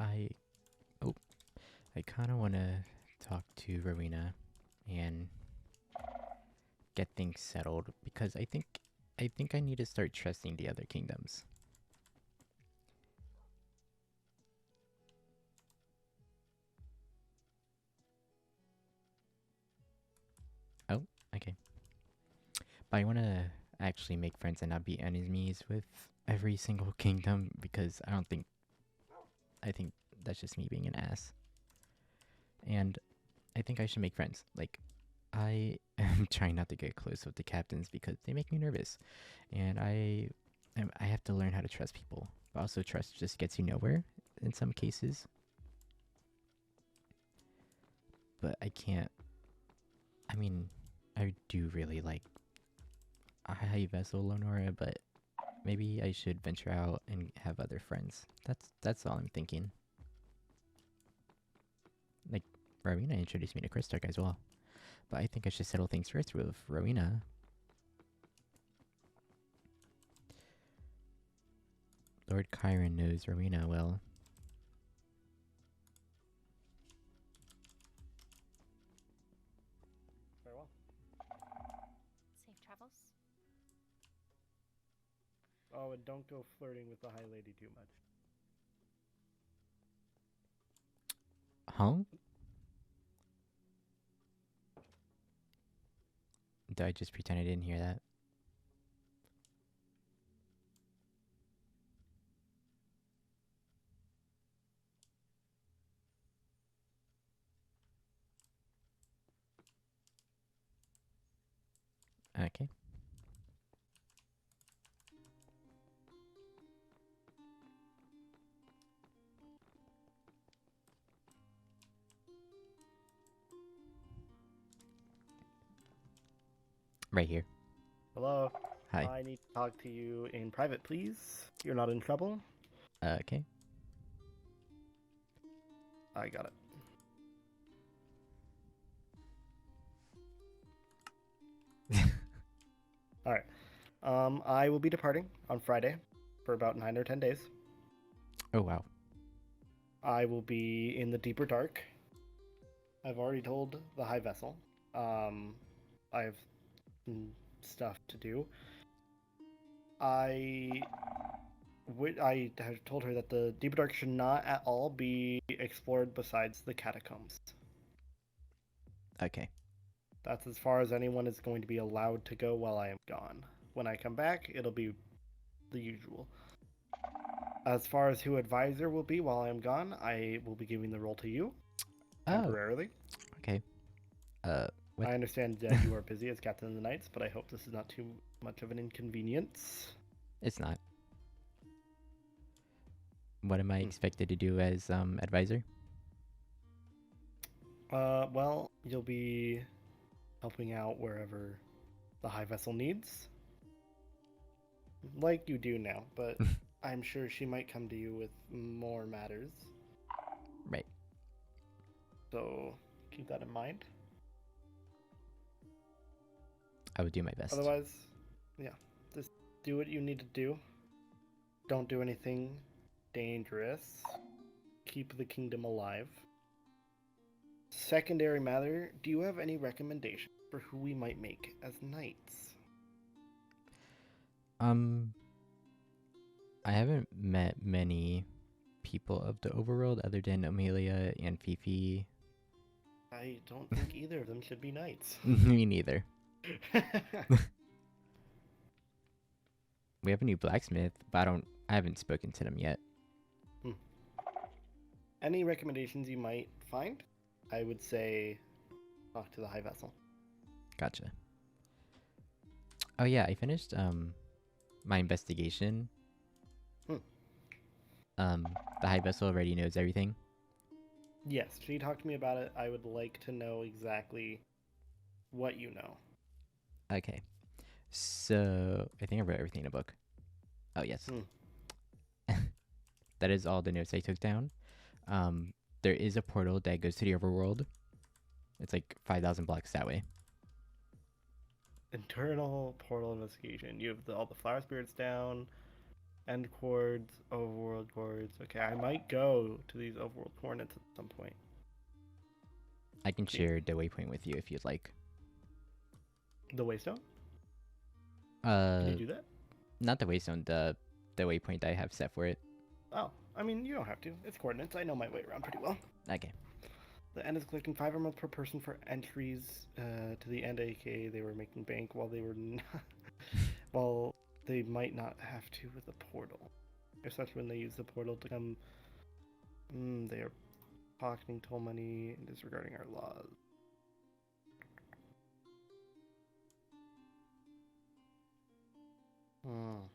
I I kind of want to talk to Rowena and get things settled because I think I need to start trusting the other kingdoms. Oh, okay. But I want to actually make friends and not be enemies with every single kingdom because I think that's just me being an ass. And I think I should make friends. Like, I am trying not to get close with the captains because they make me nervous. And I have to learn how to trust people. But also trust just gets you nowhere in some cases. But I can't. I mean, I do really like a high vessel Lanora, but maybe I should venture out and have other friends. That's all I'm thinking. Like, Rowena introduced me to Kristark as well. But I think I should settle things first with Rowena. Lord Chiron knows Rowena well. Very well. Safe travels. Oh, and don't go flirting with the High Lady too much. Huh? Did I just pretend I didn't hear that? Okay. Right here. Hello? Hi. I need to talk to you in private, please. You're not in trouble? Okay. I got it. Alright. I will be departing on Friday for about 9 or 10 days. Oh, wow. I will be in the deeper dark. I've already told the High Vessel. I have stuff to do. I have told her that the deeper dark should not at all be explored besides the catacombs. Okay. That's as far as anyone is going to be allowed to go while I am gone. When I come back, it'll be the usual. As far as who advisor will be while I am gone, I will be giving the role to you temporarily. Okay. What? I understand that you are busy as Captain of the Knights, but I hope this is not too much of an inconvenience. It's not. What am I expected to do as advisor? Well, you'll be helping out wherever the High Vessel needs. Like you do now, but I'm sure she might come to you with more matters. Right. So keep that in mind. I would do my best. Otherwise, yeah, just do what you need to do. Don't do anything dangerous. Keep the kingdom alive. Secondary matter, do you have any recommendations for who we might make as knights? I haven't met many people of the overworld other than Amelia and Fifi. I don't think either of them should be knights. Me neither. We have a new blacksmith, but I haven't spoken to them yet. Any recommendations you might find? I would say talk to the High Vessel. Gotcha. Oh yeah, I finished my investigation. The High Vessel already knows everything. Yes, she talked to me about it. I would like to know exactly what you know. Okay. So I think I wrote everything in a book. Oh yes. That is all the notes I took down. There is a portal that goes to the overworld. It's like 5,000 blocks that way. Internal portal investigation. You have all the flower spirits down. End chords, overworld chords. Okay, I might go to these overworld coordinates at some point. I can See. share the waypoint with you if you'd like. The waystone? Can you do that? Not the waystone, the waypoint I have set for it. Oh, I mean, you don't have to. It's coordinates. I know my way around pretty well. Okay. The end is collecting 5 emeralds per person for entries to the end, aka they were making bank while they were while they might not have to with the portal. Especially when they use the portal to come. They are pocketing toll money and disregarding our laws. Hmm.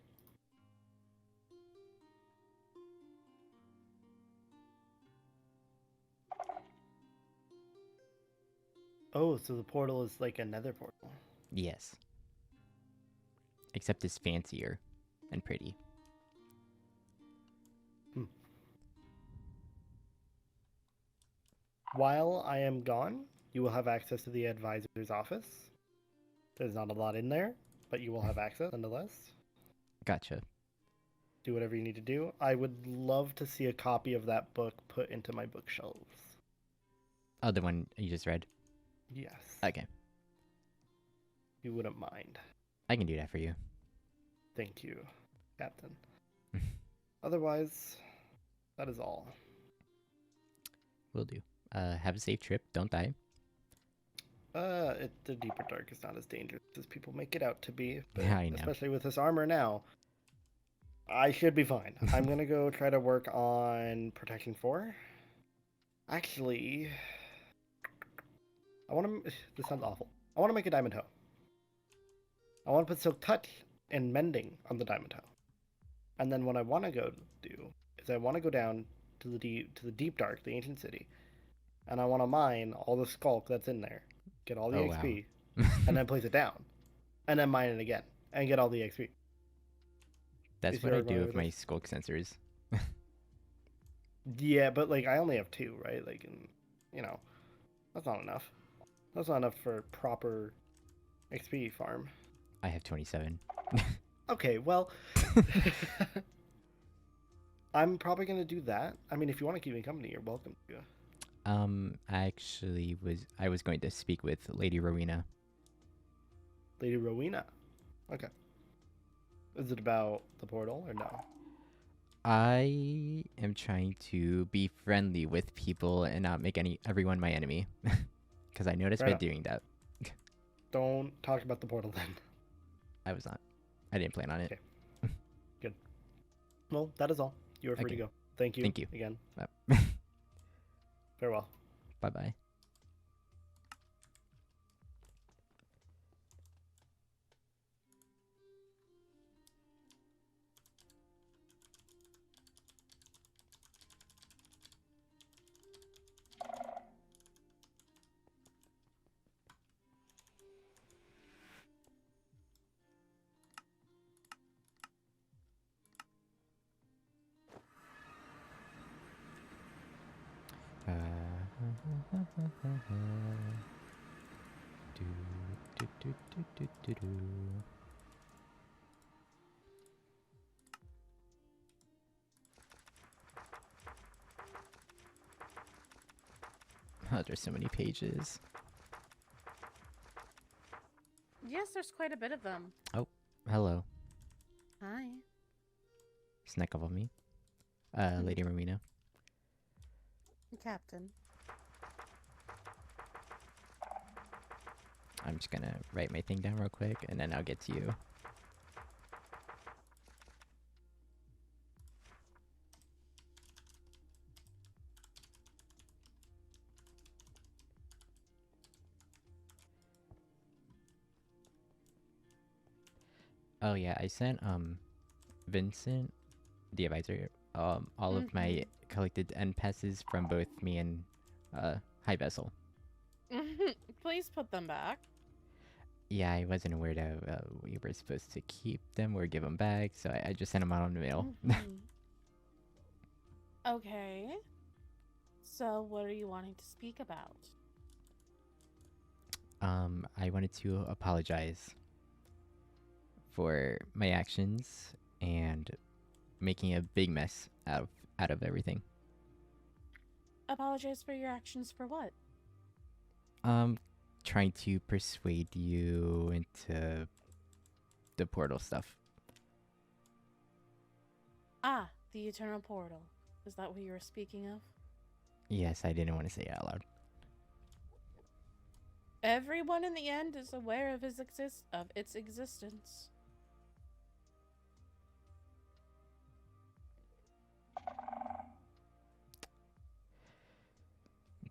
Oh, so the portal is like a nether portal. Yes. Except it's fancier and pretty. While I am gone, you will have access to the advisor's office. There's not a lot in there, but you will have access nonetheless. Gotcha. Do whatever you need to do. I would love to see a copy of that book put into my bookshelves. Oh, the one you just read? Yes. Okay. You wouldn't mind. I can do that for you. Thank you, Captain. Otherwise, that is all. Will do. Have a safe trip. Don't die. The deeper dark is not as dangerous as people make it out to be. But Yeah, I know. especially with this armor now, I should be fine. I'm gonna go try to work on Protection 4. Actually, I want to. This sounds awful. I want to make a diamond hoe. I want to put Silk Touch and Mending on the diamond hoe. And then what I want to go do is I want to go down to the deep dark, the ancient city, and I want to mine all the skulk that's in there, get all the Oh, XP, wow. and then place it down, and then mine it again and get all the XP. That's what I do with my skulk sensors. Yeah, but like I only have 2, right? Like, and that's not enough. That's not enough for proper XP farm. I have 27. Okay, well, I'm probably gonna do that. I mean, if you want to keep me company, you're welcome to. I was going to speak with Lady Rowena. Lady Rowena. Okay. Is it about the portal or no? I am trying to be friendly with people and not make everyone my enemy. Because I noticed Fair by enough. doing that. Don't talk about the portal then. I was not. I didn't plan on it. Okay. Good. Well, that is all. You are free to Okay. go. Thank you. Thank you. Again. Bye Farewell. bye. Oh, there's so many pages. Yes, there's quite a bit of them. Oh, hello. Hi. Snack up on me. Lady Rowena. Captain. I'm just gonna write my thing down real quick, and then I'll get to you. Oh yeah, I sent Vincent, the advisor, all of my collected end passes from both me and High Vessel. Please put them back. Yeah, I wasn't aware that we were supposed to keep them or give them back, so I just sent them out on the mail. Okay. So, what are you wanting to speak about? I wanted to apologize for my actions and making a big mess out of everything. Apologize for your actions for what? Trying to persuade you into the portal stuff. Ah, the Eternal Portal. Is that what you were speaking of? Yes, I didn't want to say it out loud. Everyone in the end is aware of its existence.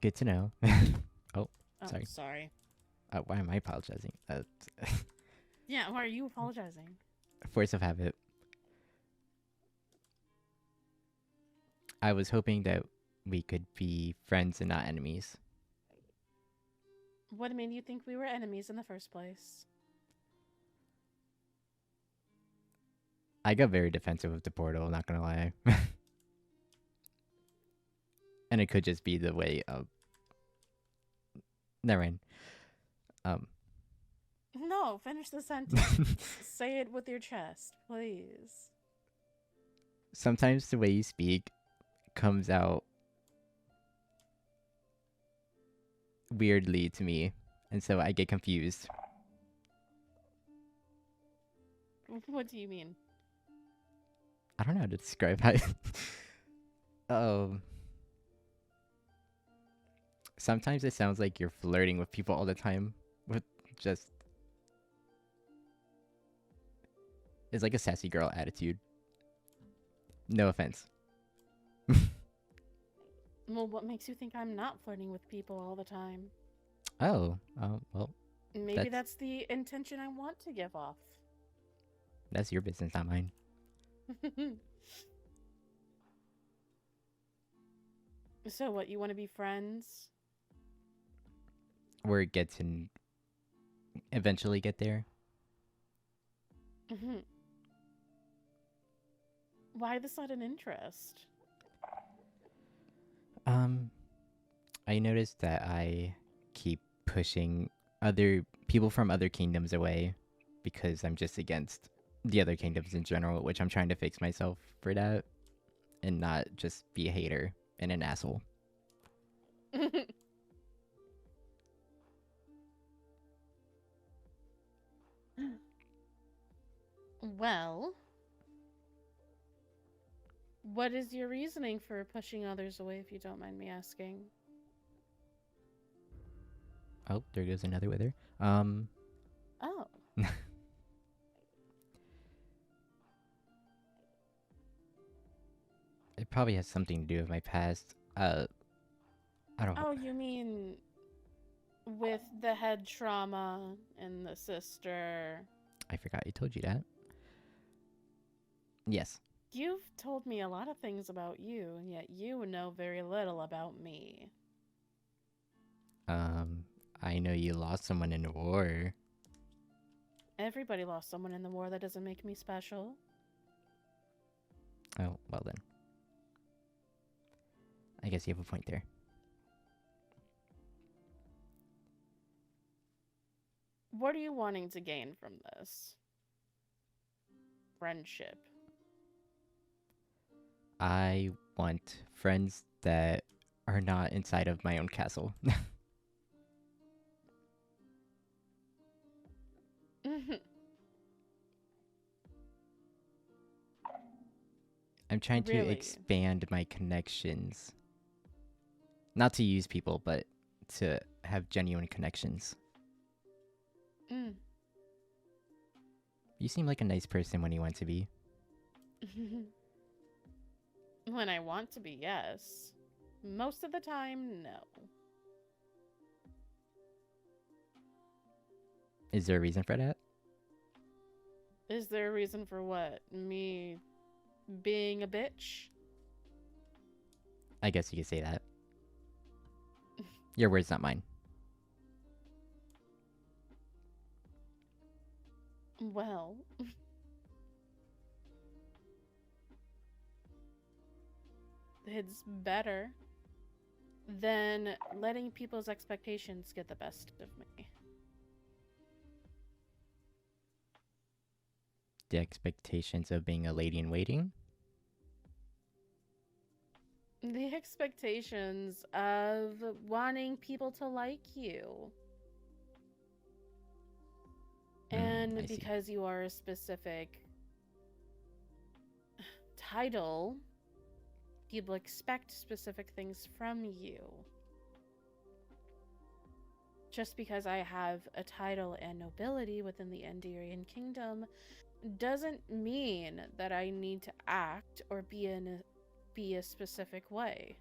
Good to know. Oh, Oh, sorry. sorry. Why am I apologizing? Yeah, why are you apologizing? Force of habit. I was hoping that we could be friends and not enemies. What made you think we were enemies in the first place? I got very defensive of the portal, not gonna lie. And it could just be the way of... Never mind. No, finish the sentence. Say it with your chest, please. Sometimes the way you speak comes out weirdly to me, and so I get confused. What do you mean? I don't know how to describe how... Sometimes it sounds like you're flirting with people all the time, with just... It's like a sassy girl attitude. No offense. Well, what makes you think I'm not flirting with people all the time? Oh, well, Maybe that's the intention I want to give off. that's your business, not mine. So what, you want to be friends? Where it gets and eventually get there. Why the sudden interest? I noticed that I keep pushing other people from other kingdoms away because I'm just against the other kingdoms in general, which I'm trying to fix myself for that and not just be a hater and an asshole. Well, what is your reasoning for pushing others away, if you don't mind me asking? Oh, there goes another wither. Oh. It probably has something to do with my past. I don't... Oh, you mean with the head trauma and the sister? I forgot I told you that. Yes. You've told me a lot of things about you, and yet you know very little about me. I know you lost someone in the war. Everybody lost someone in the war. That doesn't make me special. Oh, well then. I guess you have a point there. What are you wanting to gain from this? Friendship. I want friends that are not inside of my own castle. I'm trying to Really? expand my connections. Not to use people, but to have genuine connections. You seem like a nice person when you want to be. When I want to be, yes. Most of the time, no. Is there a reason for that? Is there a reason for what? Me being a bitch? I guess you could say that. Your words, not mine. Well... it's better than letting people's expectations get the best of me. The expectations of being a lady in waiting? The expectations of wanting people to like you. And I see. because you are a specific title, people expect specific things from you. Just because I have a title and nobility within the Endirian Kingdom doesn't mean that I need to act or be a specific way.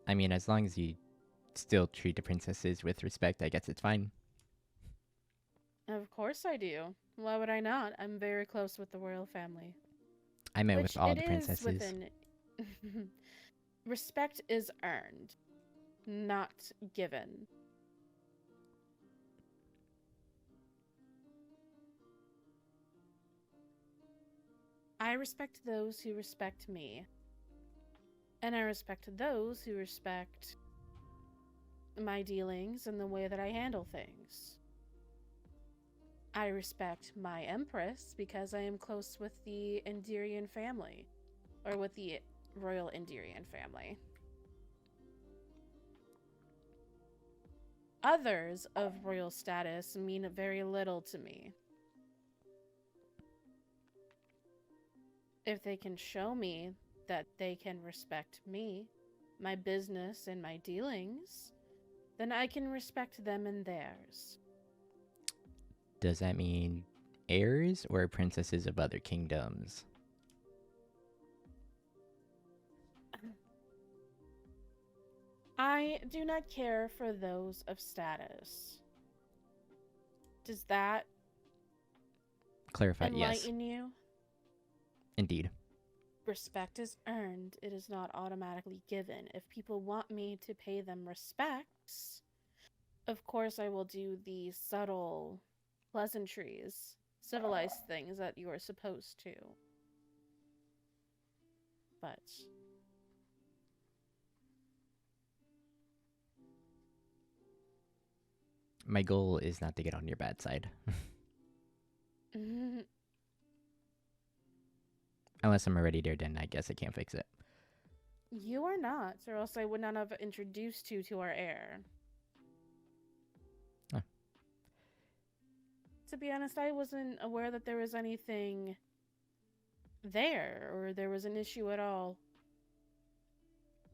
I mean, as long as you still treat the princesses with respect, I guess it's fine. Of course I do. Why would I not? I'm very close with the royal family. I met Which with all it the is princesses. within... Respect is earned, not given. I respect those who respect me. And I respect those who respect my dealings and the way that I handle things. I respect my Empress because I am close with the Endirian family, or with the royal Endirian family. Others of royal status mean very little to me. If they can show me that they can respect me, my business, and my dealings, then I can respect them and theirs. Does that mean heirs or princesses of other kingdoms? I do not care for those of status. Does that Clarify, yes. enlighten you? Indeed. Respect is earned. It is not automatically given. If people want me to pay them respects, of course I will do the subtle pleasantries, civilized things that you are supposed to. But My goal is not to get on your bad side. Unless I'm already there, then I guess I can't fix it. you are not, or else I would not have introduced you to our heir. Huh. To be honest, I wasn't aware that there was anything there, or there was an issue at all.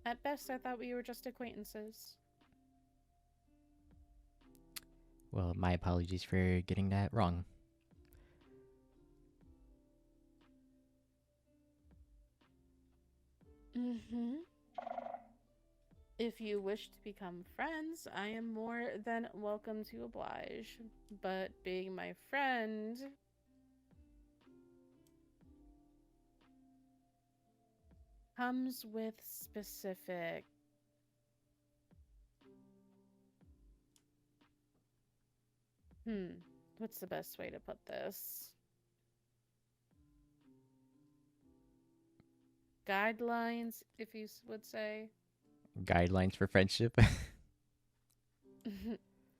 At best, I thought we were just acquaintances. Well, my apologies for getting that wrong. If you wish to become friends, I am more than welcome to oblige. But being my friend comes with specific what's the best way to put this? Guidelines, if you would say. Guidelines for friendship?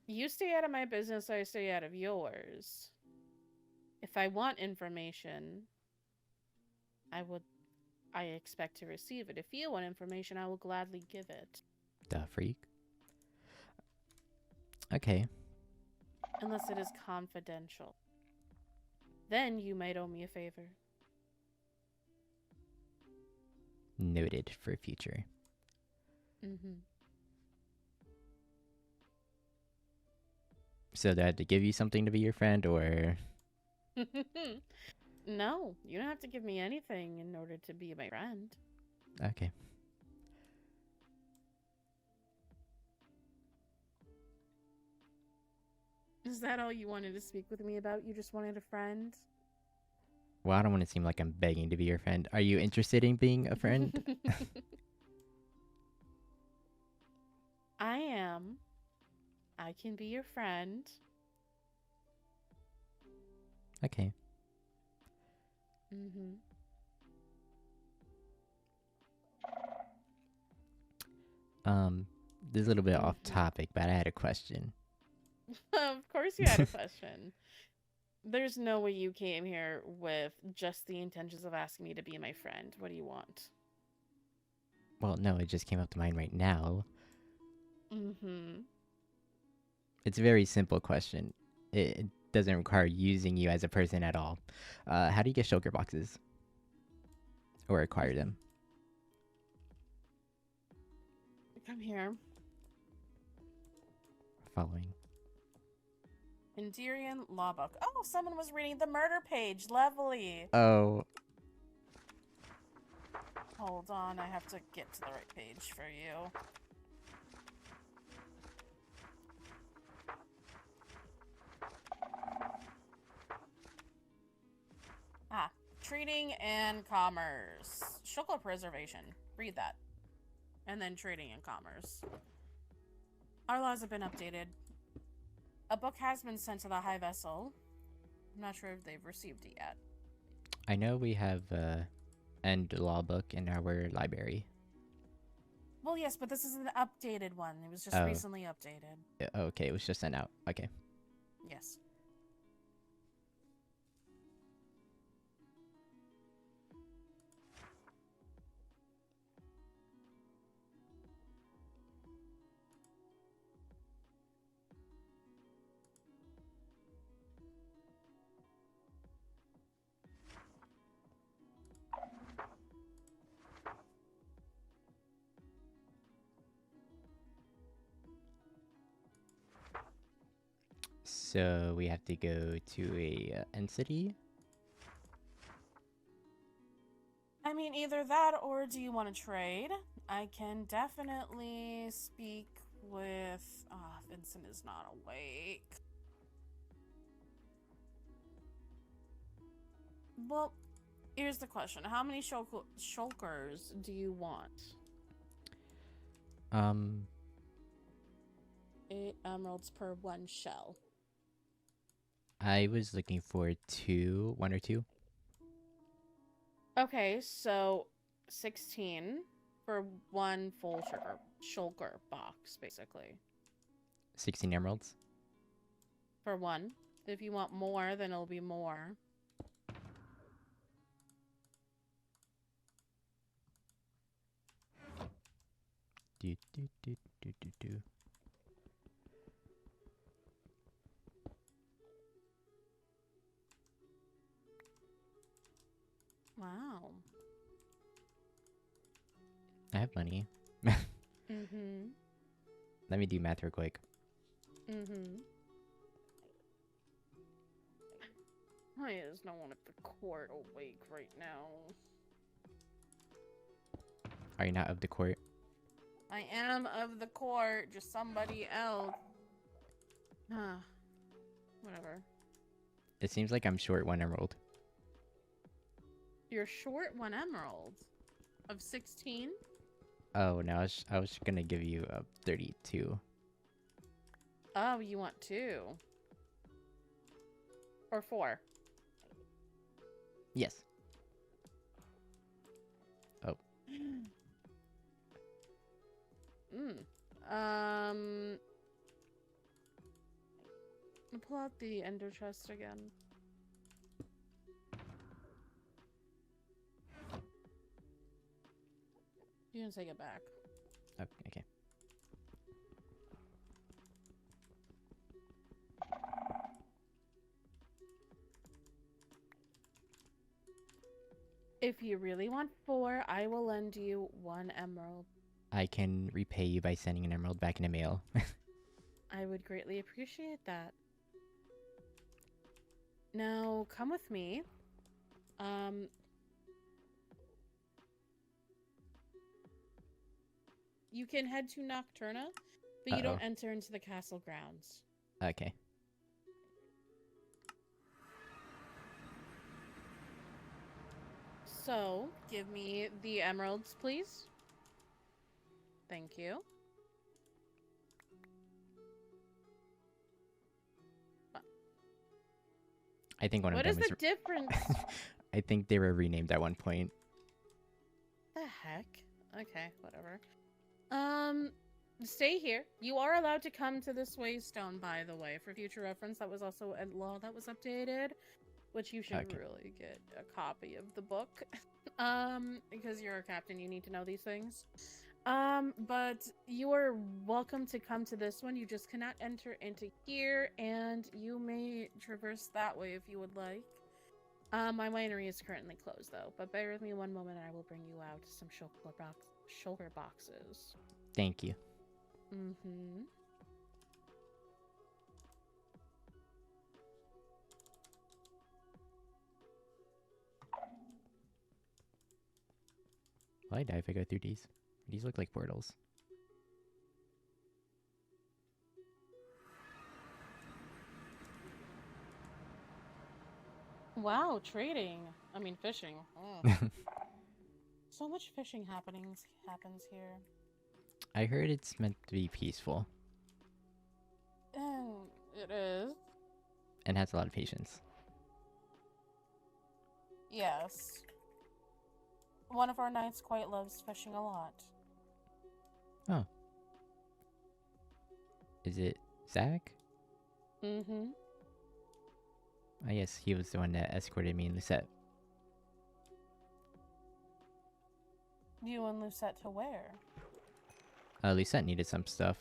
You stay out of my business, I stay out of yours. If I want information, I expect to receive it. If you want information, I will gladly give it. The freak. Okay. Unless it is confidential. Then you might owe me a favor. Noted for future. So do I have to give you something to be your friend, or... No, you don't have to give me anything in order to be my friend. Okay. Is that all you wanted to speak with me about? You just wanted a friend? Well, I don't want to seem like I'm begging to be your friend. Are you interested in being a friend? I am. I can be your friend. Okay. This is a little bit off topic, but I had a question. Of course you had a question. There's no way you came here with just the intentions of asking me to be my friend. What do you want? Well, no, it just came up to mind right now. Mm-hmm. It's a very simple question. It doesn't require using you as a person at all. How do you get shulker boxes? Or acquire them? Come here. Following. Endirian Law Book. Oh, someone was reading the murder page. Lovely. Oh, Hold on, I have to get to the right page for you. Ah, trading and commerce. Shulker preservation. Read that. And then trading and commerce. Our laws have been updated. A book has been sent to the High Vessel. I'm not sure if they've received it yet. I know we have end law book in our library. Well, yes, but this is an updated one. It was just Oh. recently updated. Okay, it was just sent out. Okay. Yes. So we have to go to a end city. I mean, either that or do you want to trade? I can definitely speak with... Ah, Vincent is not awake. Well, here's the question. How many shulkers do you want? 8 emeralds per 1 shell. I was looking for 1 or 2. Okay, so 16 for 1 full shulker box, basically. 16 emeralds. For 1. If you want more, then it'll be more. Do, do, do, do, do, do. Wow. I have money. Mm-hmm. Let me do math real quick. Mm-hmm. Why is no one at the court awake right now? Are you not of the court? I am of the court, just somebody else. Huh. Whatever. It seems like I'm short 1 emerald. You're short 1 emerald. Of 16? Oh, no, I was gonna give you 32. Oh, you want 2. Or 4. Yes. Oh. I'll pull out the ender chest again. You can take it back. Oh, okay. If you really want 4, I will lend you 1 emerald. I can repay you by sending an emerald back in the mail. I would greatly appreciate that. Now, come with me. You can head to Nocturna, but you don't enter into the castle grounds. Okay. So, give me the emeralds, please. Thank you. I think one of What them is the difference? I think they were renamed at one point. The heck? Okay, whatever. stay here. You are allowed to come to this waystone, by the way, for future reference. That was also a law that was updated, which you should Okay. really get a copy of the book. Because you're a captain, you need to know these things. But you are welcome to come to this one. You just cannot enter into here, and you may traverse that way if you would like. My winery is currently closed, though, but bear with me one moment and I will bring you out some shoulder boxes. Thank you. Mm-hmm. Will I die if I go through these? These look like portals. Wow, trading. I mean, fishing. Mm. So much fishing happens here. I heard it's meant to be peaceful And it is. and has a lot of patience. Yes. One of our knights quite loves fishing a lot. Oh. Is it Zach? Mm-hmm. I guess he was the one that escorted me and Lucette. You and Lucette to where? Lucette needed some stuff.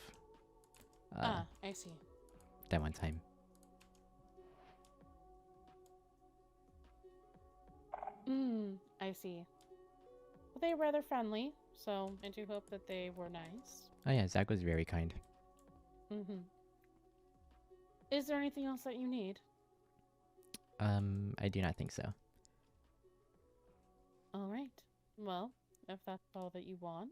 I see. That one time. I see. Well, they were rather friendly, so I do hope that they were nice. Oh yeah, Zach was very kind. Mm-hmm. Is there anything else that you need? I do not think so. All right. Well, if that's all that you want.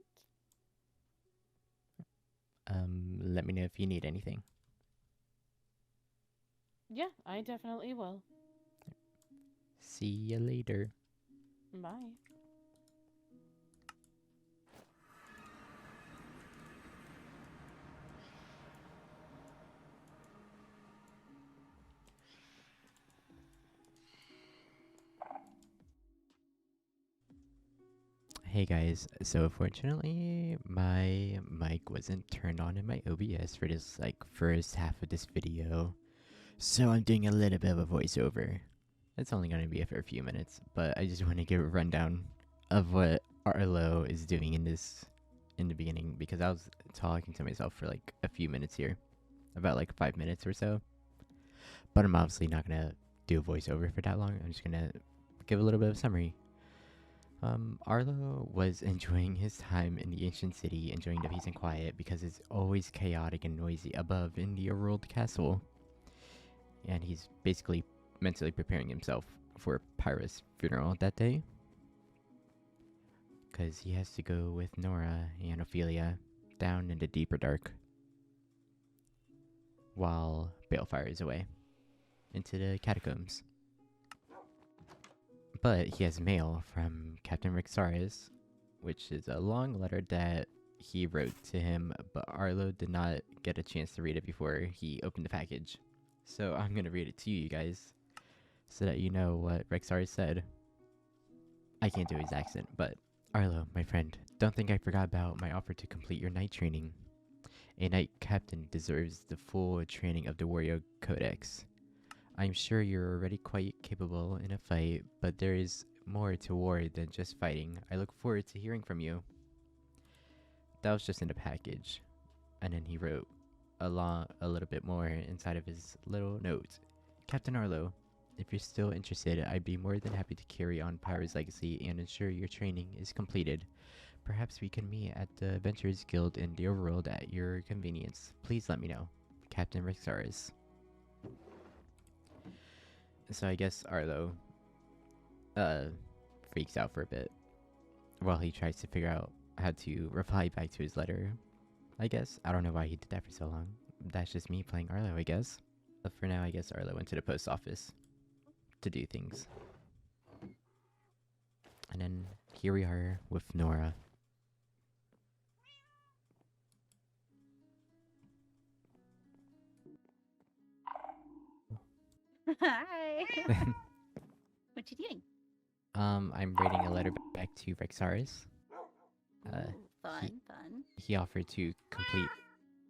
Let me know if you need anything. Yeah, I definitely will. See you later. Bye. Hey guys, so fortunately my mic wasn't turned on in my OBS for this first half of this video. So I'm doing a little bit of a voiceover. It's only going to be for a few minutes, but I just want to give a rundown of what Arlo is doing in the beginning, because I was talking to myself for like a few minutes here. About like 5 minutes or so. But I'm obviously not going to do a voiceover for that long. I'm just going to give a little bit of summary. Arlo was enjoying his time in the ancient city, enjoying the peace and quiet, because it's always chaotic and noisy above in the Overworld castle. And he's basically mentally preparing himself for Pyra's funeral that day. Because he has to go with Nora and Ophelia down in the deeper dark, while Baelfire is away, into the catacombs. But he has mail from Captain Rexarus, which is a long letter that he wrote to him, but Arlo did not get a chance to read it before he opened the package. So I'm going to read it to you guys, so that you know what Rexarus said. I can't do his accent, but Arlo, my friend, don't think I forgot about my offer to complete your knight training. A knight captain deserves the full training of the Warrior Codex. I'm sure you're already quite capable in a fight, but there is more to war than just fighting. I look forward to hearing from you. That was just in the package. And then he wrote a little bit more inside of his little note. Captain Arlo, if you're still interested, I'd be more than happy to carry on Pyra's legacy and ensure your training is completed. Perhaps we can meet at the Adventurers Guild in the Overworld at your convenience. Please let me know. Captain Rexarus. So I guess Arlo freaks out for a bit while he tries to figure out how to reply back to his letter. I guess. I don't know why he did that for so long. That's just me playing Arlo, I guess. But for now, I guess Arlo went to the post office to do things. And then here we are with Nora. Hi. What you doing? I'm writing a letter back to Rexarus. Fun, fun. He offered to complete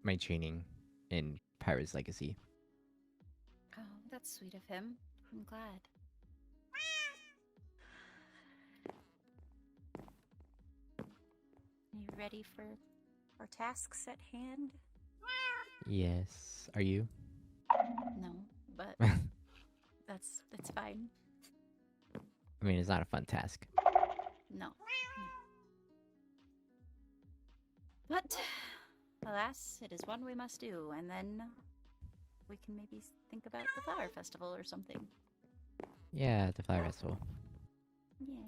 my training in Pyra's legacy. Oh, that's sweet of him. I'm glad. You ready for our tasks at hand? Yes. Are you? No, but that's fine. I mean, it's not a fun task. No. But alas, it is one we must do, and then we can maybe think about the flower festival or something. Yeah, the flower festival.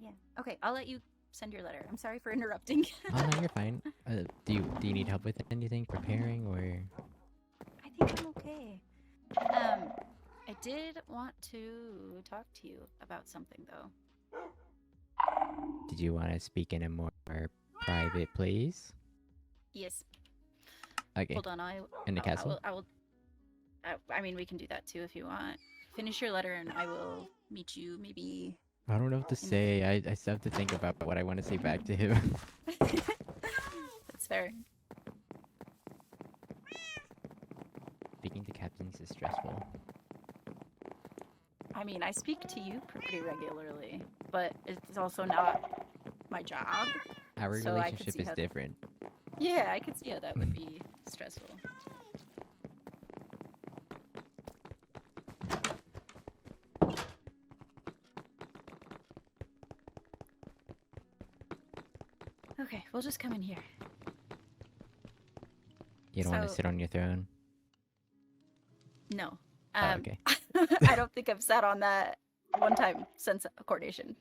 Yeah. Okay, I'll let you send your letter. I'm sorry for interrupting. Oh no, you're fine. Do you need help with anything preparing or? I think I'm okay. I did want to talk to you about something though. Did you want to speak in a more private place? Yes. Okay. Hold on, In the castle? I mean, we can do that too if you want. Finish your letter and I will meet you maybe. I don't know what to say. I still have to think about what I want to say back to him. That's fair. Speaking to captains is stressful. I mean, I speak to you pretty regularly, but it's also not my job. Our So I could relationship see is how- different. Yeah, I could see how that would be stressful. Okay, we'll just come in here. You don't want to So- sit on your throne? No. Oh, okay. I don't think I've sat on that one time since coordination.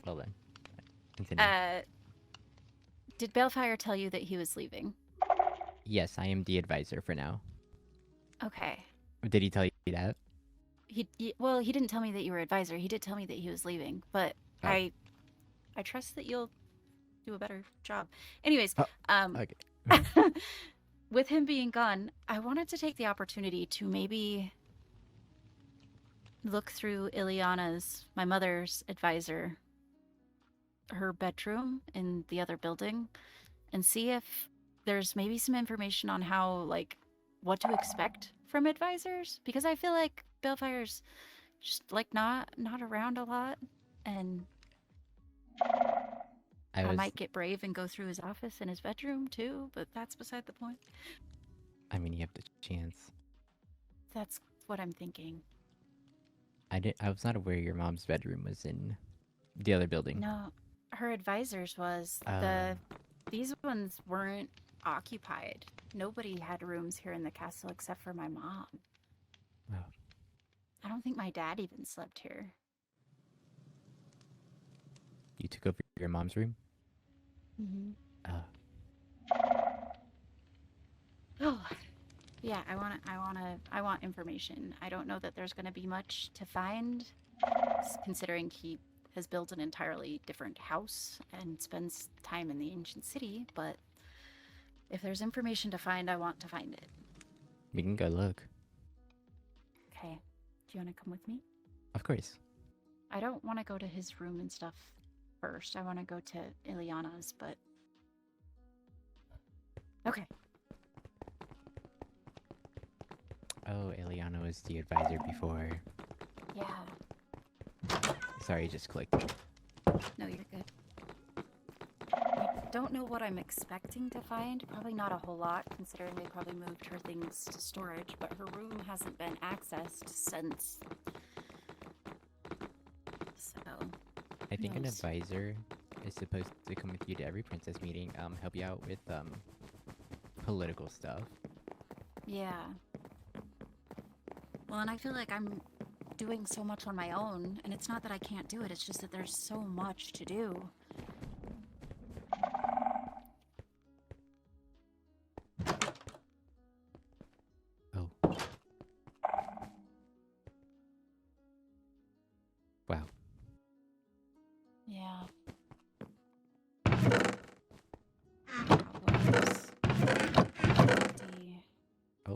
Well then. Continue. Did Baelfire tell you that he was leaving? Yes, I am the advisor for now. Okay. Did he tell you that? Well, he didn't tell me that you were advisor. He did tell me that he was leaving, but Oh. I trust that you'll do a better job. Anyways, Oh, okay. with him being gone, I wanted to take the opportunity to maybe look through Ileana's, my mother's advisor, her bedroom in the other building, and see if there's maybe some information on how, like, what to expect from advisors, because I feel like Baelfire's just like not around a lot, and I might get brave and go through his office and his bedroom too, but that's beside the point. I mean, you have the chance. That's what I'm thinking. I was not aware your mom's bedroom was in the other building. No, her advisors was these ones weren't occupied. Nobody had rooms here in the castle except for my mom. Oh. I don't think my dad even slept here. You took over your mom's room? Mm-hmm. Oh. Oh, yeah. I want information. I don't know that there's going to be much to find, considering he has built an entirely different house and spends time in the ancient city. But if there's information to find, I want to find it. We can go look. Okay. Do you want to come with me? Of course. I don't want to go to his room and stuff first. I want to go to Ileana's, but... Okay. Oh, Ileana was the advisor before. Yeah. Sorry, it just clicked. No, you're good. I don't know what I'm expecting to find. Probably not a whole lot, considering they probably moved her things to storage, but her room hasn't been accessed since. So... I think an knows? advisor is supposed to come with you to every princess meeting, help you out with, political stuff. Yeah. Well, and I feel like I'm doing so much on my own, and it's not that I can't do it, it's just that there's so much to do. Oh. Wow. Yeah. Oh.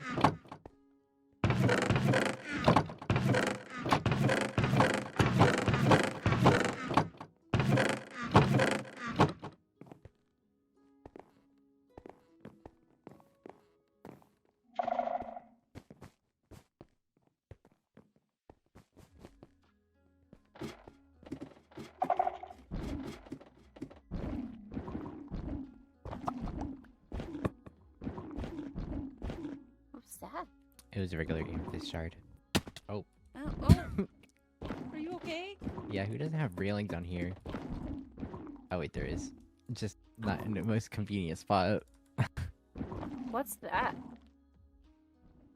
It was a regular amethyst shard. Oh, oh. Are you okay? Yeah, who doesn't have railings on here? Oh wait, there is. Just not in the most convenient spot. What's that?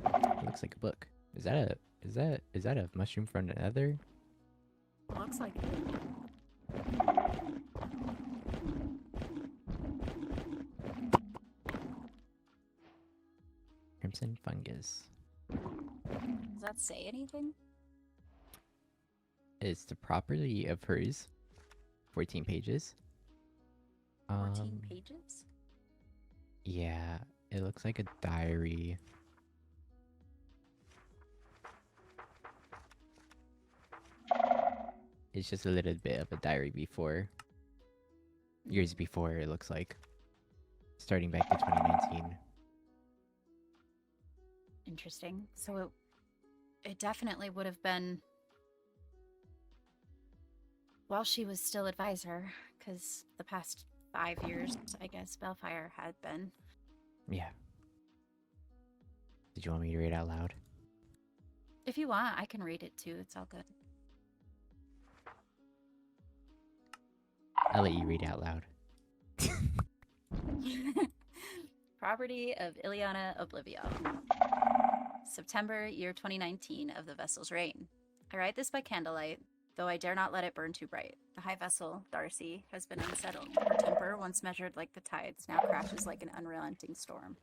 It looks like a book. Is that a mushroom from the nether? Looks like it. Crimson fungus. Does that say anything? It's the property of hers. 14 pages. 14 pages? Yeah, it looks like a diary. It's just a little bit of a diary before. Years before, it looks like. Starting back to 2019. Interesting. So it definitely would have been while she was still advisor, because the past 5 years, I guess, Baelfire had been. Yeah. Did you want me to read out loud? If you want, I can read it too. It's all good. I'll let you read out loud. Property of Ileana Oblivio. September, year 2019 of the vessel's reign. I write this by candlelight, though I dare not let it burn too bright. The high vessel, Darcy, has been unsettled. Her temper, once measured like the tides, now crashes like an unrelenting storm.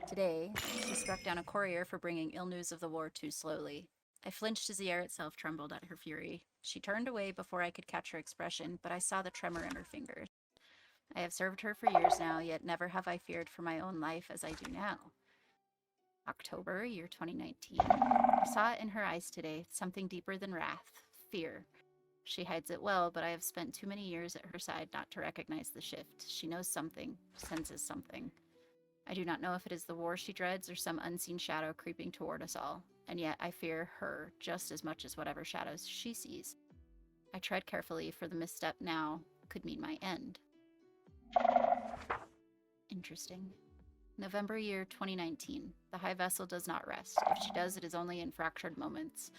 Today, she struck down a courier for bringing ill news of the war too slowly. I flinched as the air itself trembled at her fury. She turned away before I could catch her expression, but I saw the tremor in her fingers. I have served her for years now, yet never have I feared for my own life as I do now. October, year 2019. I saw it in her eyes today, something deeper than wrath, fear. She hides it well, but I have spent too many years at her side not to recognize the shift. She knows something, senses something. I do not know if it is the war she dreads or some unseen shadow creeping toward us all, and yet I fear her just as much as whatever shadows she sees. I tread carefully, for the misstep now could mean my end. Interesting. November year 2019. The high vessel does not rest. If she does, it is only in fractured moments.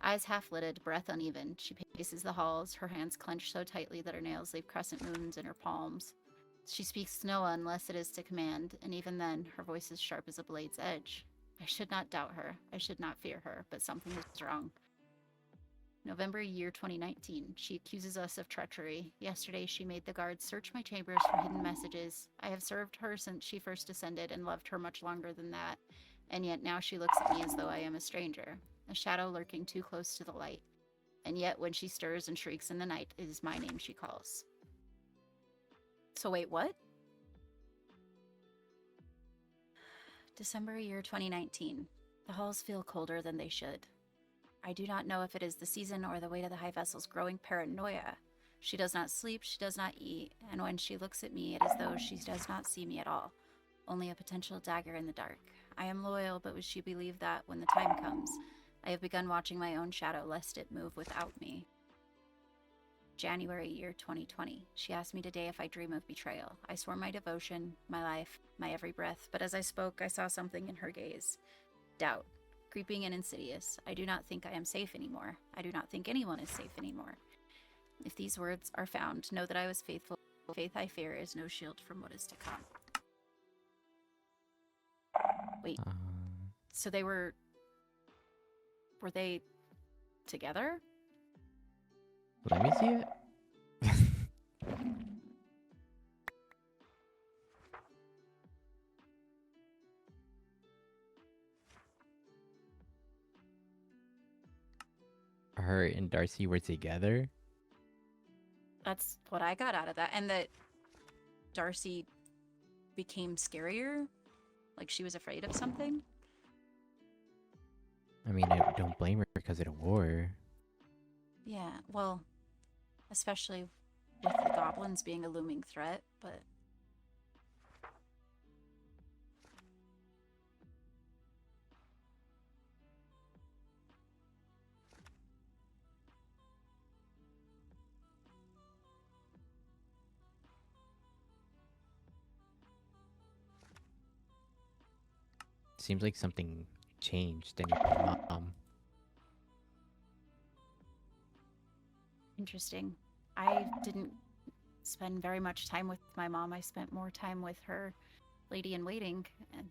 Eyes half-lidded, breath uneven. She paces the halls, her hands clenched so tightly that her nails leave crescent moons in her palms. She speaks to no one unless it is to command, and even then, her voice is sharp as a blade's edge. I should not doubt her. I should not fear her, but something is wrong. November year 2019. She accuses us of treachery. Yesterday, she made the guards search my chambers for hidden messages. I have served her since she first ascended and loved her much longer than that, and yet now she looks at me as though I am a stranger, a shadow lurking too close to the light. And yet, when she stirs and shrieks in the night, it is my name she calls. So wait, what? December year 2019. The halls feel colder than they should. I do not know if it is the season or the weight of the high vessel's growing paranoia. She does not sleep, she does not eat, and when she looks at me, it is as though she does not see me at all. Only a potential dagger in the dark. I am loyal, but would she believe that when the time comes? I have begun watching my own shadow lest it move without me. January year 2020. She asked me today if I dream of betrayal. I swore my devotion, my life, my every breath, but as I spoke, I saw something in her gaze. Doubt. Creeping and insidious. I do not think I am safe anymore. I do not think anyone is safe anymore. If these words are found, know that I was faithful. Faith I fear is no shield from what is to come. Wait. So they were they together? Let me see it. Her and Darcy were together? That's what I got out of that. And that Darcy became scarier? Like she was afraid of something? I mean, I don't blame her because of the war. Yeah, well, especially with the goblins being a looming threat, but... Seems like something changed than your mom. Interesting. I didn't spend very much time with my mom. I spent more time with her lady in waiting, and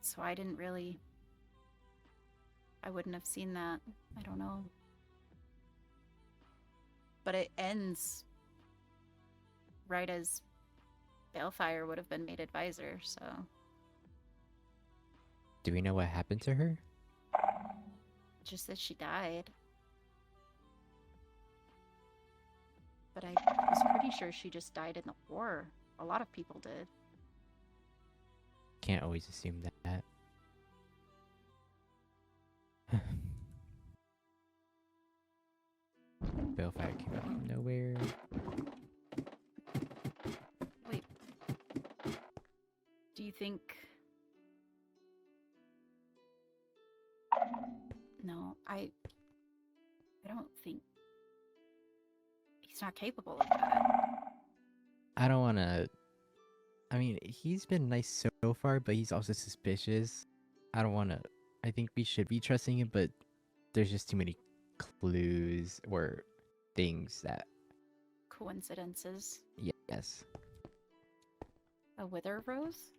so I didn't really. I wouldn't have seen that. I don't know. But it ends right as Baelfire would have been made advisor, so. Do we know what happened to her? Just that she died. But I was pretty sure she just died in the war. A lot of people did. Can't always assume that. Baelfire came out from nowhere. Wait. Do you think... No, I don't think... He's not capable of that. I don't want to... I mean, he's been nice so far, but he's also suspicious. I don't want to... I think we should be trusting him, but there's just too many clues or things that... Coincidences. Yes. A wither rose?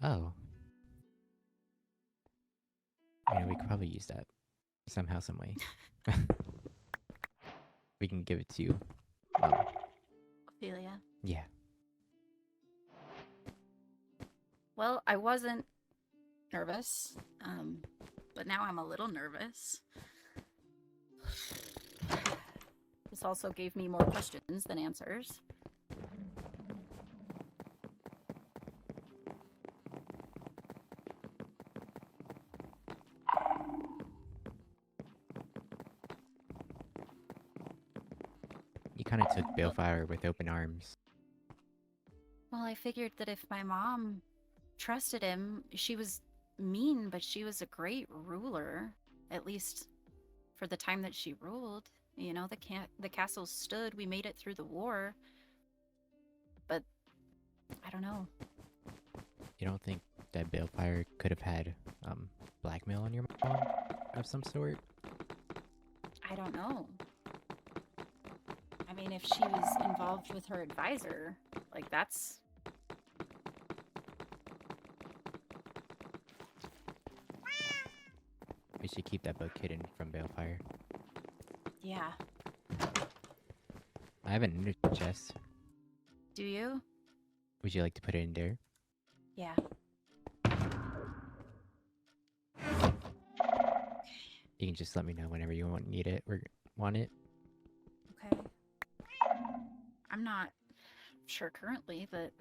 Oh. We could probably use that somehow, some way. We can give it to you. Ophelia. Yeah. Well, I wasn't nervous, but now I'm a little nervous. This also gave me more questions than answers. You kind of took Baelfire with open arms. Well, I figured that if my mom trusted him, she was mean, but she was a great ruler, at least for the time that she ruled. You know, the castle stood, we made it through the war. But I don't know. You don't think that Baelfire could have had blackmail on your mom of some sort? I don't know. I mean, if she was involved with her advisor, like that's... We should keep that book hidden from Baelfire. Yeah. I have an inner chest. Do you? Would you like to put it in there? Yeah. You can just let me know whenever you need it or want it. Okay. I'm not sure currently, but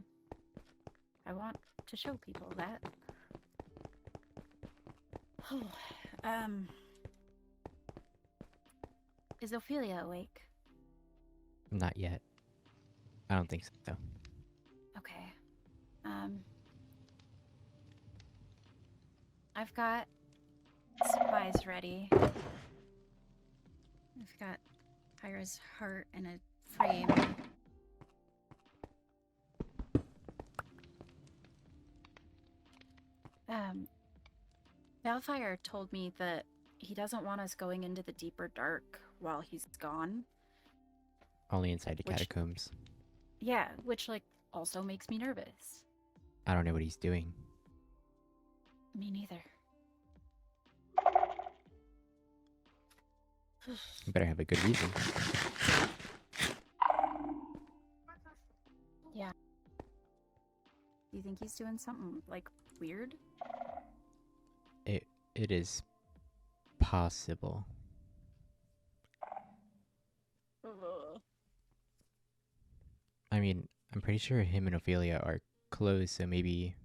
I want to show people that. Is Ophelia awake? Not yet. I don't think so. Okay. I've got supplies ready. I've got Pyra's heart and a frame. Baelfire told me that he doesn't want us going into the deeper dark while he's gone. Only inside the catacombs. Yeah, which, like, also makes me nervous. I don't know what he's doing. Me neither. You better have a good reason. Yeah. Do you think he's doing something, like, weird? It is possible. I mean, I'm pretty sure him and Ophelia are close, so maybe...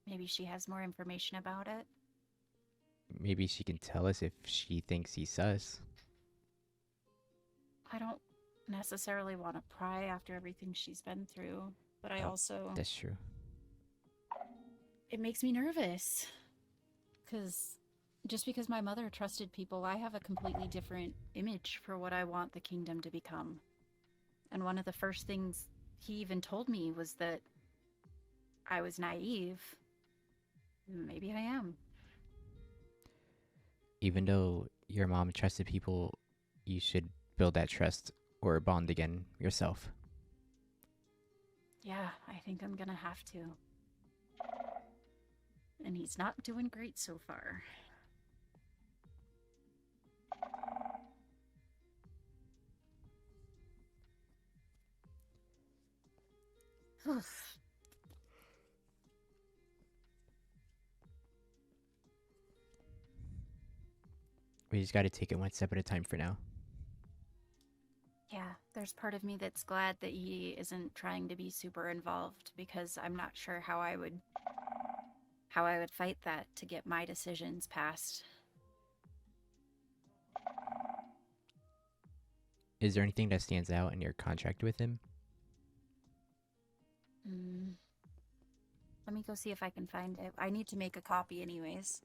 Maybe she has more information about it? Maybe she can tell us if she thinks he's sus. I don't necessarily want to pry after everything she's been through, but I also... That's true. It makes me nervous. Just because my mother trusted people, I have a completely different image for what I want the kingdom to become. And one of the first things he even told me was that I was naive Maybe I am. Even though your mom trusted people, you should build that trust or bond again yourself. Yeah, I think I'm gonna have to. And he's not doing great so far. We just gotta take it one step at a time for now. Yeah, there's part of me that's glad that he isn't trying to be super involved, because I'm not sure how I would fight that to get my decisions passed. Is there anything that stands out in your contract with him? Let me go see if I can find it. I need to make a copy anyways.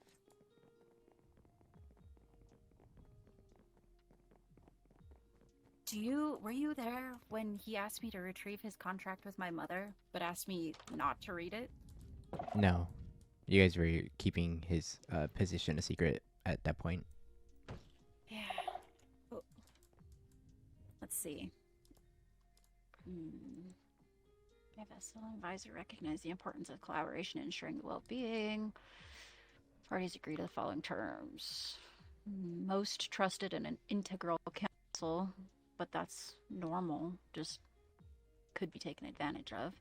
Were you there when he asked me to retrieve his contract with my mother, but asked me not to read it? No. You guys were keeping his position a secret at that point. Yeah. Oh. Let's see. My vessel advisor recognized the importance of collaboration in ensuring the well-being. Parties agree to the following terms. Most trusted and an integral counsel, but that's normal, just could be taken advantage of.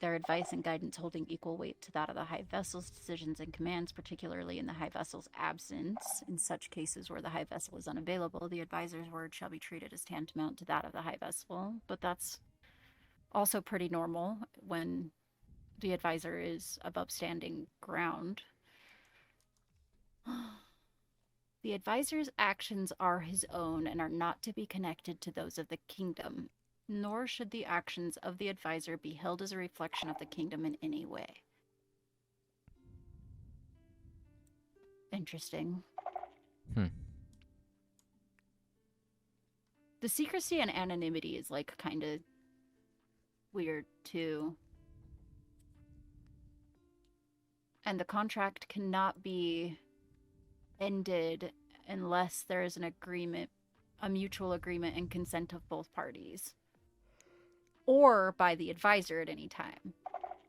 Their advice and guidance holding equal weight to that of the High Vessel's decisions and commands, particularly in the High Vessel's absence. In such cases where the High Vessel is unavailable, the advisor's word shall be treated as tantamount to that of the High Vessel, but that's also pretty normal when the advisor is of upstanding ground. The advisor's actions are his own and are not to be connected to those of the kingdom, nor should the actions of the advisor be held as a reflection of the kingdom in any way. Interesting. The secrecy and anonymity is like kind of weird too. And the contract cannot be ended unless there is an agreement, a mutual agreement and consent of both parties, or by the advisor at any time.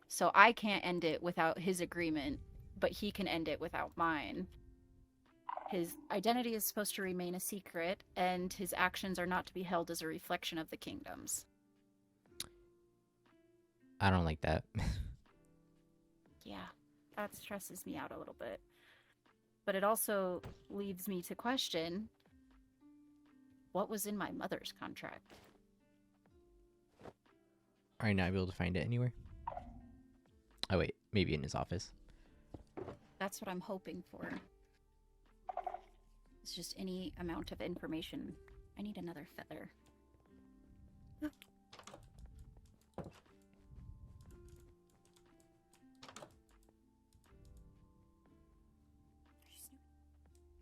So I can't end it without his agreement, but he can end it without mine. His identity is supposed to remain a secret, and his actions are not to be held as a reflection of the kingdoms. I don't like that. Yeah, that stresses me out a little bit. But it also leads me to question, what was in my mother's contract? Are you not able to find it anywhere? Oh wait, maybe in his office. That's what I'm hoping for. It's just any amount of information. I need another feather.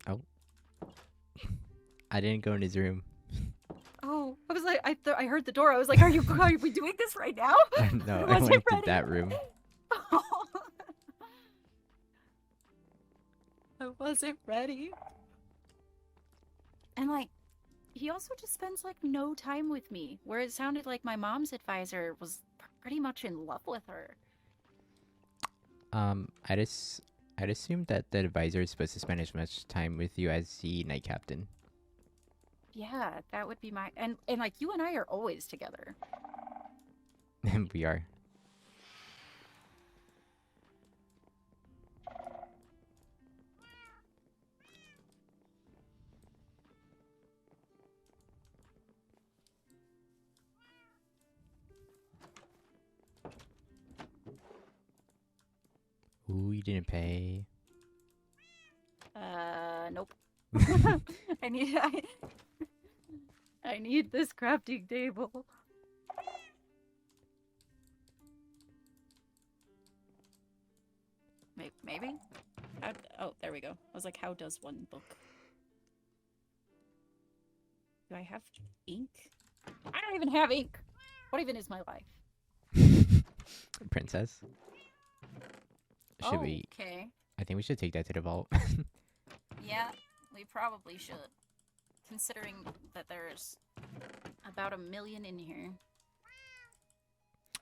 Oh. I didn't go in his room. Oh, I was like, I heard the door. I was like, are we doing this right now? No, I went to that room. I wasn't ready. And like, he also just spends like no time with me, where it sounded like my mom's advisor was pretty much in love with her. I'd assume that the advisor is supposed to spend as much time with you as the knight captain. Yeah, that would be my... And like, you and I are always together. We are. Ooh, you didn't pay. Nope. I need this crafting table. Maybe? Oh, there we go. I was like, how does one book? Do I have ink? I don't even have ink! What even is my life? Princess? Should we? Okay. I think we should take that to the vault. Yeah, we probably should. Considering that there's about 1 million in here.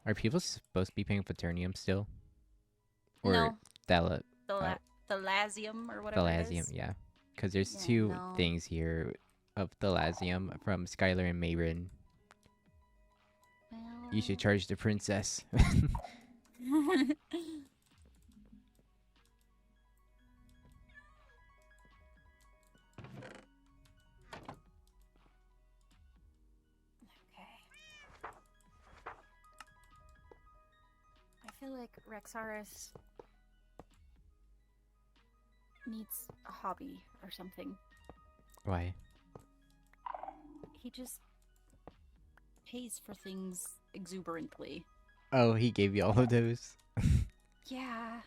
Are people supposed to be paying Paternium still? Or No. Thela Thalassium or whatever it Thalassium? is. Yeah. Because there's Yeah, two no. things here of Thalassium from Skylar and Mayrin. You should charge the princess. I feel like Rexarus needs a hobby or something. Why? He just pays for things exuberantly. Oh, he gave you all of those? Yeah.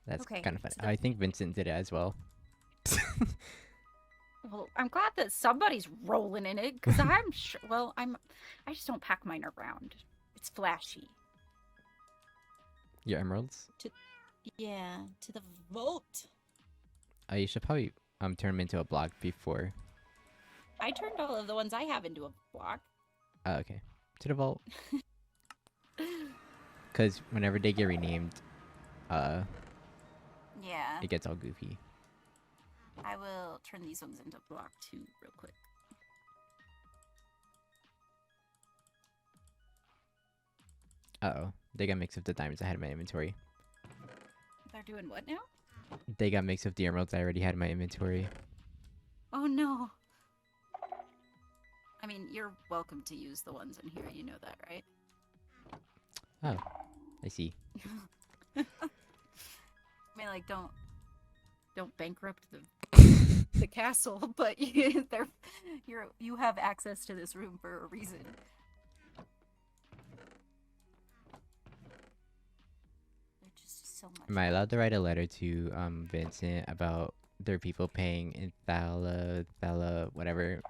That's Okay, kind of fun. so the- I think Vincent did it as well. Well, I'm glad that somebody's rolling in it, because I'm sure. Well, I just don't pack mine around. It's flashy. Your emeralds? Yeah, to the vault. You should probably turn them into a block before. I turned all of the ones I have into a block. Oh, okay. To the vault. Because whenever they get renamed, Yeah. it gets all goofy. I will turn these ones into block 2 real quick. Uh-oh. They got mixed with the diamonds I had in my inventory. They're doing what now? They got mixed with the emeralds I already had in my inventory. Oh no. I mean, you're welcome to use the ones in here, you know that, right? Oh. I see. I mean, like, don't bankrupt the castle, but you have access to this room for a reason. There's just so much. Am I allowed to write a letter to Vincent about their people paying in Thala, whatever?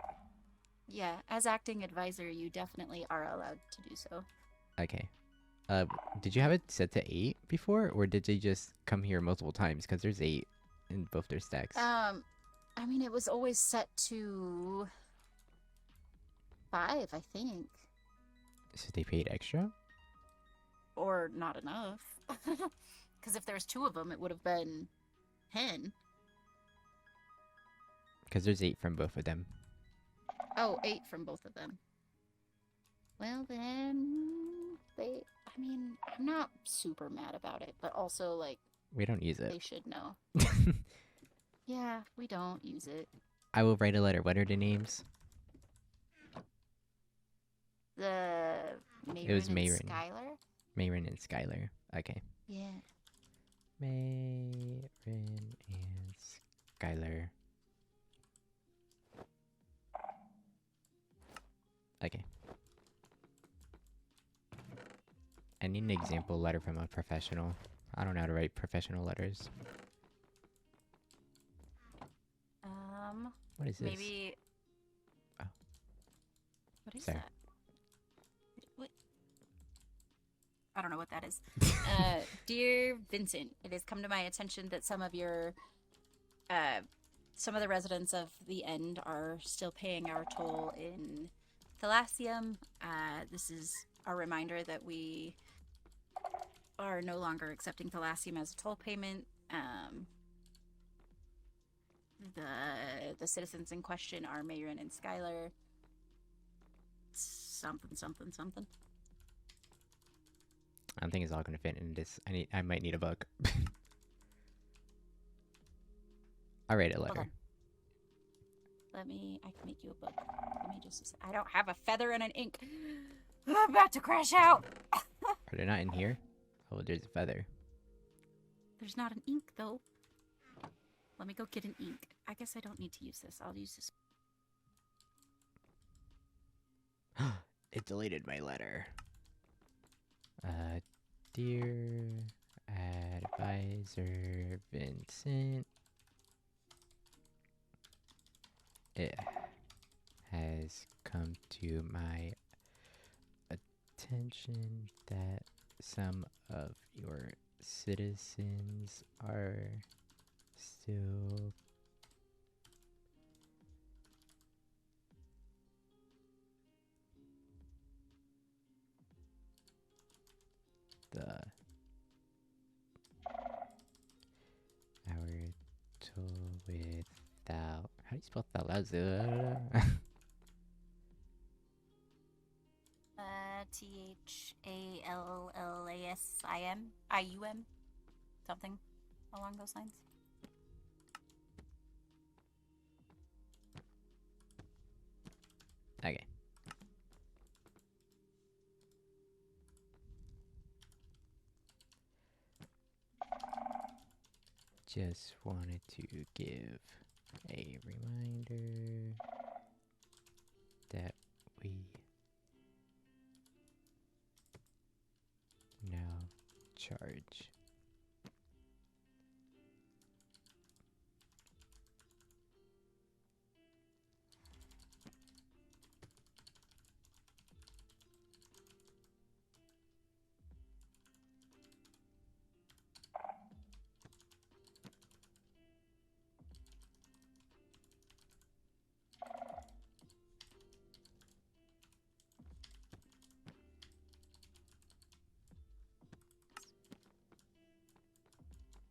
Yeah, as acting advisor, you definitely are allowed to do so. Okay. Did you have it set to 8 before, or did they just come here multiple times? Because there's 8 in both their stacks. I mean, it was always set to 5, I think. So they paid extra? Or not enough. Because if there's 2 of them, it would have been 10. Because there's 8 from both of them. Oh, 8 from both of them. Well, then I mean, I'm not super mad about it, but also, like, We don't use they it. should know. Yeah, we don't use it. I will write a letter. What are the names? The It was Mayrin Mayrin. and Skylar? Mayrin and Skylar. Okay. Yeah. Mayrin and Skylar. Okay. I need an example letter from a professional. I don't know how to write professional letters. What is this? Maybe. Oh. What is Sorry. that? What? I don't know what that is. Dear Vincent, it has come to my attention that some of the residents of the End are still paying our toll in Thalassium. This is a reminder that we are no longer accepting Thalassium as a toll payment. The citizens in question are Mayrin and Skylar. Something. I don't think it's all gonna fit in this. I might need a book. I'll write a Hold letter. on. I can make you a book. Give me just a sec. I don't have a feather and an ink. I'm about to crash out. Are they not in here? Oh, there's a feather. There's not an ink, though. Let me go get an ink. I guess I don't need to use this. I'll use this. It deleted my letter. Dear Advisor Vincent, it has come to my attention that some of your citizens are still the our tool without, how do you spell that? THALLASIM, something along those lines. Okay. Just wanted to give a reminder that we now charge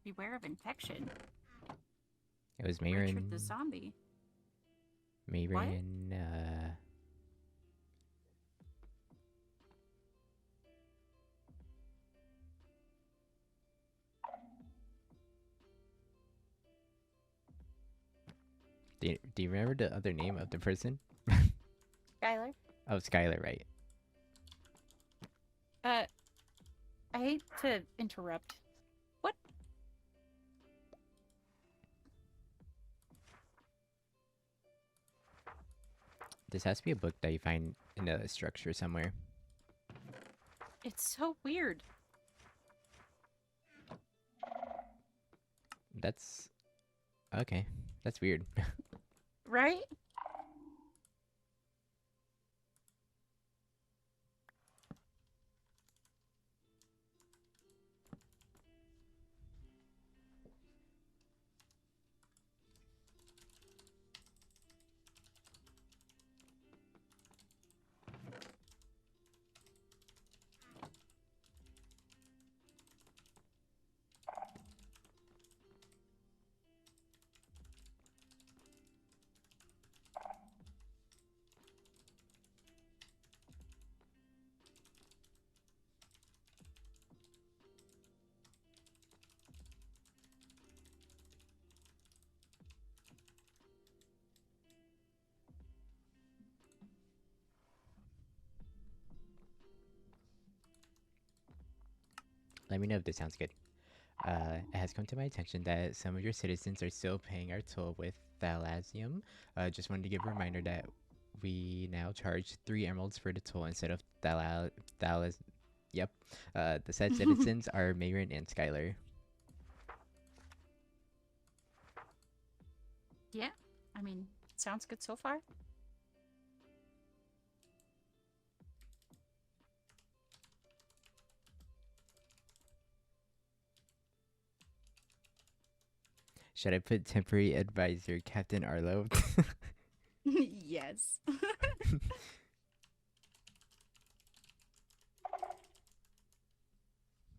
Beware of infection. it was Richard the Mayrin. zombie. Mayrin, do you remember the other name of the person? Skylar. Oh, Skylar, right. I hate to interrupt. What? This has to be a book that you find in a structure somewhere. It's so weird. That's okay. That's weird. Right? Let me know if this sounds good. It has come to my attention that some of your citizens are still paying our toll with Thalasium. Just wanted to give a reminder that we now charge 3 emeralds for the toll instead of Thalas. Yep. The said citizens are Mayrin and Skylar. Yeah. I mean, sounds good so far. Should I put temporary advisor Captain Arlo? Yes.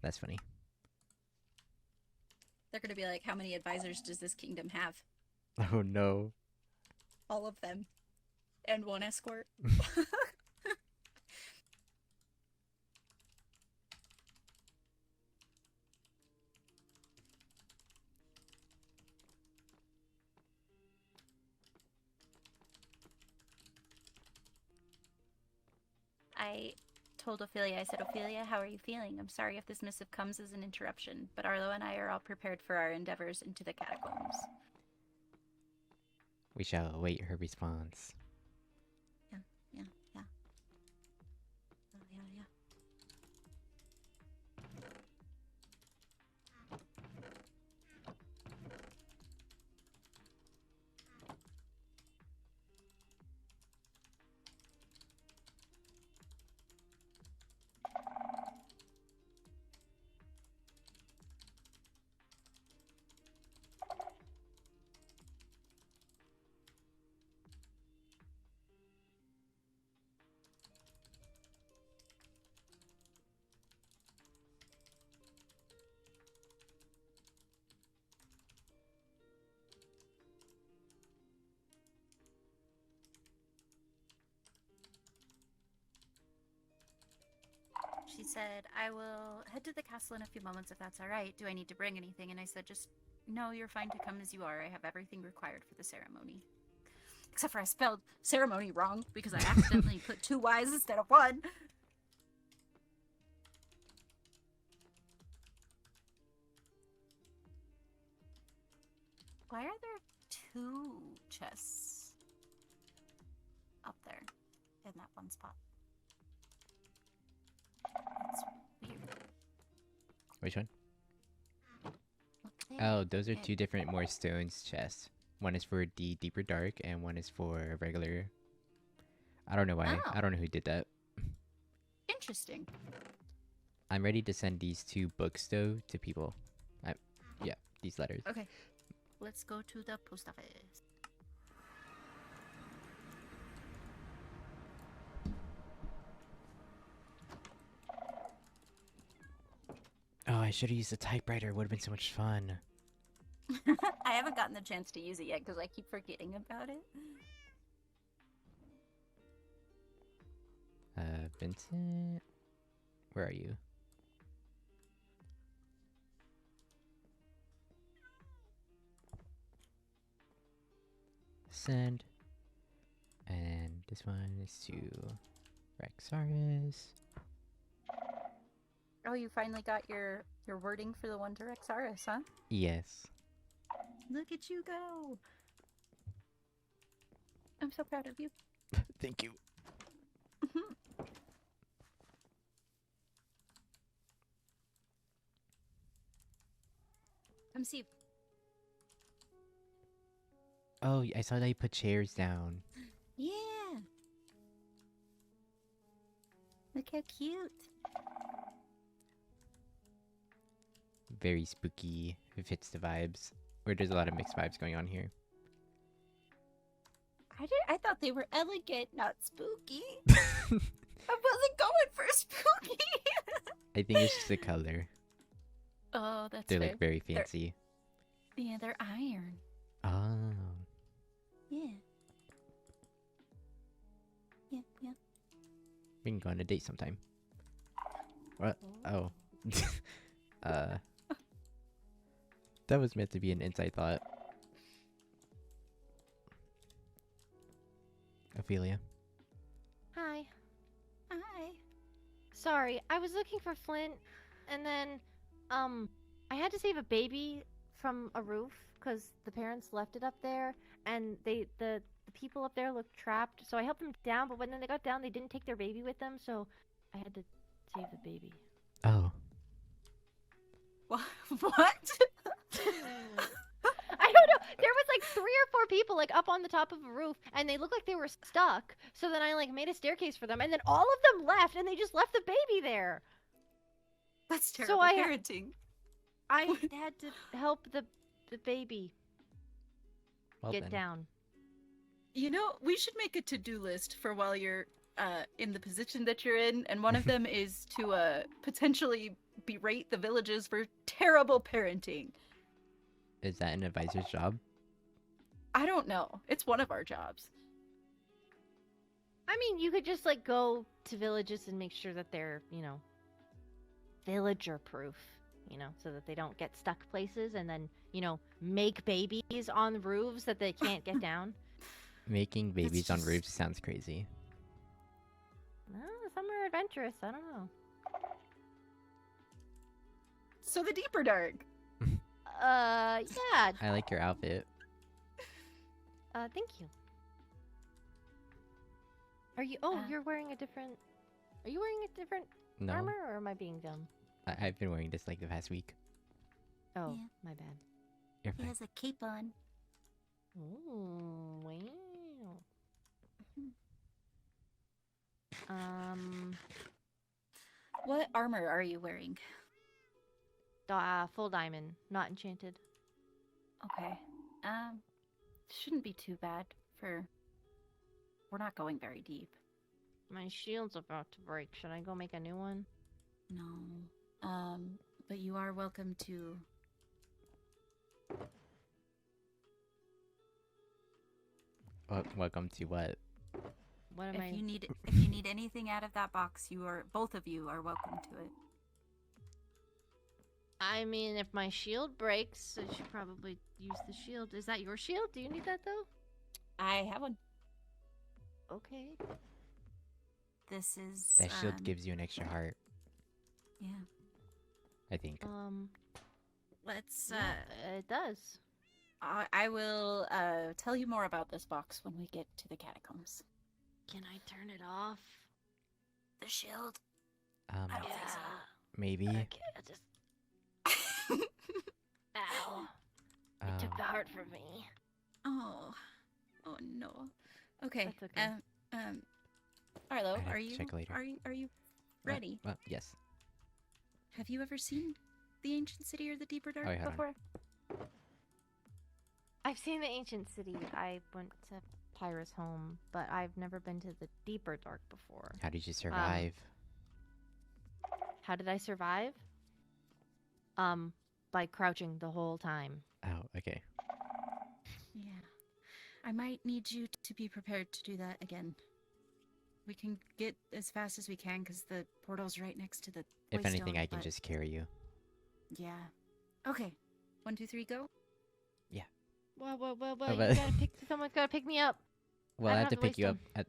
That's funny. They're gonna be like, how many advisors does this kingdom have? Oh no. All of them. And 1 escort. I told Ophelia, I said, Ophelia, how are you feeling? I'm sorry if this missive comes as an interruption, but Arlo and I are all prepared for our endeavors into the catacombs. We shall await her response. Yeah. Oh, yeah. said, I will head to the castle in a few moments if that's all right. Do I need to bring anything? And I said, just, no, you're fine to come as you are. I have everything required for the ceremony. Except for I spelled ceremony wrong because I accidentally put 2 Y's instead of 1. Why are there 2 chests up there in that one spot? That's weird. Which one? Okay. Oh, those are 2 different more stones chests. One is for the deeper dark, and one is for regular. I don't know why. Oh. I don't know who did that. Interesting. I'm ready to send these 2 books though to people. Yeah, these letters. Okay. Let's go to the post office. Oh, I should have used a typewriter. Would have been so much fun. I haven't gotten the chance to use it yet because I keep forgetting about it. Vincent, where are you? Send. And this one is to Rexarus. Oh, you finally got your wording for the one to Rexarus, huh? Yes. Look at you go. I'm so proud of you. Thank you. Come see. Oh, I saw that you put chairs down. Yeah. Look how cute. Very spooky. It fits the vibes. Or there's a lot of mixed vibes going on here. I thought they were elegant, not spooky. I wasn't going for spooky. I think it's just the color. Oh, that's They're fair. like very fancy. Yeah, they're iron. Oh. Yeah. Yeah, yeah. We can go on a date sometime. What? Oh. That was meant to be an inside thought. Ophelia. Hi. Hi. Sorry, I was looking for Flint, and then, I had to save a baby from a roof because the parents left it up there, and the people up there looked trapped. So I helped them down, but when they got down, they didn't take their baby with them, so I had to save the baby. Oh. What? I don't know. There was like 3 or 4 people like up on the top of a roof, and they looked like they were stuck. So then I like made a staircase for them, and then all of them left, and they just left the baby there. That's So terrible I- parenting. I had to help the baby Well get then. down. You know, we should make a to-do list for while you're in the position that you're in, and one of them is to potentially berate the villages for terrible parenting. Is that an advisor's job? I don't know. It's one of our jobs. I mean, you could just like go to villages and make sure that they're, villager proof, so that they don't get stuck places, and then, make babies on roofs that they can't get down. Making babies on just- roofs sounds crazy. Some are adventurous. I don't know. So the deeper dark. Yeah. I like your outfit. Thank you. Are you? Oh, Uh, you're wearing a different. Are you wearing a different No, armor, or am I being dumb? I've been wearing this like the past week. Oh, Yeah. my bad. You're He fine. has a cape on. Ooh, wow. What armor are you wearing? Full diamond, not enchanted. Okay. Shouldn't be too bad for... We're not going very deep. My shield's about to break. Should I go make a new one? No. But you are welcome to... Welcome to what? What am If I? you need anything out of that box, both of you are welcome to it. I mean, if my shield breaks, I should probably use the shield. Is that your shield? Do you need that though? I have one. Okay. This is That shield gives you an extra heart, yeah. I think. Let's Yeah, it does. I will tell you more about this box when we get to the catacombs. Can I turn it off? The shield? Um, I don't think so. maybe. Okay, I just. Ow! It took the heart from me. Oh no. Okay. That's okay. Arlo, I'd have are to you check later. are you ready? Well, yes. Have you ever seen the ancient city or the deeper dark Oh, wait, hold on. before? I've seen the ancient city. I went to Pyra's home, but I've never been to the deeper dark before. How did you survive? How did I survive? By crouching the whole time. Oh, okay. Yeah. I might need you to be prepared to do that again. We can get as fast as we can because the portal's right next to the If anything, Waystone, I can but- just carry you. Yeah. Okay. 1, 2, 3, go. Well, Oh, you but- gotta pick. Someone's gotta pick me up. Well, I I don't have to have to pick you up at.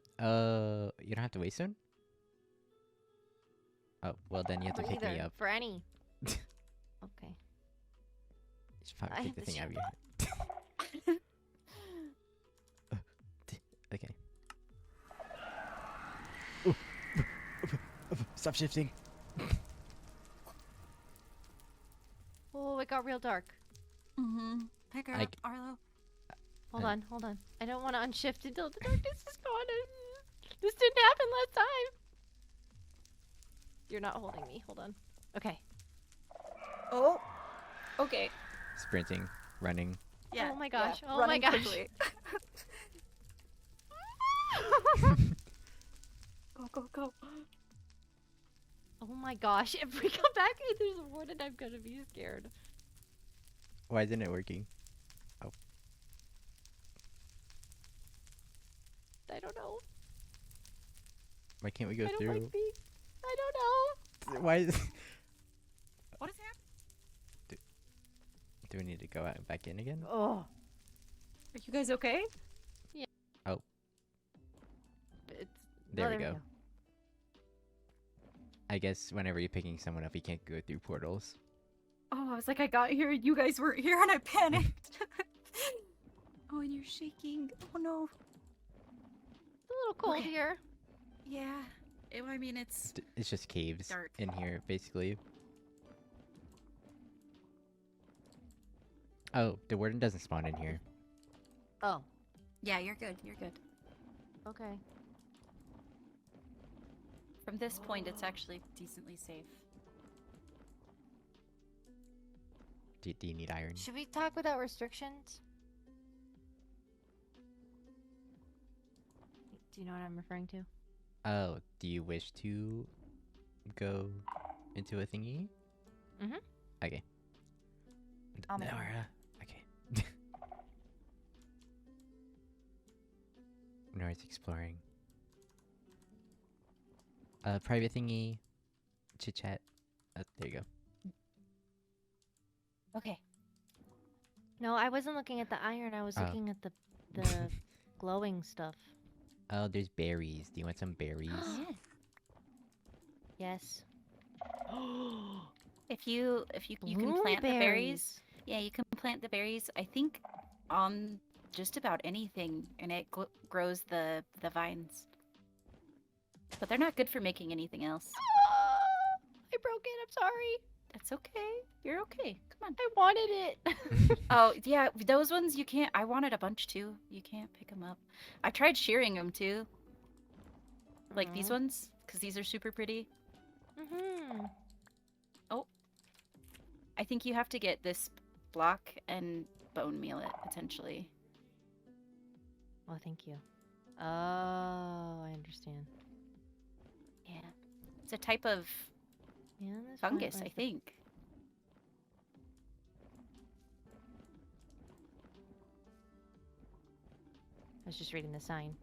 You don't have to wait soon? Oh, well, then you have to For pick me either. up. For any. Okay. Just probably I take have the the thing out of shield your head. Okay. Stop shifting. Oh, it got real dark. Mm-hmm. Pick her I- up, Arlo. Hold I- on, hold on. I don't want to unshift until the darkness is gone. This didn't happen last time. You're not holding me. Hold on. Okay. Oh. Okay. Sprinting, running. Yeah. Oh my gosh. yeah, Oh my running gosh. quickly. Go, go, go. Oh my gosh. If we come back and there's a warden, I'm gonna be scared. Why isn't it working? I don't know. Why can't we go I don't through? like being. I don't know. Why is... What is happening? Do we need to go out back in again? Oh. Are you guys okay? It's... There oh, we go. I guess whenever you're picking someone up, you can't go through portals. Oh, I was like, I got here and you guys weren't here and I panicked. Oh, and you're shaking. Oh no. It's a little cold Okay. here. Yeah. I mean, it's... It's just caves Dark. in here, basically. Oh, the warden doesn't spawn in here. Oh. Yeah, you're good. You're good. Okay. From this point, it's actually decently safe. Do you need iron? Should we talk without restrictions? Do you know what I'm referring to? Oh, do you wish to go into a thingy? Mhm. Okay. I'll make Nora. Okay. Nora's exploring. Private thingy. Chit chat. There you go. Okay. No, I wasn't looking at the iron. I was Oh. looking at the glowing stuff. Oh, there's berries. Do you want some berries? Yes. If you can plant the berries. Yeah, you can plant the berries. I think on just about anything, and it grows the vines. But they're not good for making anything else. I broke it. I'm sorry. That's okay. You're okay. Come on. I wanted it. Oh, yeah, those ones you can't. I wanted a bunch too. You can't pick them up. I tried shearing them too. Like these ones, because these are super pretty. Mm-hmm. I think you have to get this block and bone meal it, potentially. Oh, thank you. Oh, I understand. Yeah. It's a type of Yeah, that's fungus, fine. I think. I was just reading the sign.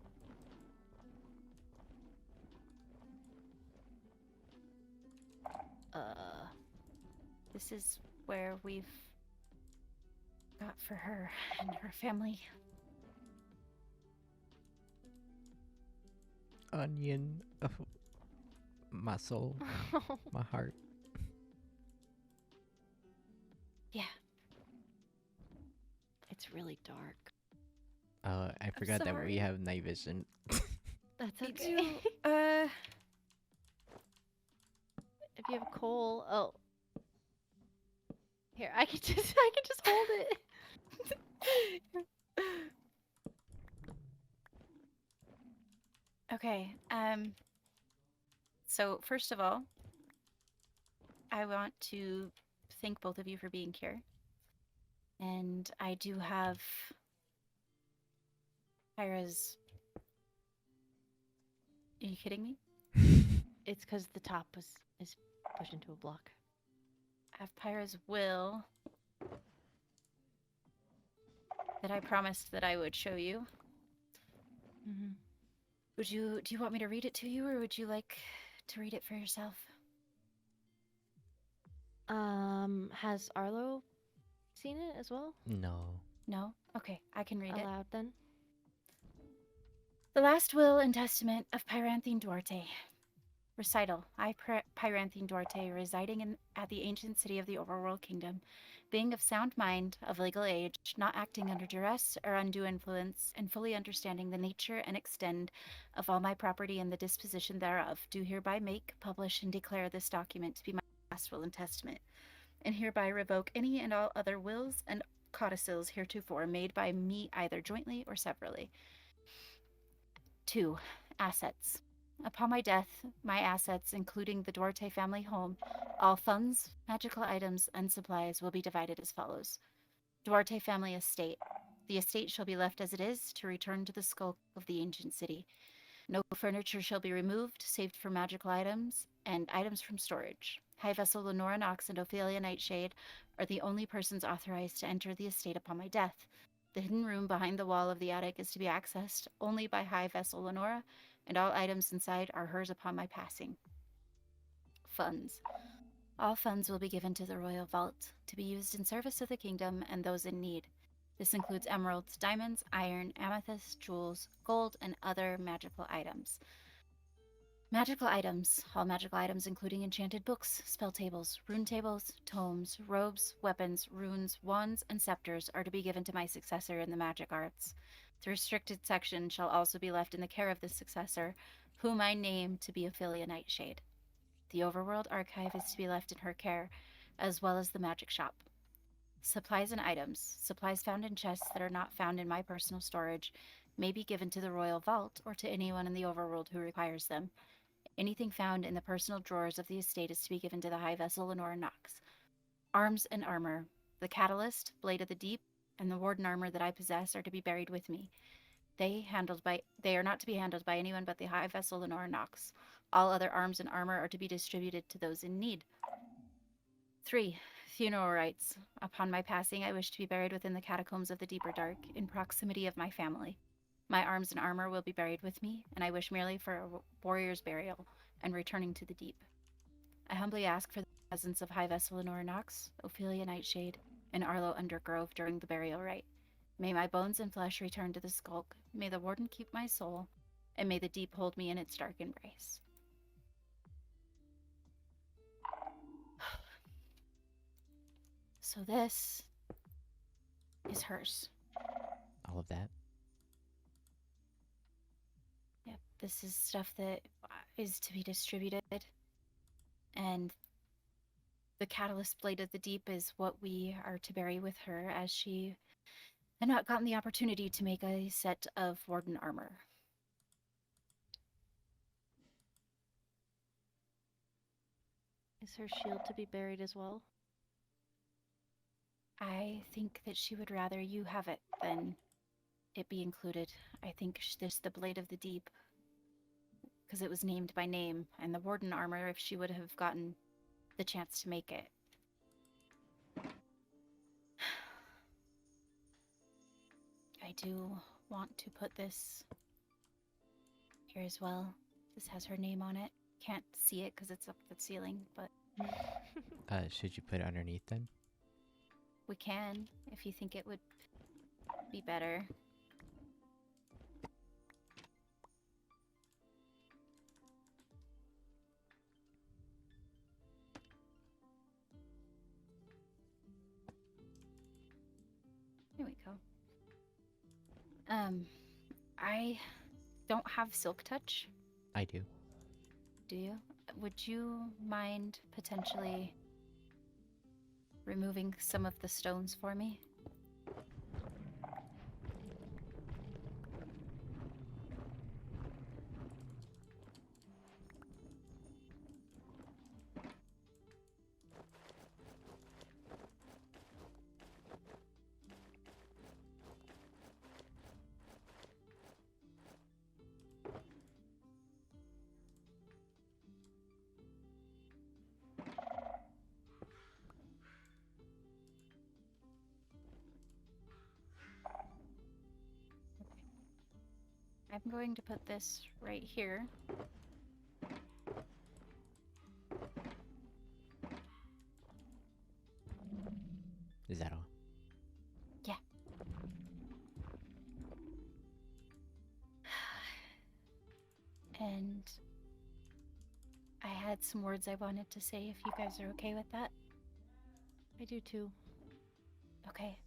This is where we've got for her and her family. Onion of my soul, my heart. Yeah. It's really dark. I forgot that we sorry. have night vision. That's Me okay. too. If you have coal, oh, here I can just hold it. Okay. So first of all, I want to thank both of you for being here. And I do have Pyra's. Are you kidding me? It's because the top is pushed into a block. I have Pyra's will that I promised that I would show you. Mm-hmm. Do you want me to read it to you, or would you like to read it for yourself? Has Arlo seen it as well? No. No? Okay, I can read it. Aloud then? The last will and testament of Pyranthine Duarte. Recital. I, Pyranthine Duarte, residing at the ancient city of the Overworld Kingdom, being of sound mind, of legal age, not acting under duress or undue influence, and fully understanding the nature and extent of all my property and the disposition thereof, do hereby make, publish, and declare this document to be my last will and testament, and hereby revoke any and all other wills and codicils heretofore made by me either jointly or severally. 2. Assets. Upon my death, my assets, including the Duarte family home, all funds, magical items, and supplies will be divided as follows. Duarte family estate. The estate shall be left as it is to return to the skulk of the ancient city. No furniture shall be removed, save for magical items and items from storage. High Vessel Lanora Nox and Ophelia Nightshade are the only persons authorized to enter the estate upon my death. The hidden room behind the wall of the attic is to be accessed only by High Vessel Lanora, and all items inside are hers upon my passing. Funds. All funds will be given to the royal vault, to be used in service of the kingdom and those in need. This includes emeralds, diamonds, iron, amethyst, jewels, gold, and other magical items. Magical items. All magical items including enchanted books, spell tables, rune tables, tomes, robes, weapons, runes, wands, and scepters are to be given to my successor in the magic arts. The restricted section shall also be left in the care of this successor, whom I name to be Ophelia Nightshade. The Overworld archive is to be left in her care, as well as the magic shop. Supplies and items. Supplies found in chests that are not found in my personal storage may be given to the royal vault or to anyone in the Overworld who requires them. Anything found in the personal drawers of the estate is to be given to the High Vessel Lanora Nox. Arms and armor. The Catalyst, Blade of the Deep, and the Warden armor that I possess are to be buried with me. They are not to be handled by anyone but the High Vessel Lanora Nox. All other arms and armor are to be distributed to those in need. 3. Funeral rites. Upon my passing, I wish to be buried within the catacombs of the Deeper Dark, in proximity of my family. My arms and armor will be buried with me, and I wish merely for a warrior's burial and returning to the deep. I humbly ask for the presence of High Vessel Lanora Nox, Ophelia Nightshade, and Arlo Undergrove during the burial rite. May my bones and flesh return to the skulk, may the warden keep my soul, and may the deep hold me in its dark embrace. So this is hers. All of that. Yep, this is stuff that is to be distributed. And the Catalyst Blade of the Deep is what we are to bury with her, as she had not gotten the opportunity to make a set of Warden armor. Is her shield to be buried as well? I think that she would rather you have it than it be included. I think there's the Blade of the Deep, because it was named by name, and the Warden armor if she would have gotten the chance to make it. I do want to put this here as well. This has her name on it. Can't see it because it's up the ceiling, but Should you put it underneath then? We can, if you think it would be better. There we go. I don't have Silk Touch. I do. Do you? Would you mind potentially removing some of the stones for me? I'm going to put this right here. Is that all? Yeah. And I had some words I wanted to say if you guys are okay with that. I do too. Okay.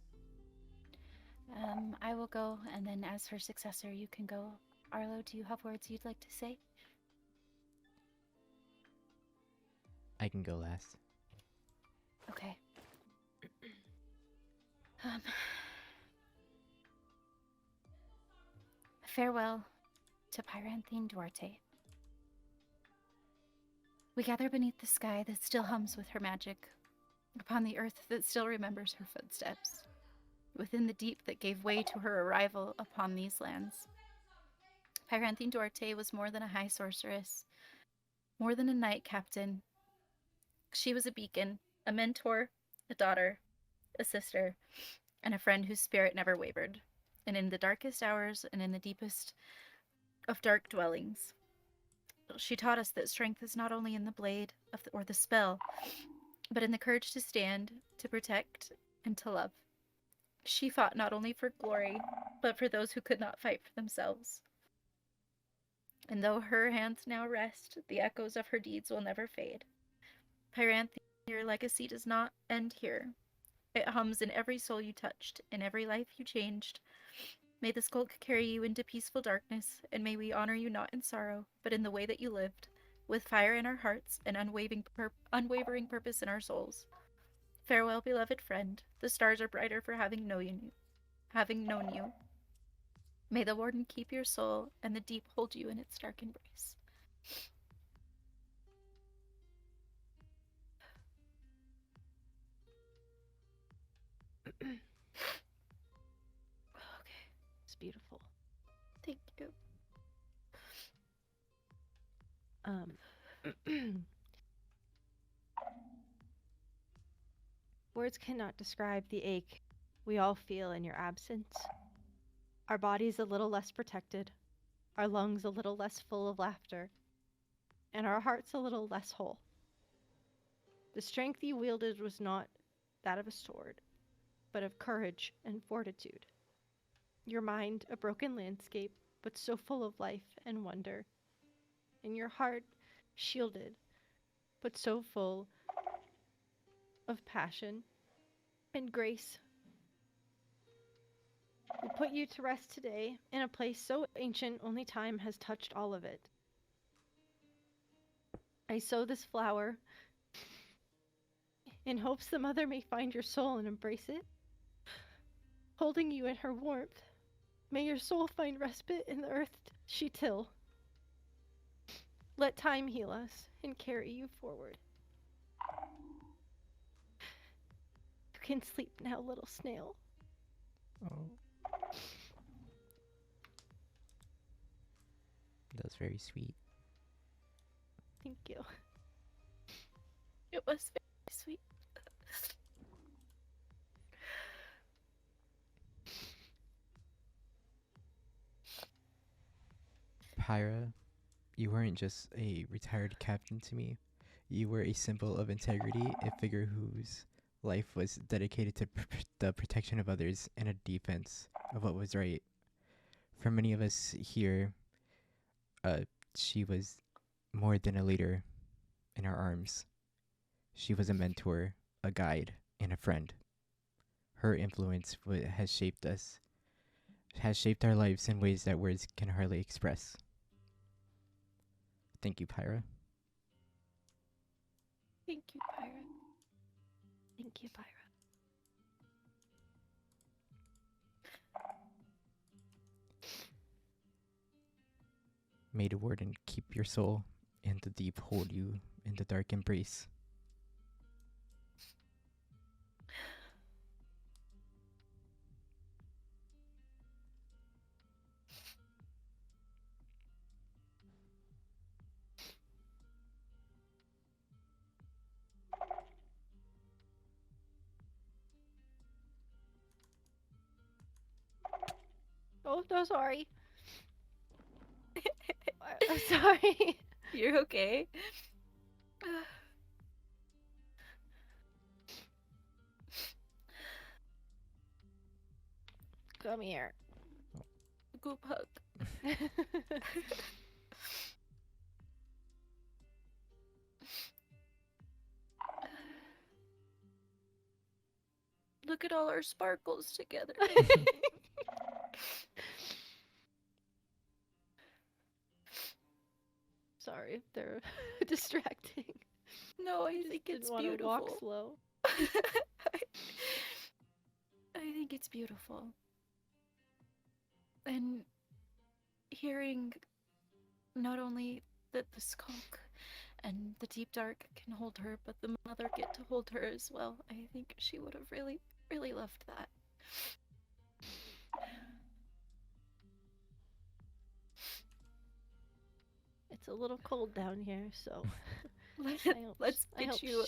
I will go, and then as her successor, you can go. Arlo, do you have words you'd like to say? I can go last. Okay. Farewell to Pyranthine Duarte. We gather beneath the sky that still hums with her magic, upon the earth that still remembers her footsteps, within the deep that gave way to her arrival upon these lands. Pyranthine Duarte was more than a high sorceress, more than a knight captain. She was a beacon, a mentor, a daughter, a sister, and a friend whose spirit never wavered. And in the darkest hours and in the deepest of dark dwellings, she taught us that strength is not only in the blade or the spell, but in the courage to stand, to protect, and to love. She fought not only for glory, but for those who could not fight for themselves. And though her hands now rest, the echoes of her deeds will never fade. Pyranthine, your legacy does not end here. It hums in every soul you touched, in every life you changed. May the skulk carry you into peaceful darkness, and may we honor you not in sorrow, but in the way that you lived, with fire in our hearts and unwavering purpose in our souls. Farewell, beloved friend. The stars are brighter for having known you. May the warden keep your soul, and the deep hold you in its dark embrace. Okay. It's beautiful. Thank you. Words cannot describe the ache we all feel in your absence. Our bodies a little less protected, our lungs a little less full of laughter, and our hearts a little less whole. The strength you wielded was not that of a sword, but of courage and fortitude. Your mind a broken landscape, but so full of life and wonder. And your heart shielded, but so full of passion and grace. We put you to rest today in a place so ancient only time has touched all of it. I sow this flower in hopes the mother may find your soul and embrace it. Holding you in her warmth, may your soul find respite in the earth she till. Let time heal us and carry you forward. You can sleep now, little snail. Oh. That was very sweet. Thank you. It was very sweet. Pyra, you weren't just a retired captain to me. You were a symbol of integrity, a figure whose life was dedicated to the protection of others and a defense of what was right. For many of us here, she was more than a leader in our arms. She was a mentor, a guide, and a friend. Her influence has shaped us, has shaped our lives in ways that words can hardly express. Thank you, Pyra. Thank you, Pyra. Thank you, Pyra. May the warden keep your soul, and the deep hold you in the dark embrace. Oh, so sorry. I'm sorry. You're okay. Come here. Group hug. Look at all our sparkles together. Sorry if they're distracting. No, I Just think didn't it's want to beautiful. walk slow. I think it's beautiful. And hearing not only that the skunk and the deep dark can hold her, but the mother get to hold her as well. I think she would have really, really loved that. It's a little cold down here, so Let's get you.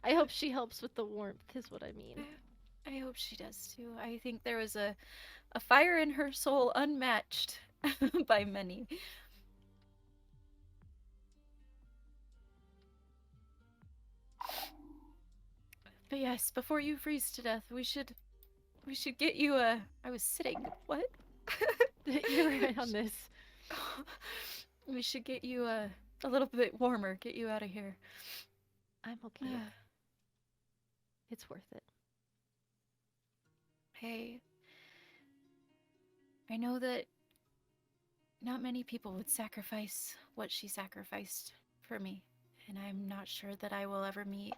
I hope she helps with the warmth, is what I mean. I hope she does too. I think there was a fire in her soul unmatched by many. But yes, before you freeze to death, we should get you a. I was sitting. What? You were right on this. We should get you a little bit warmer. Get you out of here. I'm okay. It's worth it. Hey, I know that not many people would sacrifice what she sacrificed for me, and I'm not sure that I will ever meet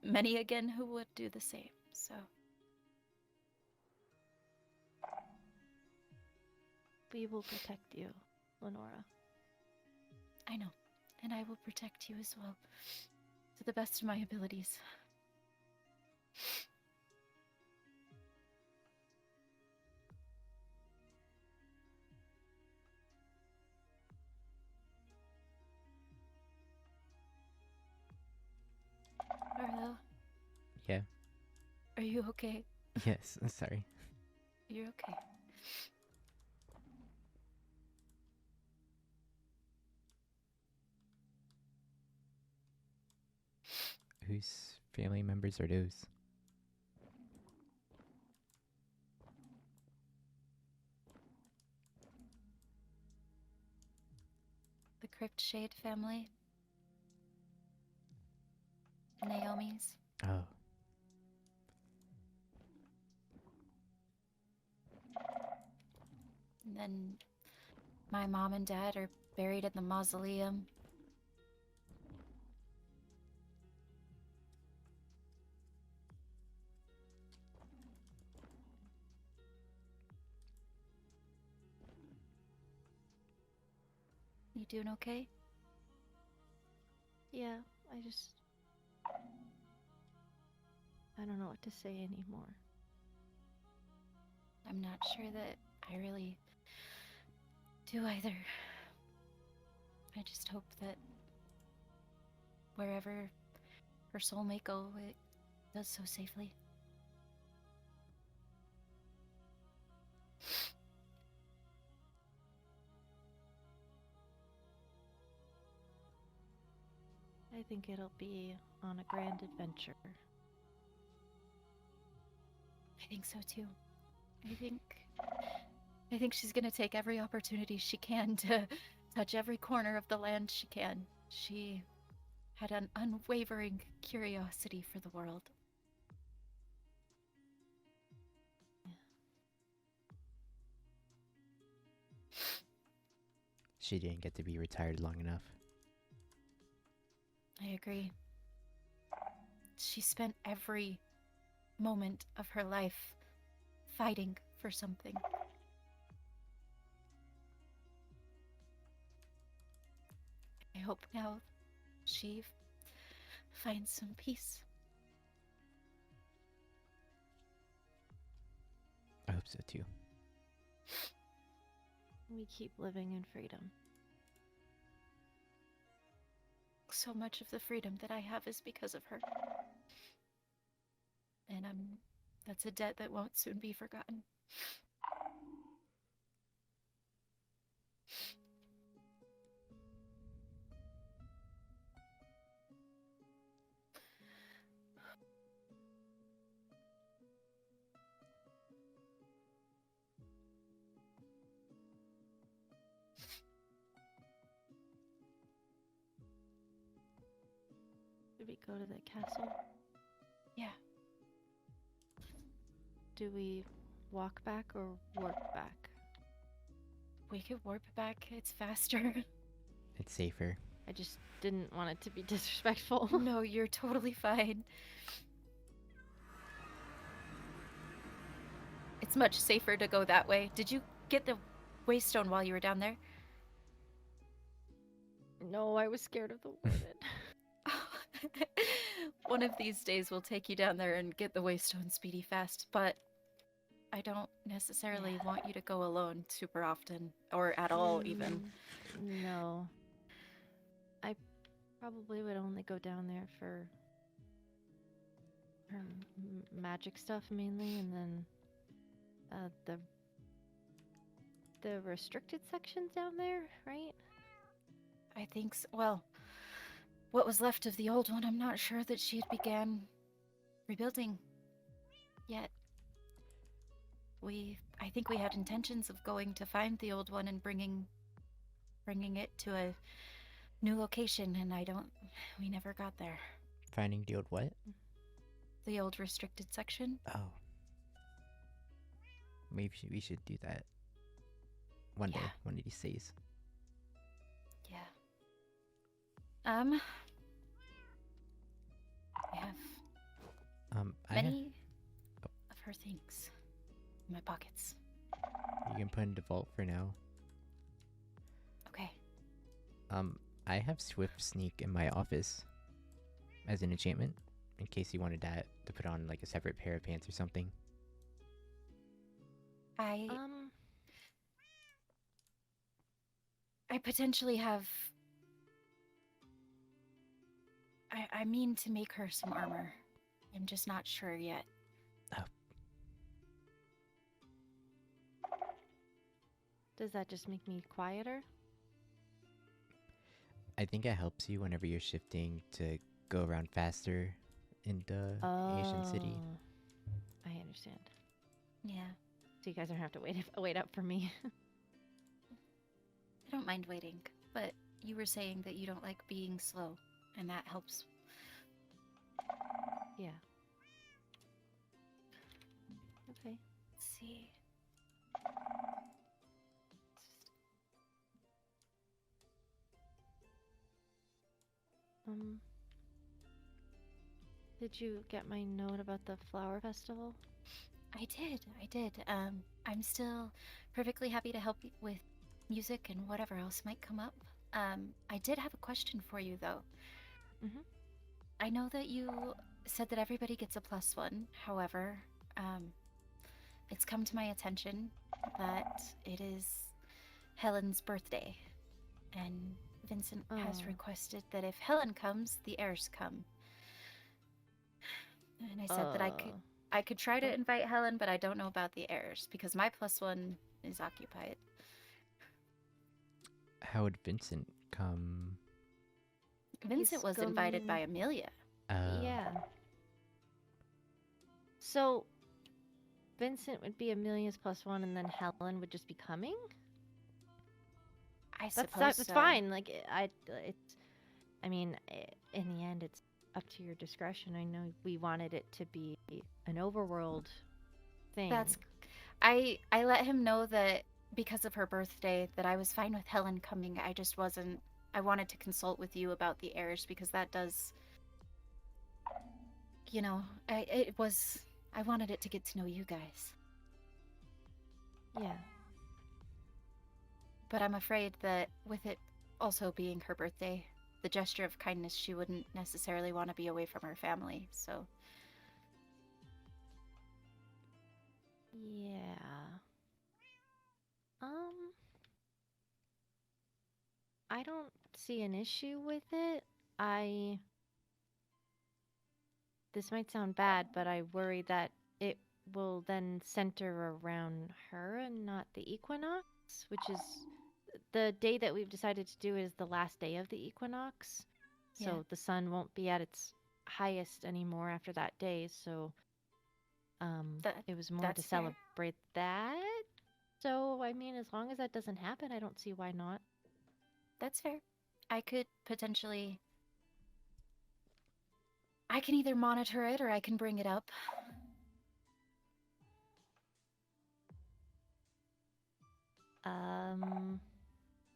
many again who would do the same. So We will protect you, Lanora. I know, and I will protect you as well, to the best of my abilities. Arlo, Yeah. are you okay? Yes. Sorry. You're okay. Whose family members are those? The Crypt Shade family. Naomi's. Oh. And then my mom and dad are buried in the mausoleum. You doing okay? Yeah, I don't know what to say anymore. I'm not sure that I really do either. I just hope that wherever her soul may go, it does so safely. I I think it'll be on a grand adventure. I think so too. I think she's gonna take every opportunity she can to touch every corner of the land she can. She had an unwavering curiosity for the world. She didn't get to be retired long enough. I agree. She spent every moment of her life fighting for something. I hope now she finds some peace. I hope so too. We keep living in freedom. So much of the freedom that I have is because of her. And that's a debt that won't soon be forgotten. Did we go to the castle? Yeah. Do we walk back or warp back? We could warp back. It's faster. It's safer. I just didn't want it to be disrespectful. No, you're totally fine. It's much safer to go that way. Did you get the waystone while you were down there? No, I was scared of the warden. One of these days we'll take you down there and get the waystone speedy fast, but I don't necessarily want you to go alone super often, or at all even. No. I probably would only go down there for magic stuff mainly, and then the restricted sections down there, right? I think so. Well, what was left of the old one, I'm not sure that she had began rebuilding yet. I think we had intentions of going to find the old one and bringing it to a new location, and we never got there. Finding the old what? The old restricted section. Oh. Maybe we should do that. One day, one of these days. Yeah. I have many of her things in my pockets. You can put in the vault for now. Okay. I have Swift Sneak in my office as an enchantment, in case you wanted that to put on like a separate pair of pants or something. I potentially have. I mean to make her some armor. I'm just not sure yet. Oh. Does that just make me quieter? I think it helps you whenever you're shifting to go around faster in the Asian city. I understand. Yeah. So you guys don't have to wait up for me. I don't mind waiting, but you were saying that you don't like being slow, and that helps. Yeah. Okay. Let's see. Did you get my note about the flower festival? I did. I'm still perfectly happy to help you with music and whatever else might come up. I did have a question for you, though. Mm-hmm. I know that you said that everybody gets a +1. However, it's come to my attention that it is Helen's birthday, and Vincent has requested that if Helen comes, the heirs come. And I said that I could try to invite Helen, but I don't know about the heirs because my +1 is occupied. How would Vincent come? Vincent was invited by Amelia. Yeah. So Vincent would be Amelia's +1, and then Helen would just be coming. I That's suppose that's so. fine. Like I mean, in the end, it's up to your discretion. I know we wanted it to be an overworld thing. I let him know that because of her birthday that I was fine with Helen coming. I just wasn't. I wanted to consult with you about the heirs because that does. You know, I wanted it to get to know you guys. Yeah. But I'm afraid that with it also being her birthday, the gesture of kindness, she wouldn't necessarily want to be away from her family, so. Yeah. I don't see an issue with it. This might sound bad, but I worry that it will then center around her and not the equinox, which is the day that we've decided to do is the last day of the equinox. So Yeah. the sun won't be at its highest anymore after that day. So it was more to that's fair. celebrate that. So, I mean, as long as that doesn't happen, I don't see why not. That's fair. I could potentially. I can either monitor it or I can bring it up.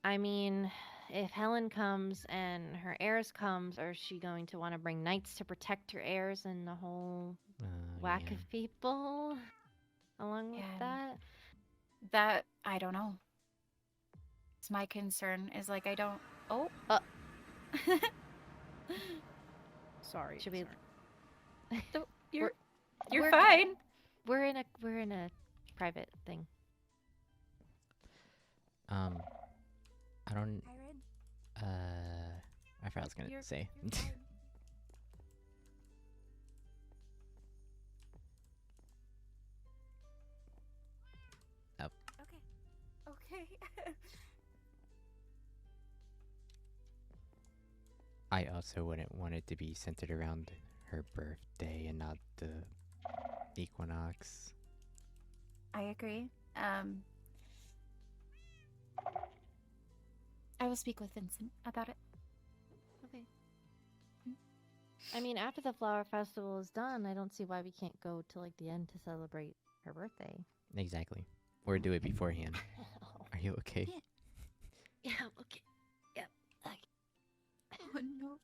I mean, if Helen comes and her heirs comes, are she going to want to bring knights to protect her heirs and the whole whack Yeah. of people along with Yeah. that? That, I don't know. It's my concern is like I don't. Oh. Sorry. Should we? Don't- We're- You're we're- fine. We're in a private thing. I don't. I forgot what I was gonna say. Oh. Okay. I also wouldn't want it to be centered around her birthday and not the equinox. I agree. I will speak with Vincent about it. Okay. I mean, after the flower festival is done, I don't see why we can't go to like the end to celebrate her birthday. Exactly. Or do it beforehand. Are you okay? Yeah, okay. Yep. Oh no.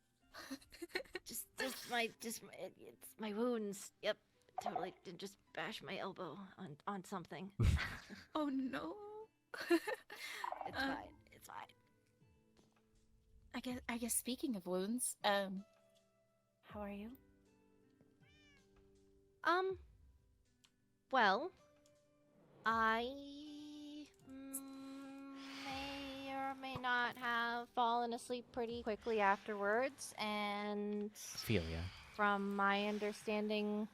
Just it's my wounds. Yep. Totally did just bash my elbow on something. Oh no. It's fine. It's fine. I guess speaking of wounds, how are you? Well, I may or may not have fallen asleep pretty quickly afterwards, and Ophelia. from my understanding,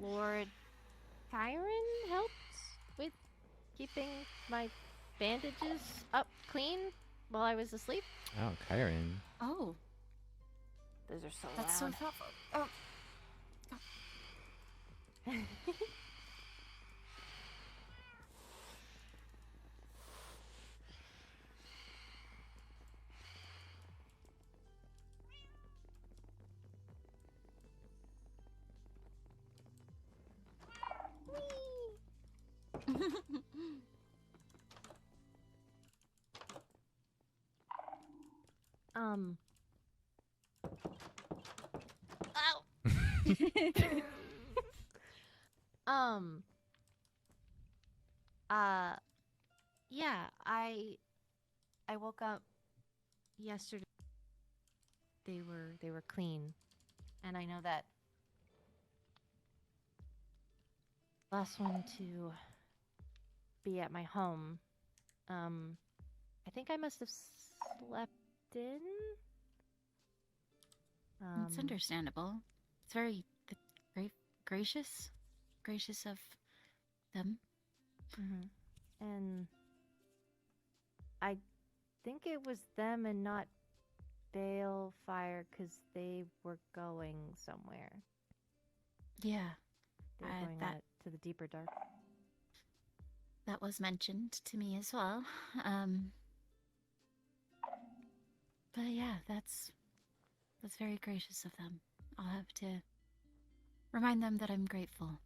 Lord Chiron helped with keeping my bandages up clean while I was asleep. Oh, Chiron. Oh, Those are so that's so loud. thoughtful. Oh, Ow! Yeah, I woke up yesterday. They were clean, and I know that last one to be at my home. I think I must have slept in. it's understandable. It's very gracious of them. And I think it was them and not Baelfire because they were going somewhere. Yeah, They were going that to the deeper dark. that was mentioned to me as well. But yeah, that's very gracious of them. I'll have to remind them that I'm grateful.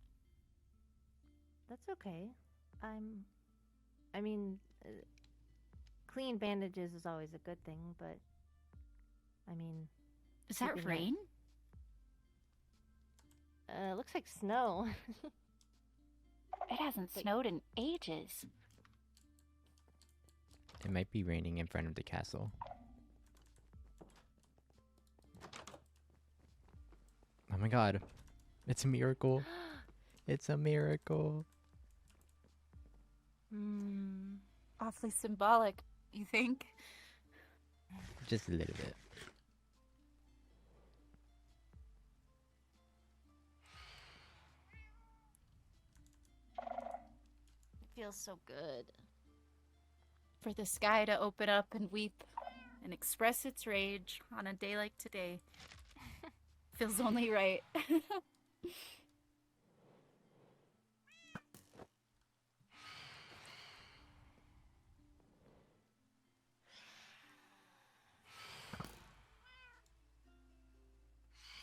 That's okay. I mean, clean bandages is always a good thing, but I mean, Is that keeping rain? it looks like snow. It hasn't Like- snowed in ages. It might be raining in front of the castle. Oh my god. It's a miracle. It's a miracle. Awfully symbolic, you think? Just a little bit. It feels so good. For the sky to open up and weep and express its rage on a day like today. Feels only right.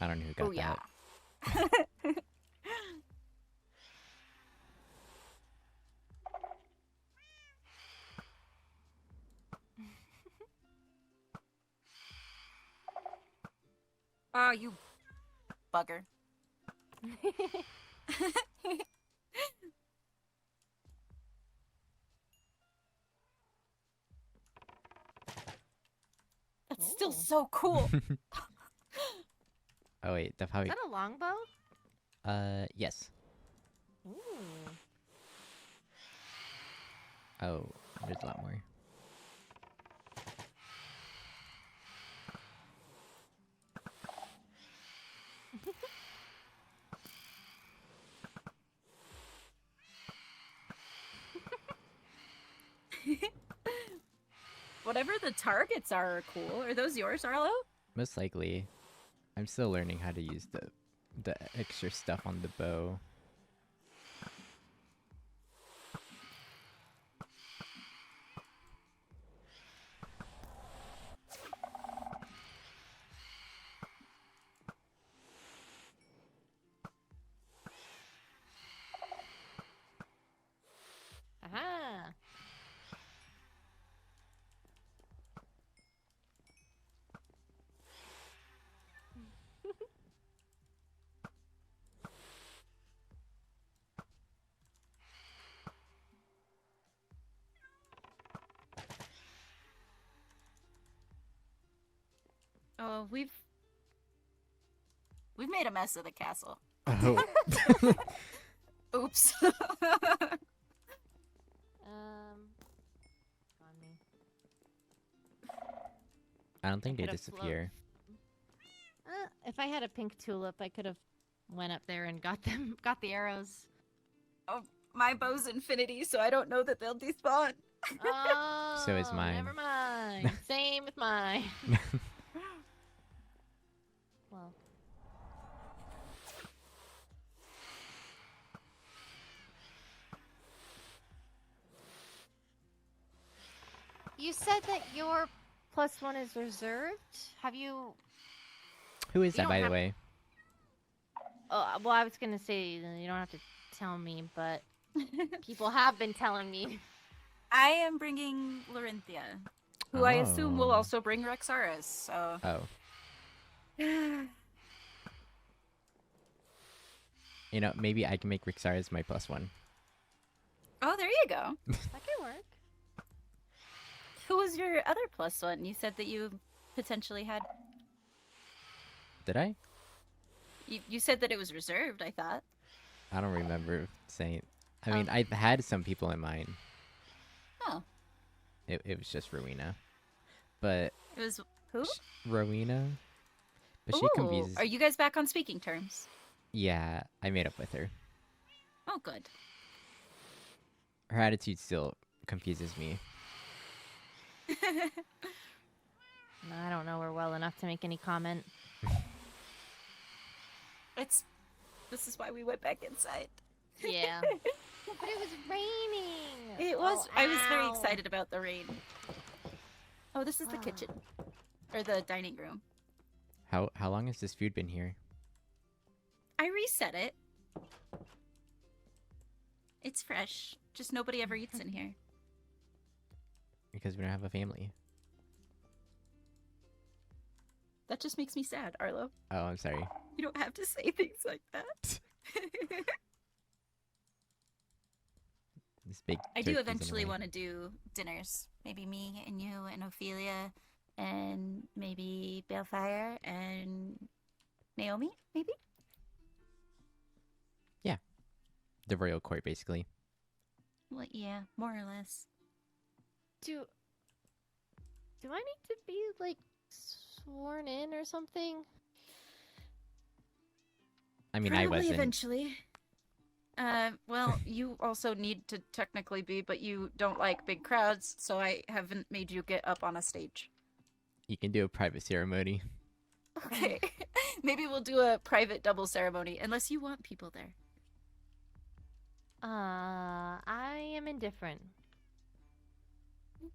I don't know who got Oh yeah. that. Oh, you bugger. That's still Oh. so cool. Oh wait, that Is probably. that a longbow? Yes. Ooh. Oh, there's a lot more. Whatever the targets are cool. Are those yours, Arlo? Most likely. I'm still learning how to use the extra stuff on the bow. Aha! Oh, we've made a mess of the castle. Oh. Oops. On me. I don't think they could've flown. disappear. If I had a pink tulip, I could have went up there and got the arrows. My bow's infinity, so I don't know that they'll despawn. Oh, So is mine. Never mind. Same with mine. Well, you said that your +1 is reserved. Have you? Who is You that, don't by the have- way? Oh, well, I was gonna say you don't have to tell me, but people have been telling me. I am bringing Lorynthia, who I assume will Oh. also bring Rexarus. So. Oh. You know, maybe I can make Rexarus my +1. Oh, there you go. That can work. Who was your other +1? You said that you potentially had. Did I? You said that it was reserved. I thought. I don't remember saying. I mean, I had some people in mind. Oh, It was just Rowena. But it was who? Rowena? But she Ooh, confuses. are you guys back on speaking terms? Yeah, I made up with her. Oh, good. Her attitude still confuses me. I don't know her well enough to make any comment. This is why we went back inside. Yeah. But it was raining. It was. Oh, I was very ow. excited about the rain. Oh, this is the kitchen. Or the dining room. How long has this food been here? I reset it. It's fresh. Just nobody ever eats in here. Because we don't have a family. That just makes me sad, Arlo. Oh, I'm sorry. You don't have to say things like that. This big. I do turkey's in the eventually way. want to do dinners. Maybe me and you and Ophelia and maybe Baelfire and Naomi, maybe? The royal court, basically. Well, yeah, more or less. Do I need to be, like, sworn in or something? I mean, Probably I wasn't. eventually. Well, you also need to technically be, but you don't like big crowds, so I haven't made you get up on a stage. You can do a private ceremony. Okay. Maybe we'll do a private double ceremony, unless you want people there. I am indifferent.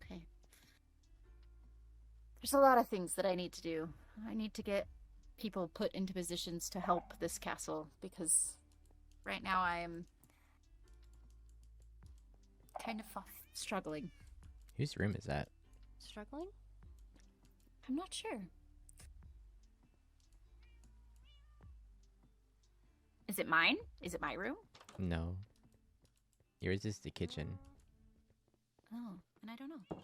Okay. There's a lot of things that I need to do. I need to get people put into positions to help this castle, because right now I am kind of struggling. Whose room is that? Struggling? I'm not sure. Is it mine? Is it my room? No. Yours is the kitchen. Oh, and I don't know.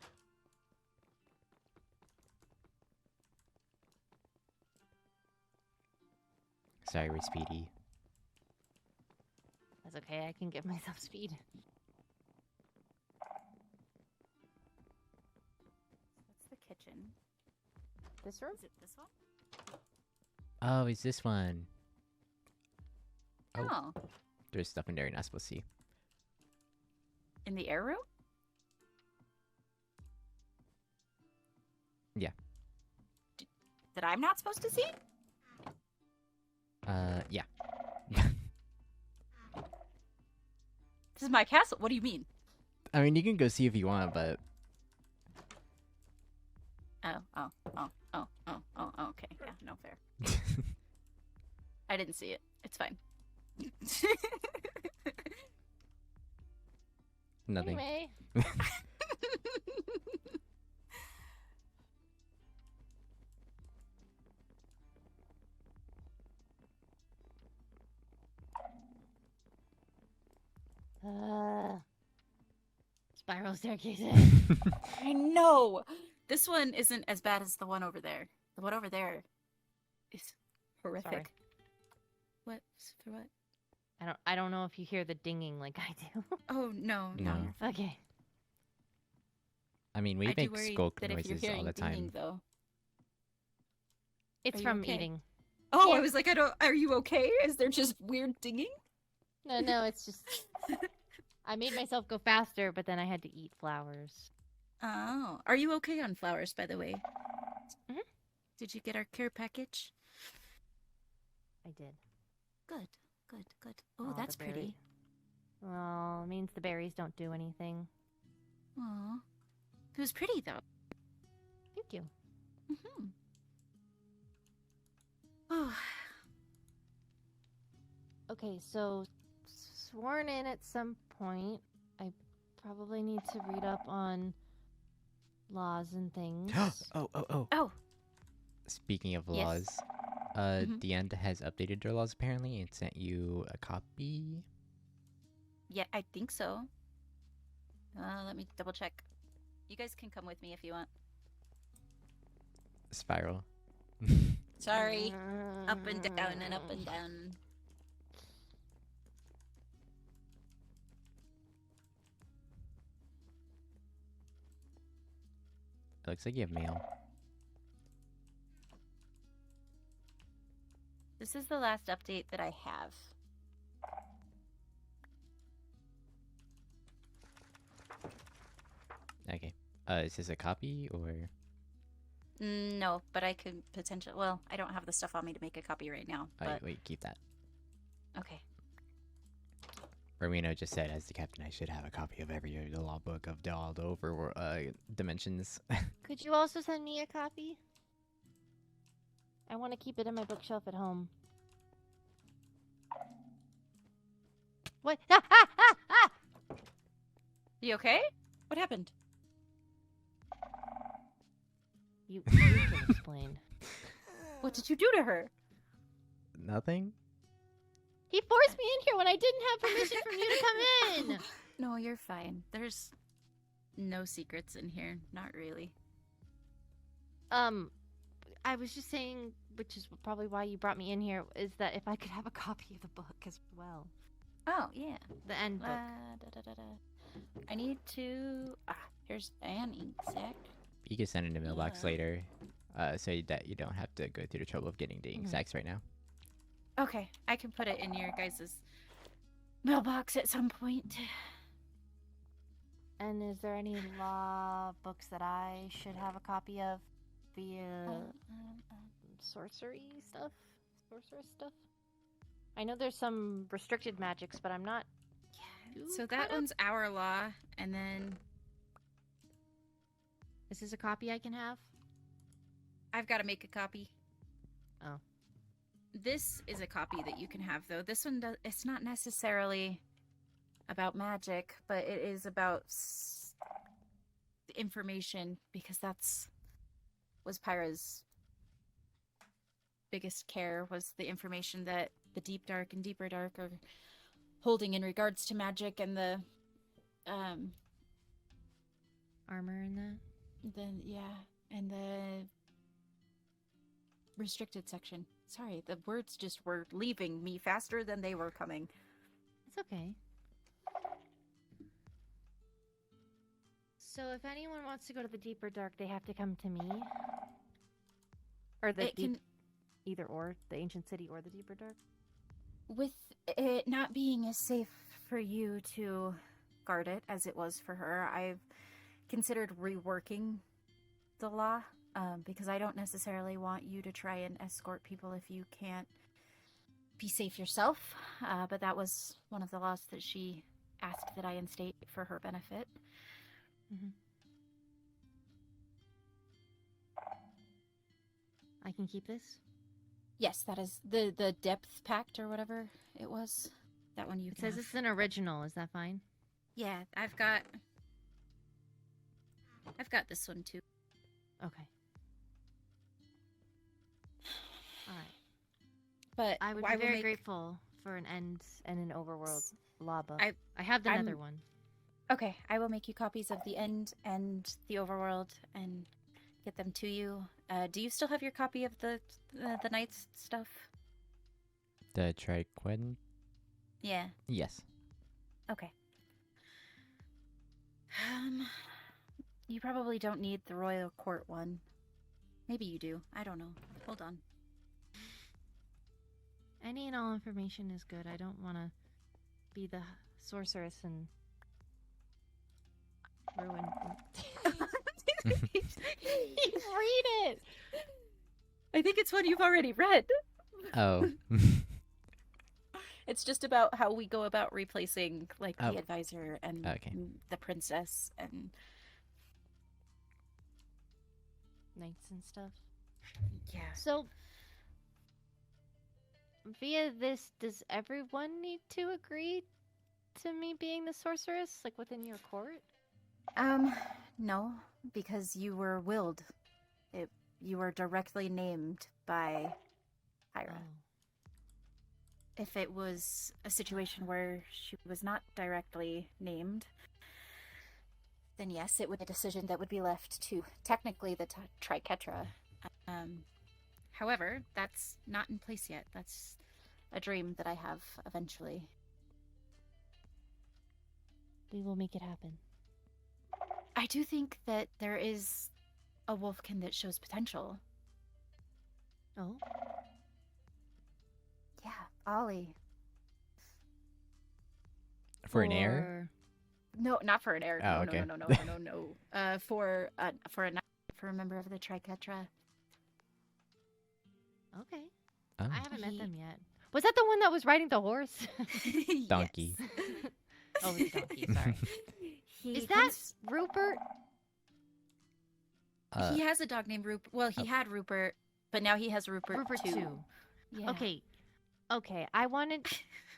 Sorry, we're speedy. That's okay, I can give myself speed. That's the kitchen. This room? Is it this one? Oh, it's this one. Oh. Oh, There's stuff in there you're not supposed to see. in the air room? Yeah. That I'm not supposed to see? Yeah. This is my castle. What do you mean? I mean, you can go see if you want, but Oh, okay. Yeah, no fair. I didn't see it. It's fine. nothing. Anyway, spiral staircases. I know. This one isn't as bad as the one over there. The one over there is horrific. Sorry. What? For what? I don't know if you hear the dinging like I do. Oh no, No. you're fine. Okay. I mean, we I do make worry skulk that if you're noises all hearing the dinging, time. though. It's Are you from okay? eating. Oh, Yeah. I was like, I don't. Are you okay? Is there just weird dinging? No, it's just I made myself go faster, but then I had to eat flowers. Oh, are you okay on flowers, by the way? Mhm. Did you get our care package? I did. Good, good, good. Oh, Aw, that's the berry. pretty. Well, it means the berries don't do anything. Aw. It was pretty, though. Thank you. Mm-hmm. Oh, Okay, so sworn in at some point. I probably need to read up on laws and things. Oh. oh, Speaking of Yes. laws, Mhm. the end has updated their laws apparently and sent you a copy. yeah, I think so. Let me double check. You guys can come with me if you want. Spiral. Sorry. Up and down and up and down. It looks like you have mail. This is the last update that I have. Okay. Is this a copy or? No, but I could potentially. Well, I don't have the stuff on me to make a copy right now. Oh, But wait, keep that. okay. Rowena just said, as the captain, I should have a copy of every the law book of all the over dimensions. Could you also send me a copy? I want to keep it in my bookshelf at home. What? You okay? What happened? You can explain. What did you do to her? Nothing? He forced me in here when I didn't have permission from you to come in. No, you're fine. There's no secrets in here. Not really. I was just saying, which is probably why you brought me in here, is that if I could have a copy of the book as well. Oh, yeah. The end book. I need to... here's an ink sac. You can send it in the mailbox Yeah. later, so that you don't have to go through the trouble of getting the ink sacks right now. Okay, I can put it in your guys' mailbox at some point. And is there any law books that I should have a copy of via sorcery stuff? Sorceress stuff? I know there's some restricted magics, but I'm not... So that one's our law, and then Is this a copy I can have? I've got to make a copy. Oh. This is a copy that you can have, though. This one, it's not necessarily about magic, but it is about the information, because was Pyra's biggest care, was the information that the Deep Dark and Deeper Dark are holding in regards to magic and the Armor in that? and the restricted section. Sorry, the words just were leaving me faster than they were coming. It's okay. So if anyone wants to go to the Deeper Dark, they have to come to me? Or the either or, the Ancient City or the Deeper Dark? With it not being as safe for you to guard it as it was for her, I've considered reworking the law, because I don't necessarily want you to try and escort people if you can't be safe yourself, but that was one of the laws that she asked that I instate for her benefit. Mm-hmm. I can keep this? Yes, that is the depth pact or whatever it was. That one you It can says have. it's an original, is that fine? Yeah, I've got this one too. Okay. Alright. But I would I be will very make- grateful for an end and an overworld law book. I- I have the I'm- nether one. Okay, I will make you copies of the end and the overworld and get them to you. Do you still have your copy of the knight's stuff? The Triquin? Yeah. Yes. Okay. You probably don't need the royal court one. Maybe you do. I don't know. Hold on. Any and all information is good. I don't want to be the sorceress and ruin. Read it. I think it's one you've already read. Oh. It's just about how we go about replacing, like, Oh. the advisor and Okay. the princess and... Knights and stuff. Yeah. So, via this, does everyone need to agree to me being the sorceress, like within your court? No, because you were willed. You were directly named by Pyra. If it was a situation where she was not directly named, then yes, it would be a decision that would be left to technically the Triquetra. However, that's not in place yet. That's a dream that I have eventually. We will make it happen. I do think that there is a wolfkin that shows potential. Oh? Yeah, Ollie. For an heir? No, not for an heir. Oh, No, okay. no. For a for a member of the Triquetra. Okay. Oh, I haven't met He- them yet. Was that the one that was riding the horse? Donkey. Yes. Oh, it's a donkey. Sorry. He Is that comes- Rupert? uh, He has a dog named Rupert. Well, he had Rupert, but now he has Rupert, Rupert too. 2. Yeah. Okay. I wanted.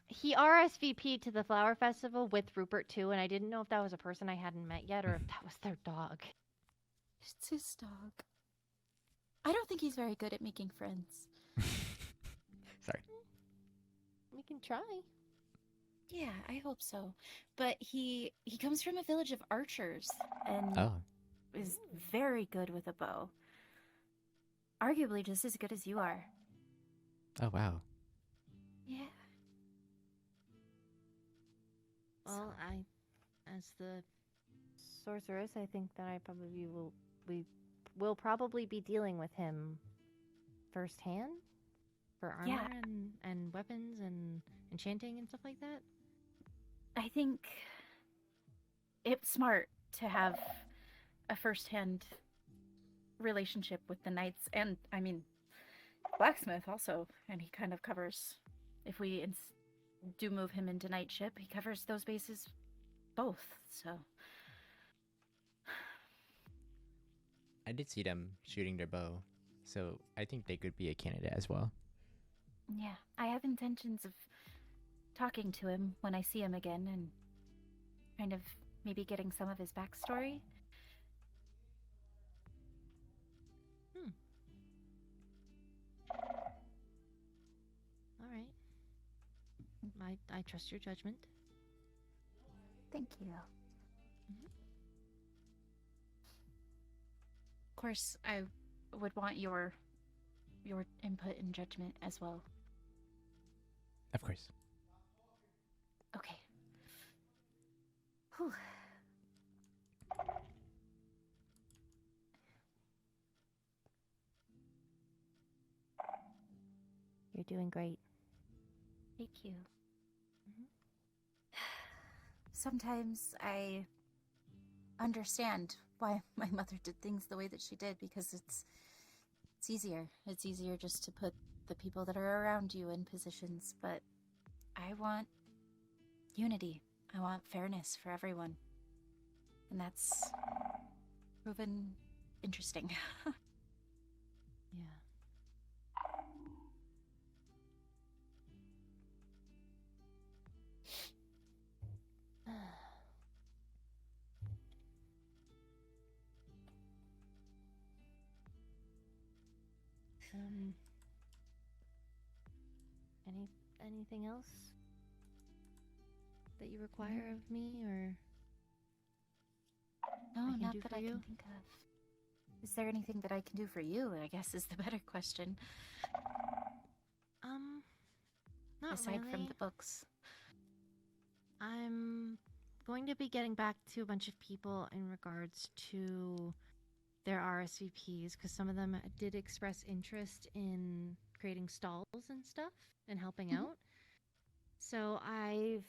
He RSVP'd to the flower festival with Rupert too, and I didn't know if that was a person I hadn't met yet or if that was their dog. It's his dog. I don't think he's very good at making friends. sorry. We can try. Yeah, I hope so. But he comes from a village of archers and Oh, is very good with a bow. Arguably just as good as you are. oh wow. Yeah. Well, as the sorceress, I think that we will probably be dealing with him firsthand for armor Yeah. and weapons and enchanting and stuff like that. I think it's smart to have a first-hand relationship with the knights, and I mean, blacksmith also, and he kind of covers, if we do move him into knightship, he covers those bases both, so. I did see them shooting their bow, so I think they could be a candidate as well. Yeah, I have intentions of talking to him when I see him again and kind of maybe getting some of his backstory. All right. I trust your judgment. Thank you. Of course, I would want your input and judgment as well. Of course. Okay. Whew. You're doing great. Thank you. Sometimes I understand why my mother did things the way that she did, because it's easier. It's easier just to put the people that are around you in positions, but I want unity. I want fairness for everyone. And that's proven interesting. Yeah. Anything else that you require of me, or No, can not do that for I you? can think of. Is there anything that I can do for you, I guess is the better question, not aside really. from the books. I'm going to be getting back to a bunch of people in regards to their RSVPs, because some of them did express interest in creating stalls and stuff and helping Mhm. out. So I've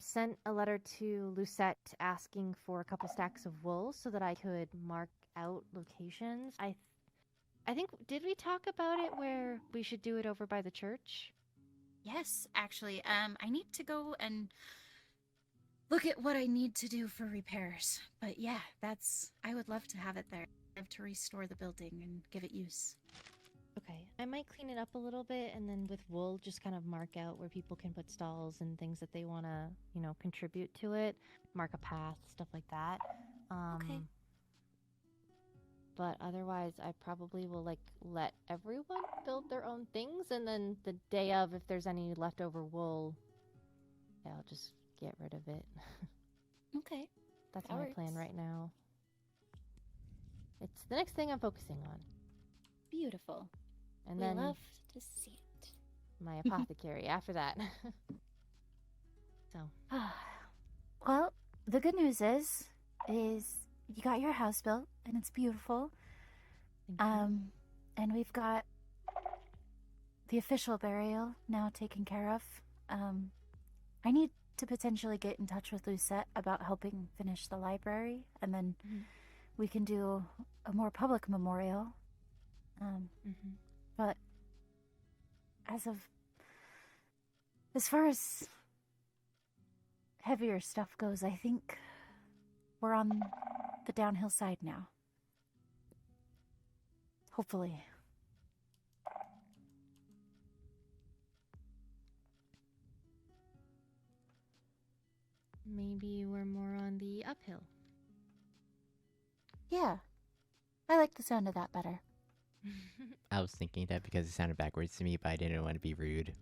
sent a letter to Lucette asking for a couple stacks of wool so that I could mark out locations. I think, did we talk about it where we should do it over by the church? Yes, actually, I need to go and look at what I need to do for repairs. But yeah, I would love to have it there. I'd love to restore the building and give it use. Okay, I might clean it up a little bit, and then with wool, just kind of mark out where people can put stalls and things that they want to, contribute to it. Mark a path, stuff like that. Okay. But otherwise, I probably will let everyone build their own things, and then the day of, if there's any leftover wool, I'll just get rid of it. Okay. That's That my plan works. right now. It's the next thing I'm focusing on, Beautiful. and We then love to see it. my apothecary after that. So. Well, the good news is you got your house built and it's beautiful. Thank you. And we've got the official burial now taken care of. I need to potentially get in touch with Lucette about helping finish the library, and then Mhm. we can do a more public memorial. But as far as heavier stuff goes, I think we're on the downhill side now. Hopefully. Maybe we're more on the uphill. Yeah. I like the sound of that better. I was thinking that because it sounded backwards to me, but I didn't want to be rude.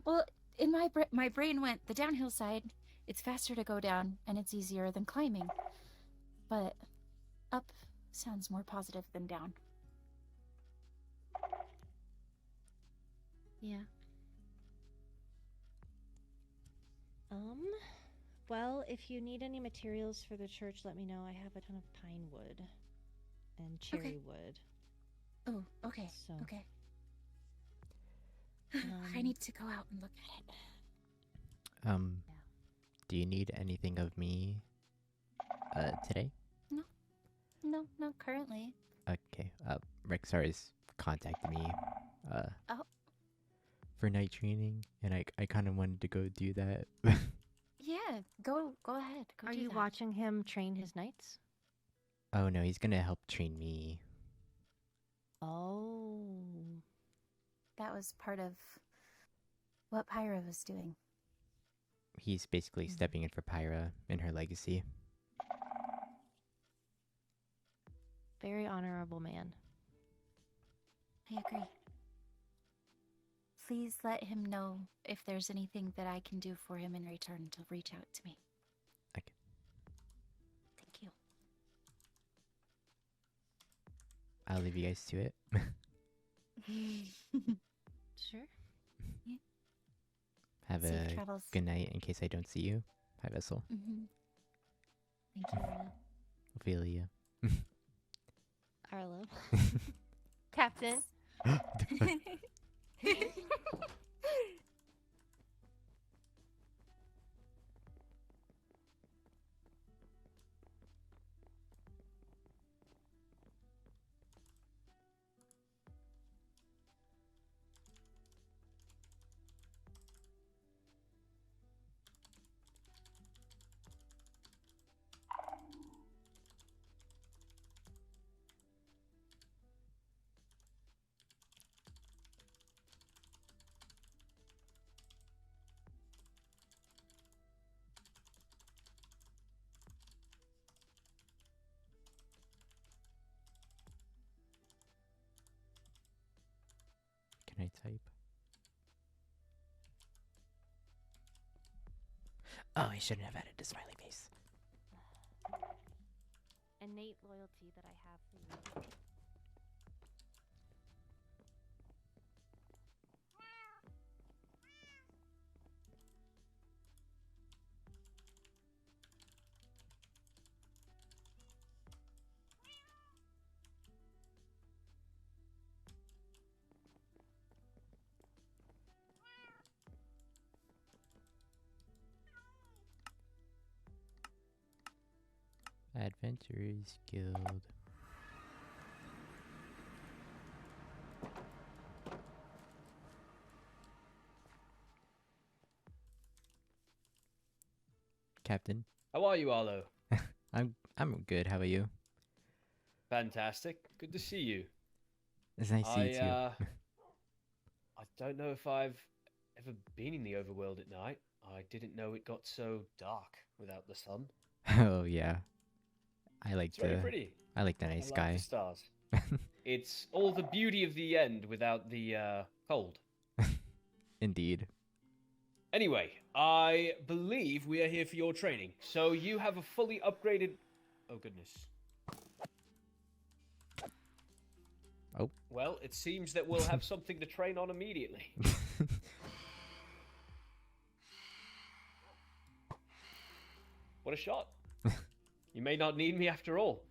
Well, in my brain went the downhill side. It's faster to go down, and it's easier than climbing. But up sounds more positive than down. Yeah. Well, if you need any materials for the church, let me know. I have a ton of pine wood and cherry wood. Oh, okay. So, Okay. I need to go out and look at it. Do you need anything of me today? No, not currently. Okay. Rexarus contacted me Oh. for night training, and I kind of wanted to go do that. Yeah, go ahead. Go are do you that. watching him train his knights? Oh no, he's gonna help train me. Oh. That was part of what Pyra was doing. He's basically stepping in for Pyra in her legacy. Very honorable man. I agree. Please let him know if there's anything that I can do for him in return to reach out to me. Okay. Thank you. I'll leave you guys to it. Sure. Have Safe a travels. good night in case I don't see you. Hi, Vessel. Thank you, Arlo. Ophelia. Arlo. Captain. Can I type? Oh, I shouldn't have added the smiley face. Innate loyalty that I have for you. Adventurers Guild. Captain, How are you, Arlo? I'm good. How about you? Fantastic. Good to see you. It's nice to see you too. I don't know if I've ever been in the overworld at night. I didn't know it got so dark without the sun. Oh yeah, I like It's very pretty. I like the I night like sky. the stars. It's all the beauty of the end without the cold. Indeed. Anyway, I believe we are here for your training. So you have a fully upgraded... Oh, goodness. Oh. Well, it seems that we'll have something to train on immediately. What a shot. You may not need me after all.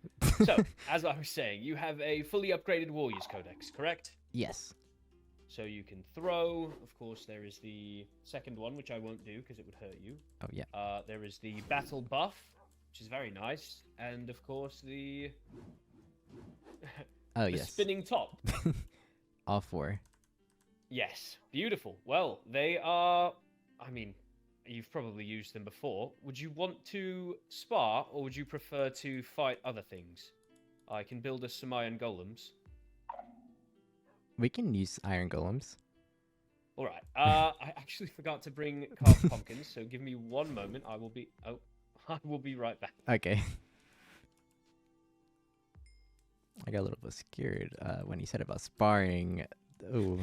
So, as I was saying, you have a fully upgraded Warriors Codex, correct? Yes. So you can throw. Of course, there is the second one, which I won't do because it would hurt you. Oh yeah. There is the battle buff, which is very nice. And, of course, the Oh, The yes. spinning top. All 4. Yes, beautiful. Well, they are. I mean, you've probably used them before. Would you want to spar, or would you prefer to fight other things? I can build us some iron golems. We can use iron golems. All right. I actually forgot to bring carved pumpkins, so give me one moment. I will be. Oh, I will be right back. Okay. I got a little bit scared when he said about sparring. Oh.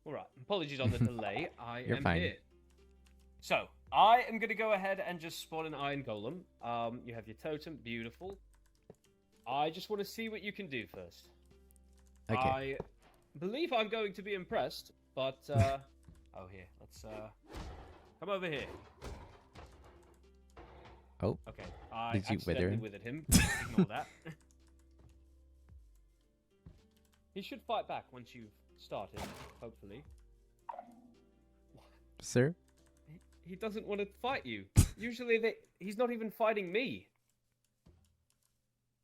All right. Apologies on the delay. I You're am fine. here. So I am going to go ahead and just spawn an iron golem. You have your totem. Beautiful. I just want to see what you can do first. Okay. I believe I'm going to be impressed, but oh here, let's come over here. Oh. Okay, I Did you wither accidentally him? withered him. Ignore that. He should fight back once you've started, hopefully. Sir? He doesn't want to fight you. Usually he's not even fighting me.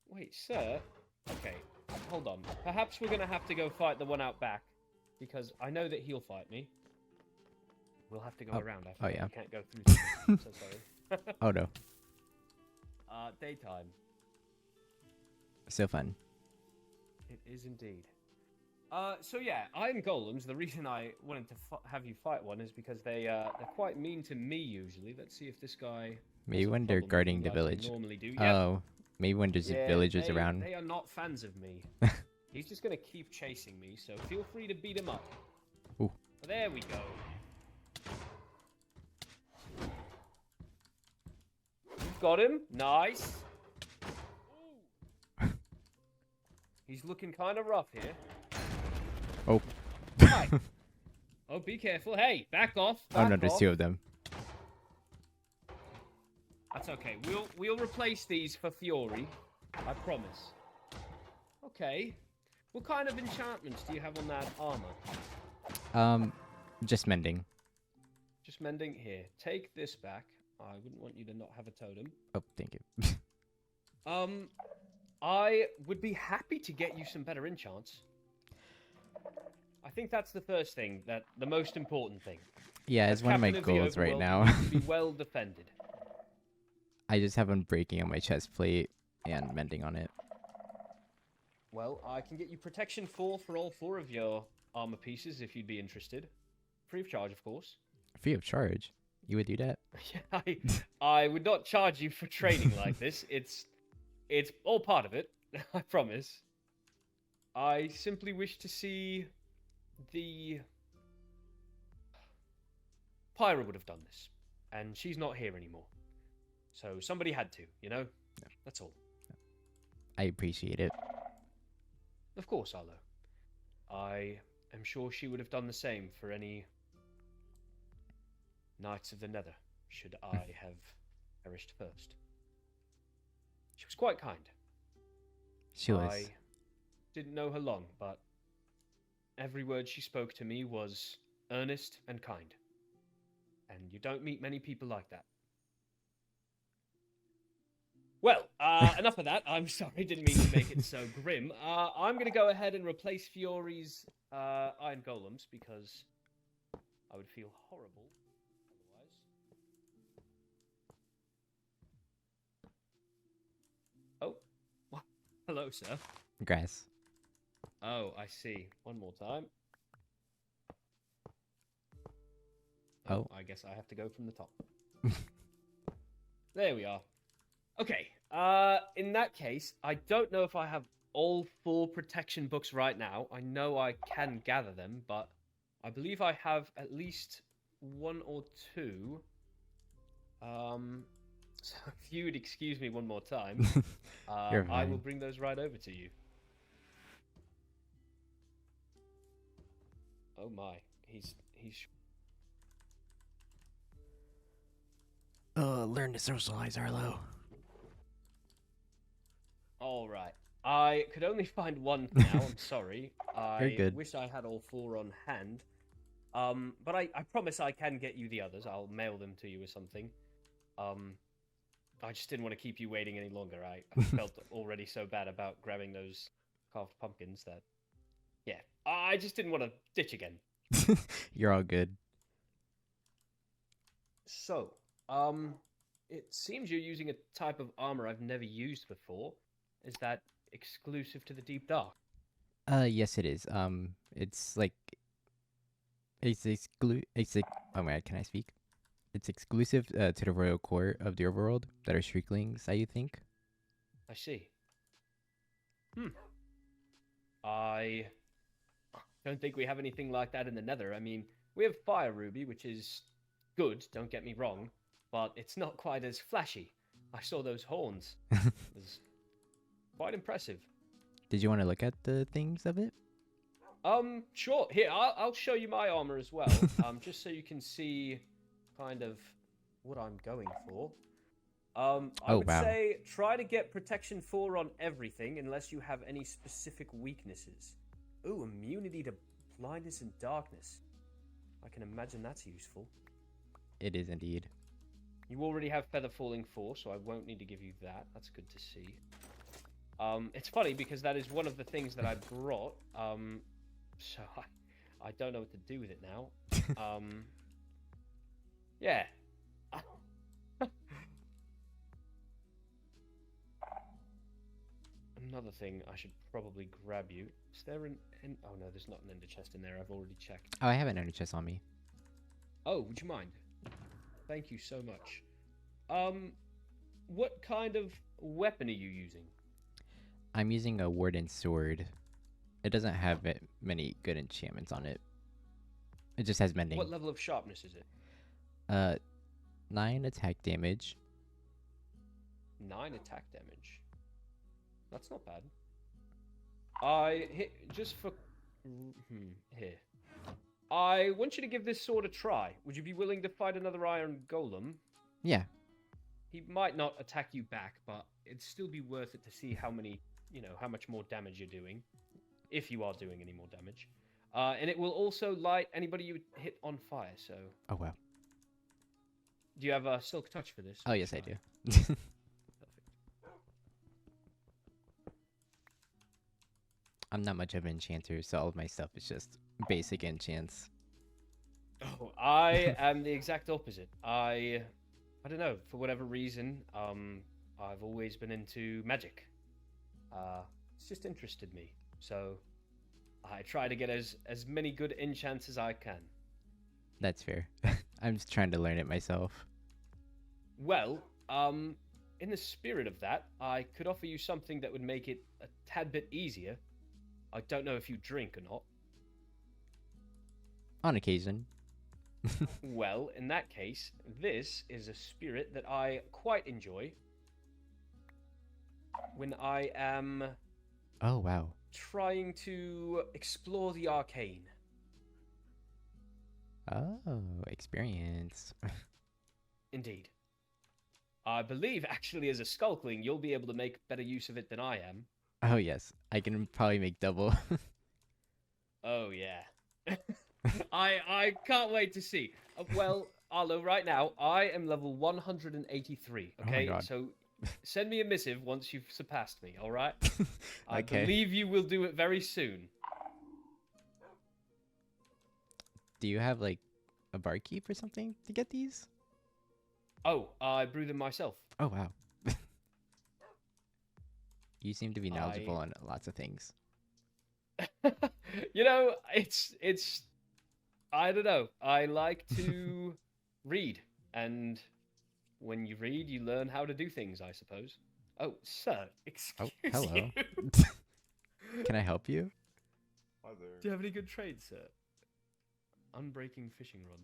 Wait, sir? Okay, hold on. Perhaps we're going to have to go fight the one out back, because I know that he'll fight me. We'll have to go around. I yeah. can't go through this. I'm so sorry. Oh, no. Daytime. So fun. It is indeed. So yeah, iron golems. The reason I wanted to have you fight one is because they're quite mean to me usually. Let's see if this guy. Maybe has a when they're problem with guarding them the like they village. Normally do. Yep. Oh. Maybe when there's Yeah, villagers they, around. They are not fans of me. He's just gonna keep chasing me, so feel free to beat him up. Ooh. There we go. You've got him. Nice. Ooh. He's looking kind of rough here. Oh. Hi. Oh, be careful. Hey, back off. Oh no, back there's off. 2 of them. That's okay. We'll replace these for Fiori. I promise. Okay. What kind of enchantments do you have on that armor? Just mending. Just mending here. Take this back. I wouldn't want you to not have a totem. Oh, thank you. I would be happy to get you some better enchants. I think that's the first thing, the most important thing. Yeah, As it's one of my captain the goals right overworld, now. you need to be well defended. I just have unbreaking on my chest plate and mending on it. Well, I can get you protection 4 for all 4 of your armor pieces if you'd be interested. Free of charge, of course. Free of charge? You would do that? Yeah, I would not charge you for training like this. It's all part of it, I promise. I simply wish to see the... Pyra would have done this, and she's not here anymore. So somebody had to, you know? Yeah. That's all. I appreciate it. Of course, Arlo. I am sure she would have done the same for any Knights of the Nether, should I have perished first. She was quite kind. She was. I didn't know her long, but every word she spoke to me was earnest and kind. And you don't meet many people like that. Well, enough of that. I'm sorry, didn't mean to make it so grim. I'm going to go ahead and replace Fiori's iron golems because I would feel horrible otherwise. Oh, hello, sir. Grass. Oh, I see. One more time. Oh. I guess I have to go from the top. There we are. Okay, in that case, I don't know if I have all 4 protection books right now. I know I can gather them, but I believe I have at least 1 or 2. So if you would excuse me one more time, You're I will fine. bring those right over to you. Oh my, he's... Learn to socialize, Arlo. All right. I could only find 1 for now. I'm sorry. You're I good. wish I had all 4 on hand. But I promise I can get you the others. I'll mail them to you or something. I just didn't want to keep you waiting any longer. I felt already so bad about grabbing those carved pumpkins that, yeah, I just didn't want to ditch again. You're all good. So, it seems you're using a type of armor I've never used before. Is that exclusive to the Deep Dark? Yes, it is. It's like oh my God, can I speak? It's exclusive to the royal court of the overworld that are shrieklings, I think. I see. I don't think we have anything like that in the Nether. I mean, we have Fire Ruby, which is good, don't get me wrong, but it's not quite as flashy. I saw those horns. It was quite impressive. Did you want to look at the things of it? Sure. Here, I'll show you my armor as well, just so you can see kind of what I'm going for. I would say try to get protection 4 on everything unless you have any specific weaknesses. Ooh, immunity to blindness and darkness. I can imagine that's useful. It is indeed. You already have Feather Falling 4, so I won't need to give you that. That's good to see. It's funny because that is one of the things that I brought. So I don't know what to do with it now. Yeah. Another thing, I should probably grab you. Is there an... Oh no, there's not an ender chest in there. I've already checked. Oh, I have an ender chest on me. Oh, would you mind? Thank you so much. What kind of weapon are you using? I'm using a warden sword. It doesn't have many good enchantments on it. It just has mending. What level of sharpness is it? 9 attack damage. 9 attack damage. That's not bad. I hit just for here. I want you to give this sword a try. Would you be willing to fight another iron golem? Yeah. He might not attack you back, but it'd still be worth it to see how many, how much more damage you're doing, if you are doing any more damage. And it will also light anybody you hit on fire. So. Oh wow. Do you have a silk touch for this? Oh yes, I do. Perfect. I'm not much of an enchanter, so all of my stuff is just basic enchants. Oh, I am the exact opposite. I don't know, for whatever reason, I've always been into magic. It's just interested me. So I try to get as many good enchants as I can. That's fair. I'm just trying to learn it myself. Well, in the spirit of that, I could offer you something that would make it a tad bit easier. I don't know if you drink or not. On occasion. Well, in that case, this is a spirit that I quite enjoy when I am... Oh, wow. Trying to explore the arcane. Oh, experience. Indeed. I believe, actually, as a skulkling, you'll be able to make better use of it than I am. Oh, yes. I can probably make double. Oh, yeah. I can't wait to see. Well, Arlo, right now, I am level 183, okay? Oh my God. So send me a missive once you've surpassed me, all right? I Okay. believe you will do it very soon. Do you have, like, a barkeep or something to get these? Oh, I brew them myself. Oh, wow. You seem to be knowledgeable on lots of things. It's I don't know. I like to read, and when you read, you learn how to do things, I suppose. Oh, sir, excuse hello. you. Can I help you? Hi there. Do you have any good trades, sir? Unbreaking fishing rod.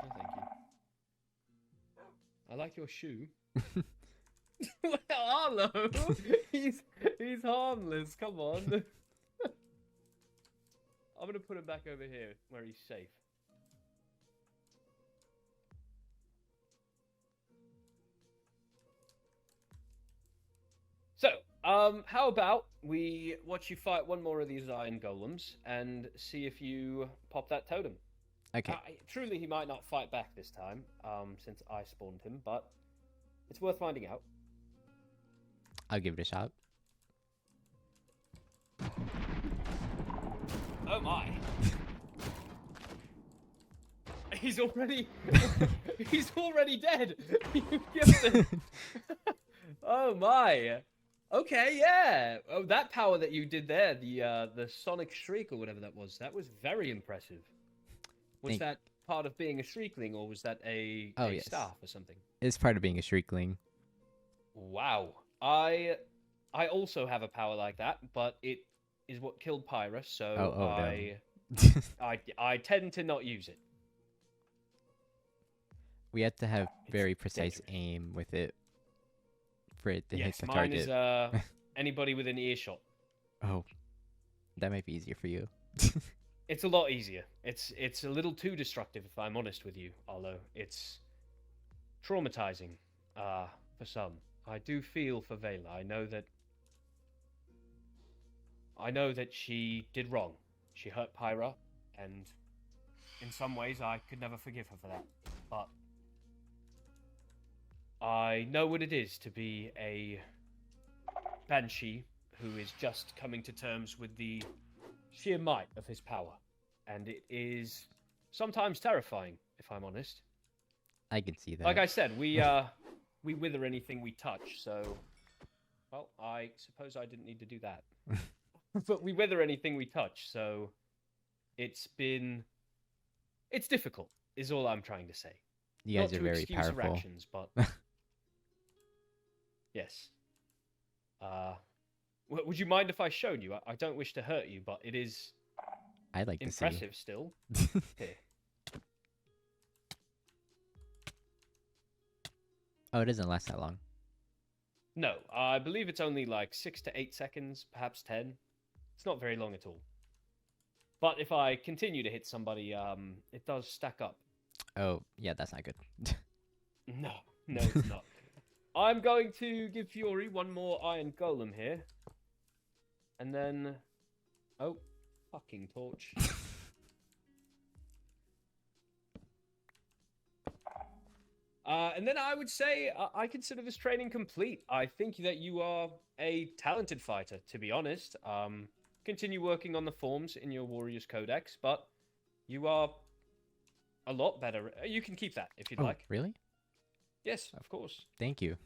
No, thank you. I like your shoe. Well, Arlo, he's harmless. Come on. I'm gonna put him back over here where he's safe. So, how about we watch you fight one more of these iron golems and see if you pop that totem? Okay. Truly, he might not fight back this time, since I spawned him, but It's worth finding out. I'll give it a shot. Oh my. He's already he's already dead. You killed him. Oh my. Okay, yeah. Oh, that power that you did there, the sonic shriek or whatever that was very impressive. Was Thank- that part of being a shriekling, or was that a yes. staff or something? It's part of being a shriekling. Wow. I also have a power like that, but it is what killed Pyra, so No. I tend to not use it. We have to have It's very precise dangerous. aim with it for it to hit Yes, the mine target. is anybody within earshot. Oh, that might be easier for you. It's a lot easier. It's a little too destructive, if I'm honest with you, Arlo. It's traumatizing, for some. I do feel for Vela. I know that she did wrong. She hurt Pyra, and in some ways I could never forgive her for that. But I know what it is to be a banshee who is just coming to terms with the sheer might of his power. And it is sometimes terrifying, if I'm honest. I can see that. Like I said, we wither anything we touch, so... Well, I suppose I didn't need to do that. But we wither anything we touch, so... It's difficult, is all I'm trying to say. You guys Not are to very excuse her powerful. actions, but... Yes. Would you mind if I showed you? I don't wish to hurt you, but it is I'd like impressive still. Here. Oh, it doesn't last that long. No, I believe it's only like 6 to 8 seconds, perhaps 10. It's not very long at all. But if I continue to hit somebody, it does stack up. Oh, yeah, that's not good. No, it's not. I'm going to give Fiori one more iron golem here. And then... Oh, fucking torch. And then I would say I consider this training complete. I think that you are a talented fighter, to be honest. Continue working on the forms in your Warrior's Codex, but you are a lot better. You can keep that if you'd Oh, like. really? Yes, of course. Thank you.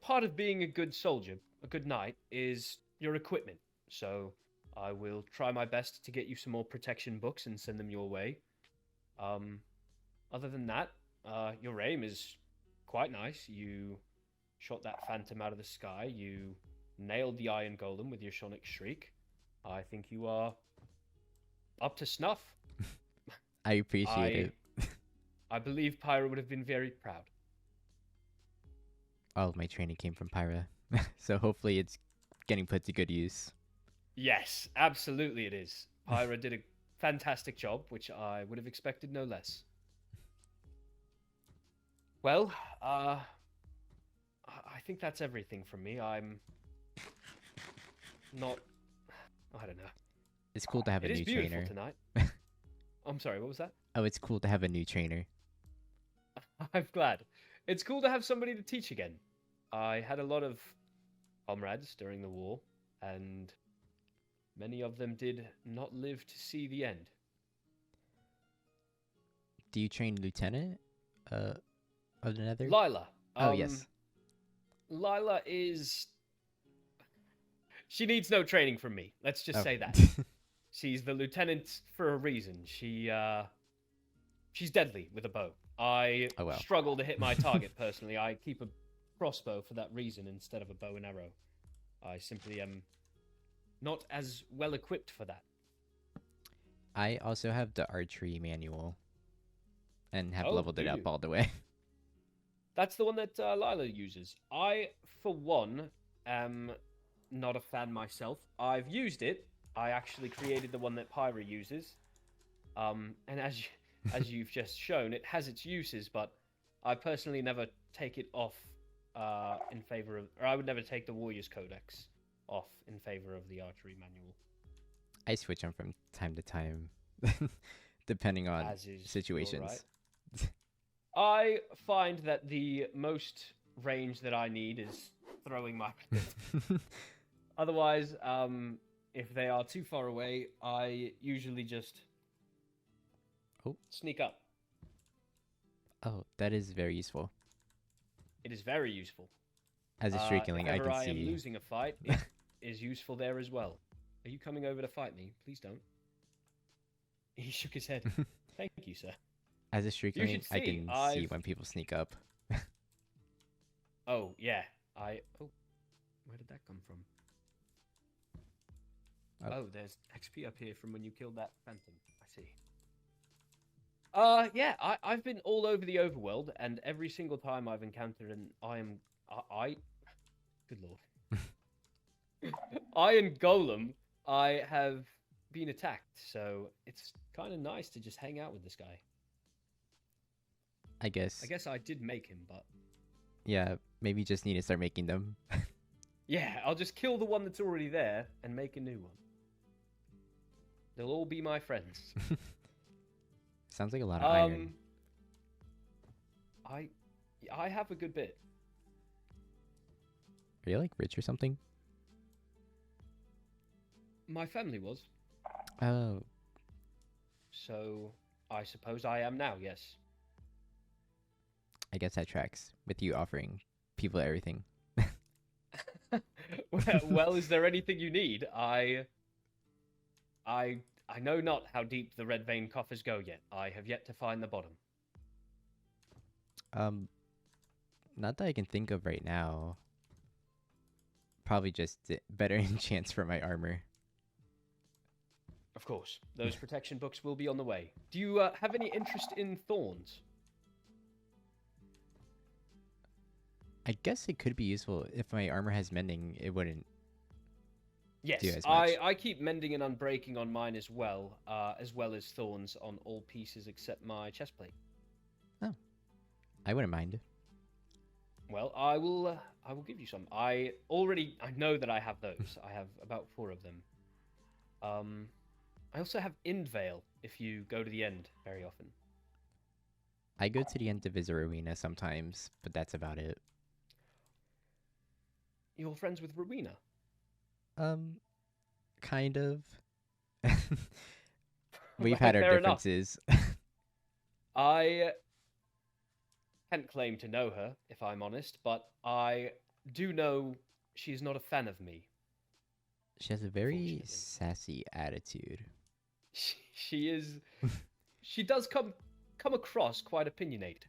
Part of being a good soldier, a good knight, is your equipment. So I will try my best to get you some more protection books and send them your way. Other than that, your aim is quite nice. You shot that phantom out of the sky. You nailed the iron golem with your sonic shriek. I think you are up to snuff. I appreciate it. I believe Pyra would have been very proud. All of my training came from Pyra, so hopefully it's getting put to good use. Yes, absolutely it is. Pyra did a fantastic job, which I would have expected no less. Well, I think that's everything from me. I'm not... I don't know. It's cool to have It a is new beautiful trainer. tonight. I'm sorry, what was that? Oh, it's cool to have a new trainer. I'm glad. It's cool to have somebody to teach again. I had a lot of comrades during the war, and many of them did not live to see the end. Do you train Lieutenant of the Nether? Lila. Oh, yes. Lila is... She needs no training from me. Let's just Oh. say that. She's the lieutenant for a reason. She's deadly with a bow. I Oh, well. struggle to hit my target personally. I keep a crossbow for that reason instead of a bow and arrow. I simply am not as well equipped for that. I also have the archery manual and have Oh, leveled do it up you? all the way. That's the one that Lila uses. I, for one, am not a fan myself. I've used it. I actually created the one that Pyra uses. And as you've just shown, it has its uses, but I personally never take it off in favor of... Or I would never take the Warrior's Codex off in favor of the archery manual. I switch them from time to time, depending on As is your situations. right. I find that the most range that I need is throwing my Otherwise, if they are too far away, I usually just sneak up. Oh, that is very useful. It is very useful. As a streakerling, if I ever can I am see. losing a fight, it is useful there as well. Are you coming over to fight me? Please don't. He shook his head. Thank you, sir. As a streakerling, should I see, can see I've- when people sneak up. Oh, yeah. Oh, where did that come from? Oh. Oh, there's XP up here from when you killed that phantom. I see. Yeah, I've been all over the overworld, and every single time I've encountered an good lord. Iron golem, I have been attacked, so it's kind of nice to just hang out with this guy. I guess. I guess I did make him, but Yeah, maybe you just need to start making them. yeah, I'll just kill the one that's already there and make a new one. They'll all be my friends. Sounds like a lot of iron. I have a good bit. Are you like rich or something? My family was, Oh, so I suppose I am now, yes. I guess that tracks with you offering people everything. Well, is there anything you need? I know not how deep the red vein coffers go yet. I have yet to find the bottom. Not that I can think of right now. Probably just better enchants for my armor. Of course, those protection books will be on the way. Do you have any interest in thorns? I guess it could be useful if my armor has mending. It wouldn't. Yes, do as much. I keep mending and unbreaking on mine as well as thorns on all pieces except my chestplate. I wouldn't mind. Well, I will give you some. I know that I have those. I have about 4 of them. I also have Indvale if you go to the end very often. I go to the end of his arena sometimes, but that's about it. You're friends with Rowena? Kind of. We've Well, had our fair enough. differences. I can't claim to know her, if I'm honest, but I do know she's not a fan of me. She has a very Unfortunately. sassy attitude. She is. She does come across quite opinionated,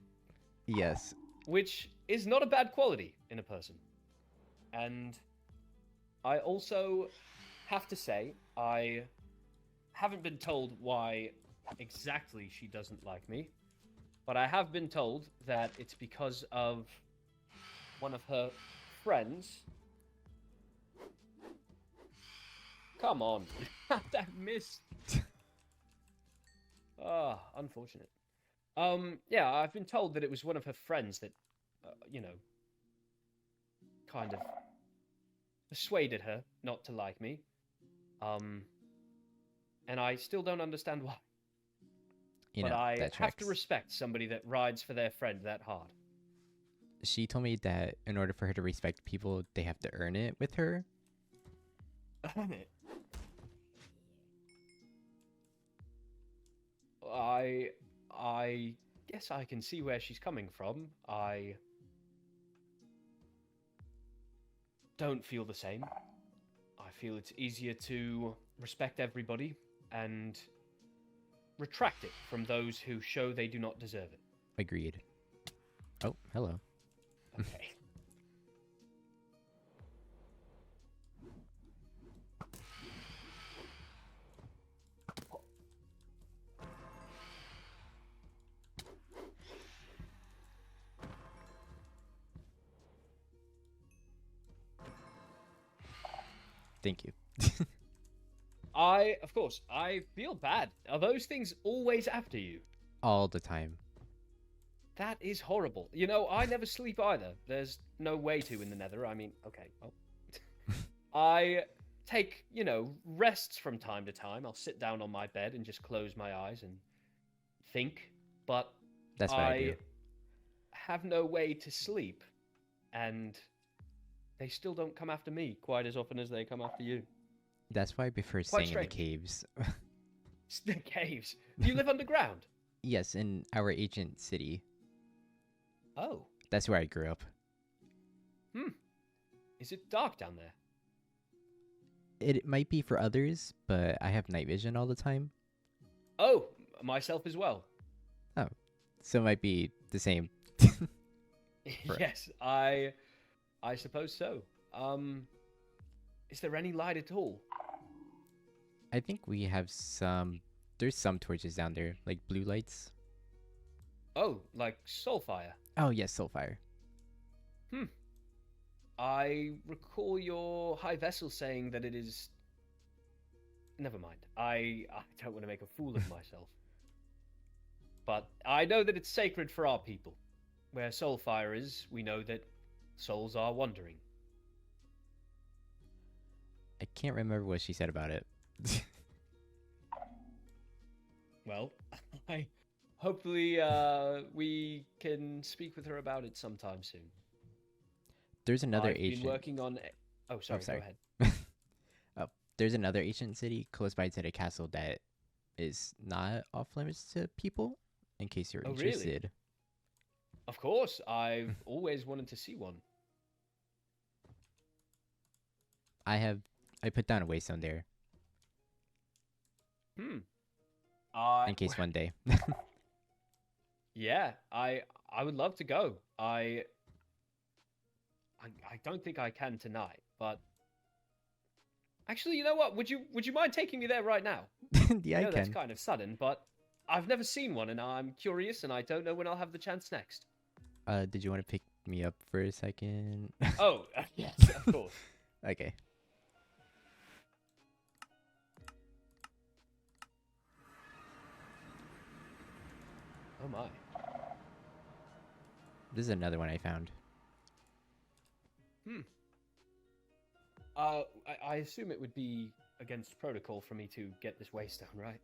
Yes. which is not a bad quality in a person. And I also have to say, I haven't been told why exactly she doesn't like me, but I have been told that it's because of one of her friends. Come on. That missed. Ah, unfortunate. Yeah, I've been told that it was one of her friends that, kind of persuaded her not to like me. And I still don't understand why. But I that have tracks. to respect somebody that rides for their friend that hard. She told me that in order for her to respect people, they have to earn it with her. Earn it. I guess I can see where she's coming from. I don't feel the same. I feel it's easier to respect everybody and retract it from those who show they do not deserve it. Agreed. Oh, hello. Okay. Thank you. Of course, I feel bad. Are those things always after you? All the time. That is horrible. You know, I never sleep either. There's no way to in the nether. I mean, okay, well. I take, rests from time to time. I'll sit down on my bed and just close my eyes and think. But That's what I do. have no way to sleep, and they still don't come after me quite as often as they come after you. That's why I prefer Quite staying in the strange. caves. The caves. Do you live underground? Yes, in our ancient city. Oh. That's where I grew up. Is it dark down there? It might be for others, but I have night vision all the time. Oh, myself as well. So it might be the same. Right. Yes, I suppose so. Is there any light at all? I think we have some... There's some torches down there, like blue lights. Oh, like soulfire. Oh, yes, Soulfire. I recall your high vessel saying that it is... Never mind. I don't want to make a fool of myself. But I know that it's sacred for our people. Where soulfire is, we know that souls are wandering. I can't remember what she said about it. Well, hopefully we can speak with her about it sometime soon. There's another I've been ancient... working on... Oh, sorry, sorry. go ahead. There's another ancient city close by to the castle that is not off limits to people, in case you're Oh, really? interested. Of course, I've always wanted to see one. I put down a waystone there, in case one day. Yeah, I would love to go. I don't think I can tonight, but actually, you know what? Would you mind taking me there right now? Yeah, I know I that's can. kind of sudden, but I've never seen one, and I'm curious, and I don't know when I'll have the chance next. Did you want to pick me up for a second? Oh, yes, of course. Okay. Oh my. This is another one I found. I assume it would be against protocol for me to get this waystone, right?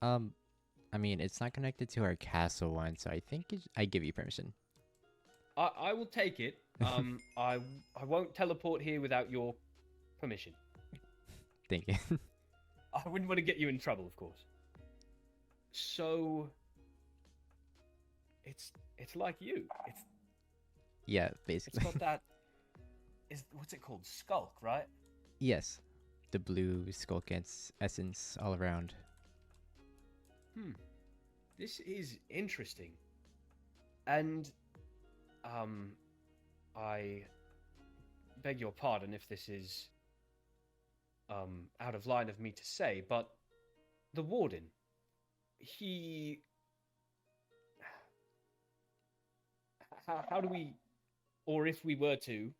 I mean, it's not connected to our castle one, so I think I give you permission. I will take it. I won't teleport here without your permission. Thank you. I wouldn't want to get you in trouble, of course. So it's like you. Yeah, It's basically. got that. What's it called? Skulk, right? Yes. The blue skulk essence all around. This is interesting. And I beg your pardon if this is out of line of me to say, but the warden, he... How do we, or if we were to,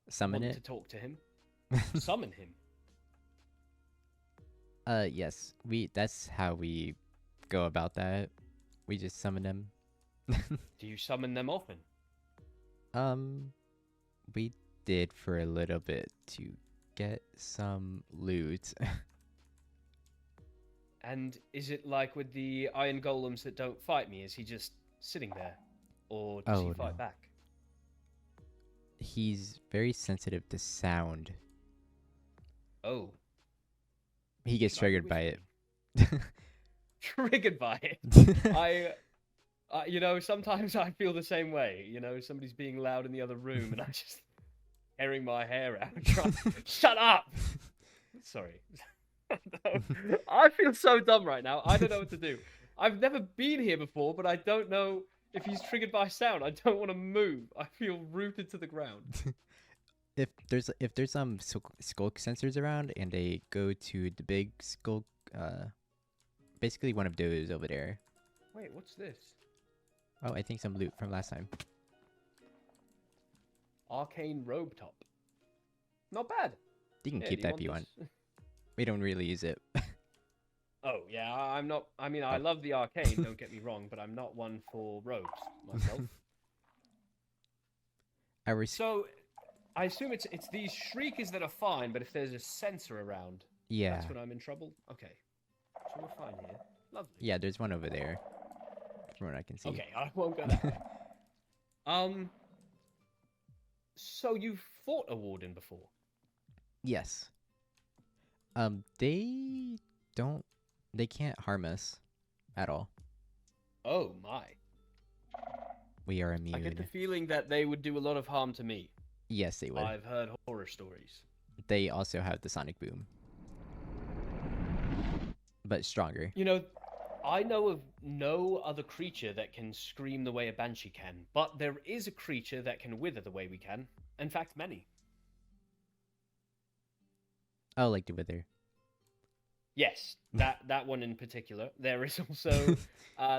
Summon want it? to talk to him, summon him? Yes. That's how we go about that. We just summon them. Do you summon them often? We did for a little bit to get some loot. And is it like with the iron golems that don't fight me? Is he just sitting there? Or does he fight no. back? He's very sensitive to sound. Oh. He gets Like triggered by it. whispering. Triggered by it? Sometimes I feel the same way. Somebody's being loud in the other room and I just tearing my hair out. Shut up! Sorry. I feel so dumb right now. I don't know what to do. I've never been here before, but I don't know if he's triggered by sound. I don't want to move. I feel rooted to the ground. If there's some skulk sensors around and they go to the big skulk, basically one of those over there. Wait, what's this? Oh, I think some loot from last time. Arcane robe top. Not bad. You can Yeah, keep do that if you want. this? We don't really use it. Oh, yeah, I'm not... I mean, I love the arcane, don't get me wrong, but I'm not one for robes myself. So, I assume it's these shriekers that are fine, but if there's a sensor around, Yeah. that's when I'm in trouble? Okay. So we're fine here. Lovely. Yeah, there's one over there. from what I can see. Okay, I won't go that way. So you've fought a warden before? Yes. They can't harm us at all. Oh my. We are I get the immune. feeling that they would do a lot of harm to me. Yes, they would. I've heard horror stories. They also have the sonic boom, but stronger. You know, I know of no other creature that can scream the way a banshee can, but there is a creature that can wither the way we can. In fact, many. Oh, like the wither. Yes, that one in particular. There is also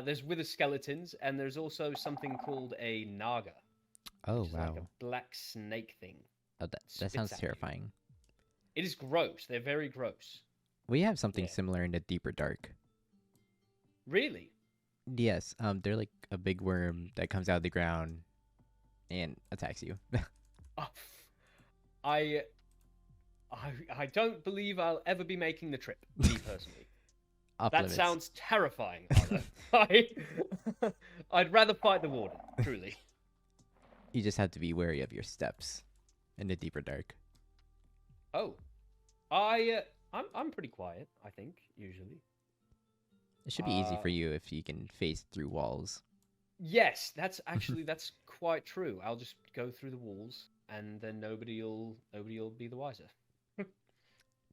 there's wither skeletons, and there's also something called a naga. Oh, Which is wow. like a black snake thing. Oh, that spits sounds at you. terrifying. It is gross. They're very gross. We have something Yeah. similar in the deeper dark. Really? Yes, they're like a big worm that comes out of the ground and attacks you. Oh, I don't believe I'll ever be making the trip, me personally. Off That limits. sounds terrifying, Arlo. I'd rather fight the warden, truly. You just have to be wary of your steps in the deeper dark. Oh, I'm pretty quiet, I think, usually. It should be easy for you if you can phase through walls. Yes, that's quite true. I'll just go through the walls, and then nobody'll be the wiser.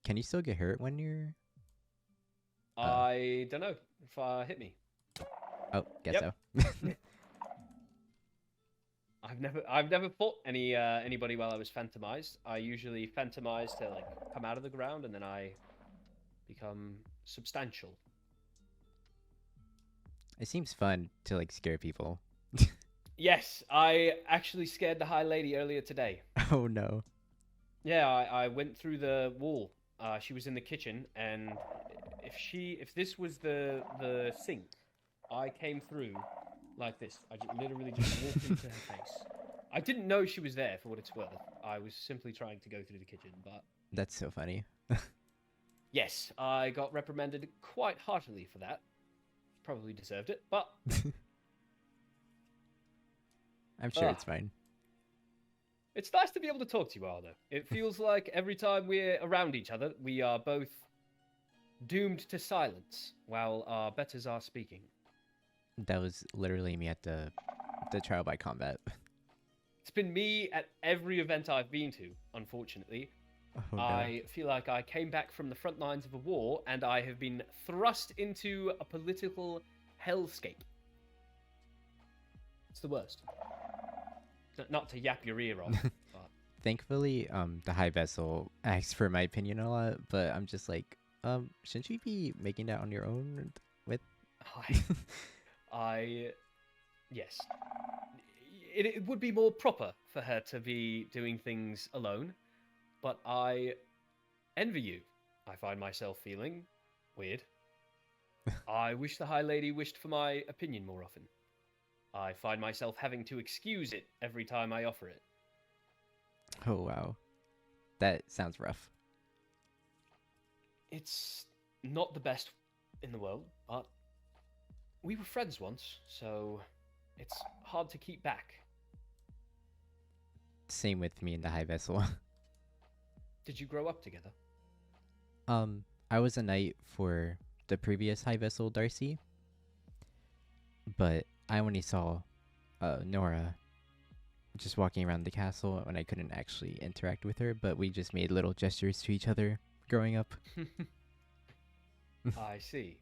Can you still get hurt when you're... I don't know if hit me. Oh, guess Yep. so. I've never fought anybody while I was phantomized. I usually phantomize to like come out of the ground, and then I become substantial. It seems fun to like scare people. Yes, I actually scared the High Lady earlier today. Oh no. Yeah, I went through the wall. She was in the kitchen, and if this was the sink, I came through like this. I literally just walked into her face. I didn't know she was there, for what it's worth. I was simply trying to go through the kitchen, but That's so funny. yes, I got reprimanded quite heartily for that. Probably deserved it, but I'm sure it's fine. it's nice to be able to talk to you, Arlo. It feels like every time we're around each other, we are both doomed to silence while our betters are speaking. That was literally me at the trial by combat. It's been me at every event I've been to, unfortunately. Oh, no. I feel like I came back from the front lines of a war, and I have been thrust into a political hellscape. It's the worst. Not to yap your ear off, but Thankfully, the high vessel asks for my opinion a lot, but I'm just like, shouldn't you be making that on your own with... yes. It would be more proper for her to be doing things alone, but I envy you. I find myself feeling weird. I wish the High Lady wished for my opinion more often. I find myself having to excuse it every time I offer it. Oh, wow. That sounds rough. It's not the best in the world, but we were friends once, so it's hard to keep back. Same with me and the high vessel. Did you grow up together? I was a knight for the previous high vessel, Darcy. But I only saw Nora just walking around the castle, and I couldn't actually interact with her, but we just made little gestures to each other growing up. I see.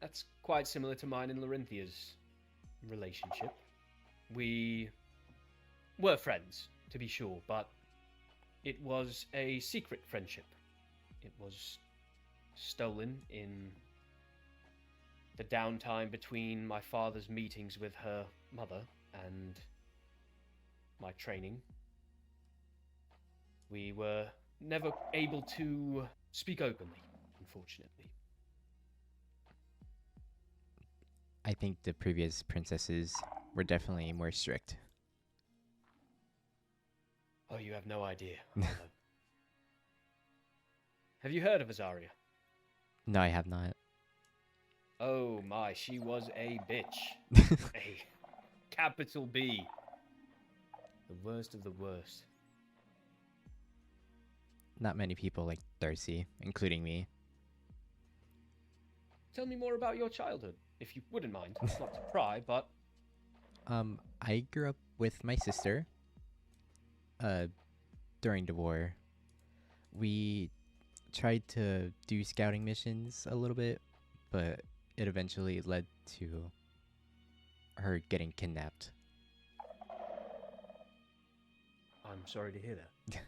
That's quite similar to mine and Lorynthia's relationship. We were friends, to be sure, but it was a secret friendship. It was stolen in the downtime between my father's meetings with her mother and my training. We were never able to speak openly, unfortunately. I think the previous princesses were definitely more strict. Oh, you have no idea. Arlo. Have you heard of Azaria? No, I have not. Oh my, she was a bitch. A capital B. The worst of the worst. Not many people like Darcy, including me. Tell me more about your childhood, if you wouldn't mind. Not to pry, but I grew up with my sister. During the war, we tried to do scouting missions a little bit, but it eventually led to her getting kidnapped. I'm sorry to hear that.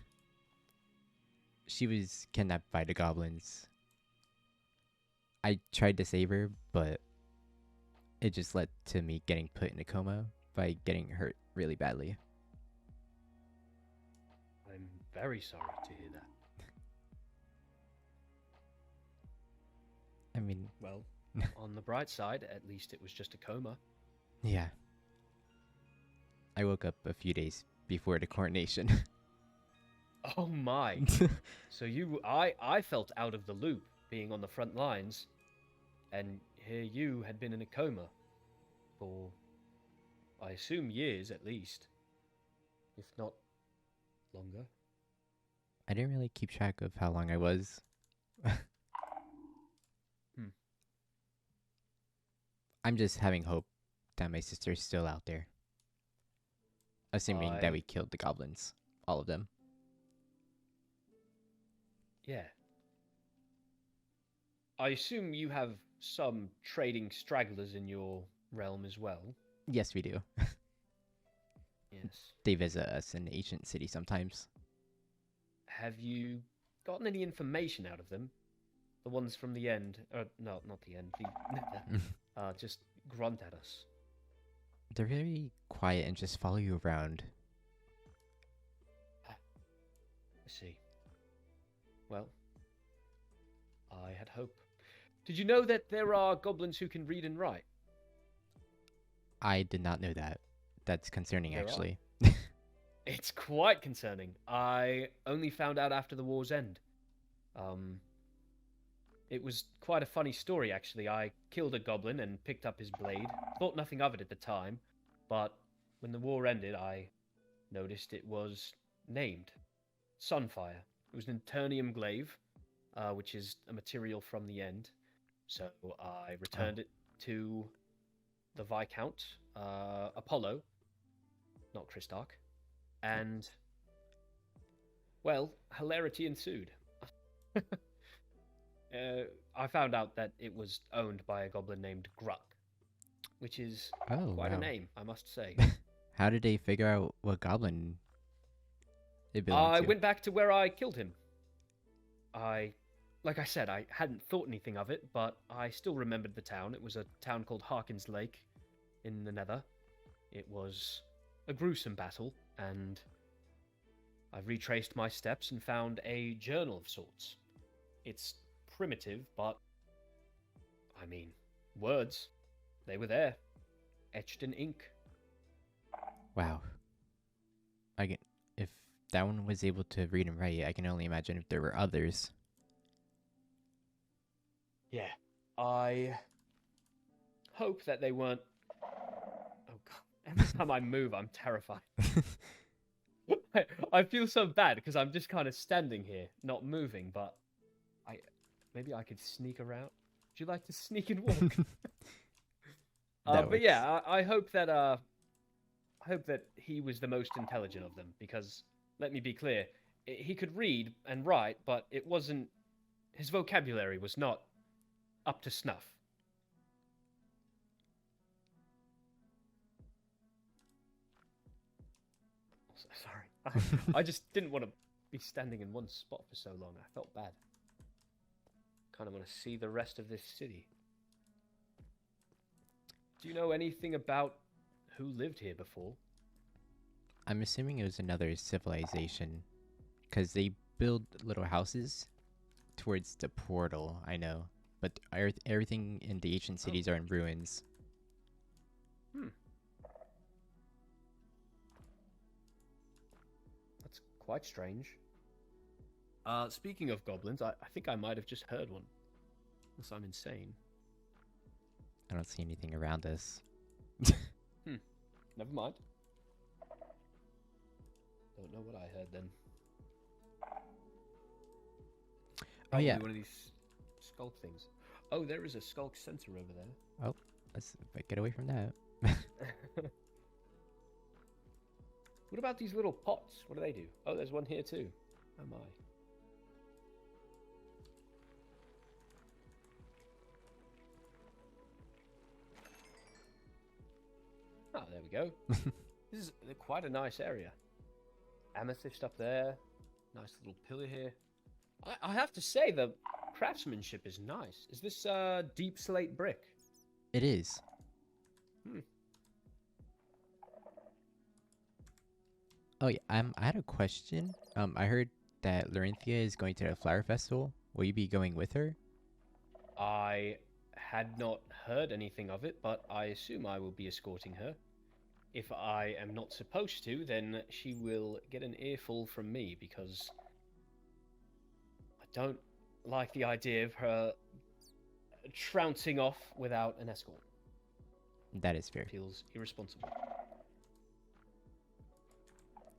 She was kidnapped by the goblins. I tried to save her, but it just led to me getting put in a coma by getting hurt really badly. I'm very sorry to hear that. I mean, Well, on the bright side, at least it was just a coma. yeah. I woke up a few days before the coronation. Oh my. So I felt out of the loop being on the front lines, and here you had been in a coma for, I assume, years at least, if not longer. I didn't really keep track of how long I was. I'm just having hope that my sister's still out there. Assuming that we killed the goblins. All of them. Yeah. I assume you have some trading stragglers in your realm as well. Yes, we do. Yes. They visit us in the ancient city sometimes. Have you gotten any information out of them? The ones from the end. No, not the end. The just grunt at us. They're very quiet and just follow you around. I see. Well, I had hope. Did you know that there are goblins who can read and write? I did not know that. That's concerning, There are. actually. It's quite concerning. I only found out after the war's end. It was quite a funny story, actually. I killed a goblin and picked up his blade. Thought nothing of it at the time, but when the war ended, I noticed it was named Sunfire. It was an Eternium glaive, which is a material from the end. So I returned it to the Viscount, Apollo, not Christarch, and, well, hilarity ensued. I found out that it was owned by a goblin named Gruck, which is quite a name, I must say. How did they figure out what goblin it belonged I to? went back to where I killed him. Like I said, I hadn't thought anything of it, but I still remembered the town. It was a town called Harkin's Lake in the Nether. It was a gruesome battle, and I retraced my steps and found a journal of sorts. It's primitive, but I mean, words. They were there, etched in ink. Wow. If that one was able to read and write, I can only imagine if there were others. Yeah, I hope that they weren't. Oh god! Every time I move, I'm terrified. I feel so bad because I'm just kind of standing here, not moving. But maybe I could sneak around. Would you like to sneak and walk? But yeah, I hope that he was the most intelligent of them, because let me be clear, he could read and write, but it wasn't. His vocabulary was not up to snuff. Sorry. I just didn't want to be standing in one spot for so long. I felt bad. Kind of want to see the rest of this city. Do you know anything about who lived here before? I'm assuming it was another civilization, because they build little houses towards the portal, I know. But everything in the ancient cities are in ruins. That's quite strange. Speaking of goblins, I think I might have just heard one. Unless I'm insane. I don't see anything around us. Never mind. Don't know what I heard then. Oh yeah. One of these skulk things. Oh, there is a skulk sensor over there. Oh, let's get away from that. What about these little pots? What do they do? Oh, there's one here too. Oh my. Oh, there we go. This is quite a nice area. Amethyst up there. Nice little pillar here. I have to say, the craftsmanship is nice. Is this deep slate brick? It is. Oh yeah, I had a question. I heard that Lorynthia is going to the flower festival. Will you be going with her? I had not heard anything of it, but I assume I will be escorting her. If I am not supposed to, then she will get an earful from me, because I don't like the idea of her trouncing off without an escort. That is fair. Feels irresponsible.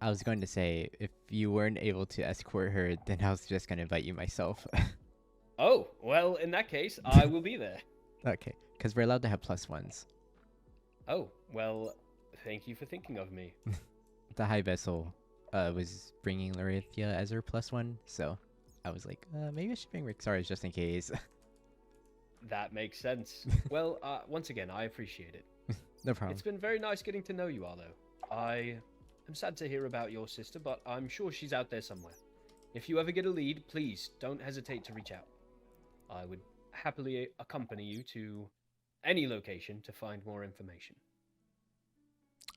I was going to say, if you weren't able to escort her, then I was just going to invite you myself. Oh, well, in that case, I will be there. Okay, because we're allowed to have +1s. Oh, well, thank you for thinking of me. The High Vessel was bringing Lorynthia as her +1, so I was like, maybe I should bring Rexarus just in case. That makes sense. Well, once again, I appreciate it. No problem. It's been very nice getting to know you, Arlo. I am sad to hear about your sister, but I'm sure she's out there somewhere. If you ever get a lead, please don't hesitate to reach out. I would happily accompany you to any location to find more information.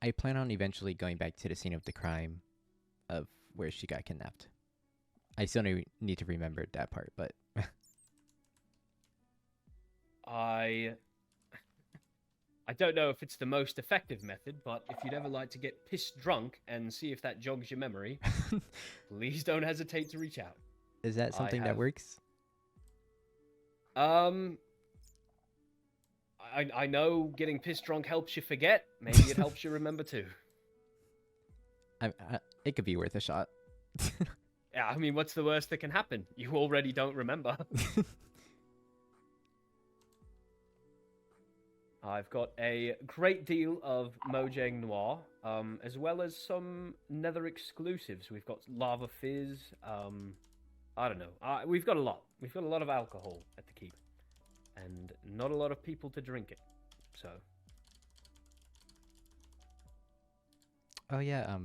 I plan on eventually going back to the scene of the crime of where she got kidnapped. I still need to remember that part, but... I don't know if it's the most effective method, but if you'd ever like to get pissed drunk and see if that jogs your memory, please don't hesitate to reach out. Is that something that works? I know getting pissed drunk helps you forget. Maybe it helps you remember too. It could be worth a shot. Yeah, I mean, what's the worst that can happen? You already don't remember. I've got a great deal of Mojang Noir, as well as some Nether exclusives. We've got Lava Fizz. I don't know. We've got a lot. We've got a lot of alcohol at the keep, and not a lot of people to drink it. So. Oh yeah.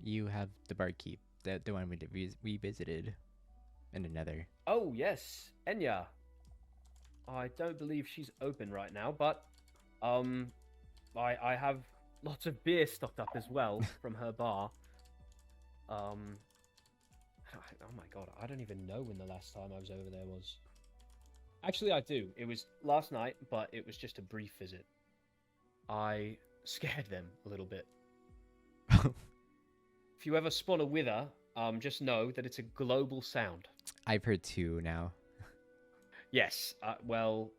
You have the barkeep, the one we visited in the Nether. Oh yes, Enya. I don't believe she's open right now, but I have lots of beer stocked up as well from her bar. Oh my god, I don't even know when the last time I was over there was. Actually, I do. It was last night, but it was just a brief visit. I scared them a little bit. If you ever spawn a wither, just know that it's a global sound. I've heard 2 now. Yes, well,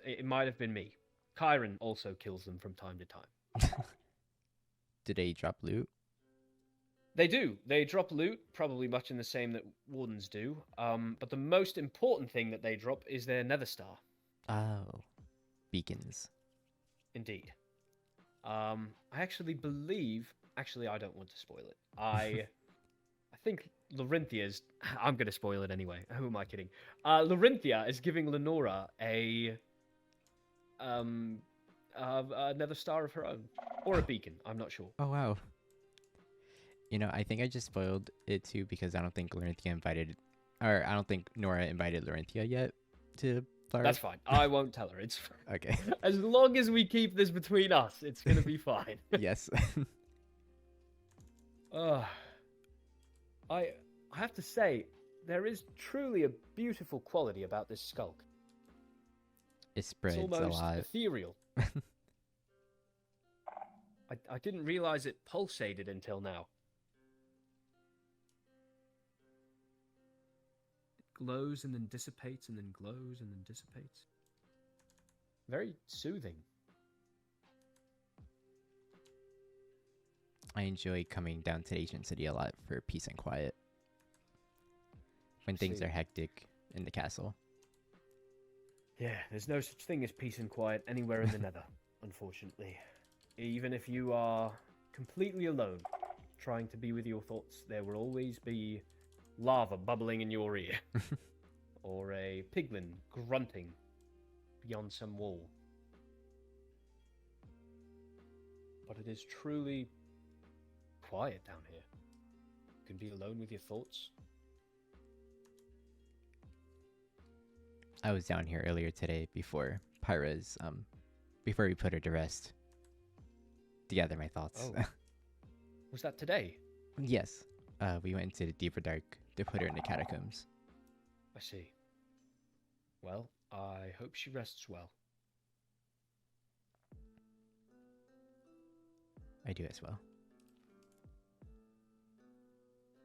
it might have been me. Chiron also kills them from time to time. Do they drop loot? They do. They drop loot, probably much in the same that wardens do. But the most important thing that they drop is their nether star. Oh. Beacons. Indeed. I actually believe... Actually, I don't want to spoil it. I think Lorynthia's... I'm going to spoil it anyway. Who am I kidding? Lorynthia is giving Lanora a nether star of her own. Or a beacon, I'm not sure. Oh, wow. You know, I think I just spoiled it too because I don't think I don't think Nora invited Lorynthia yet to Flower. That's fine. I won't tell her. It's fine. Okay. As long as we keep this between us, it's going to be fine. Yes. I have to say, there is truly a beautiful quality about this skulk. It spreads It's almost a lot. ethereal. I didn't realize it pulsated until now. It glows and then dissipates and then glows and then dissipates. very soothing. I enjoy coming down to the ancient city a lot for peace and quiet. When things See. are hectic in the castle. Yeah, there's no such thing as peace and quiet anywhere in the Nether, unfortunately. Even if you are completely alone, trying to be with your thoughts, there will always be lava bubbling in your ear. Or a piglin grunting beyond some wall. But it is truly quiet down here. You can be alone with your thoughts. I was down here earlier today before Pyra's, before we put her to rest. To gather my thoughts. Oh. Was that today? Yes. We went into the deeper dark to put her in the catacombs. I see. Well, I hope she rests well. I do as well.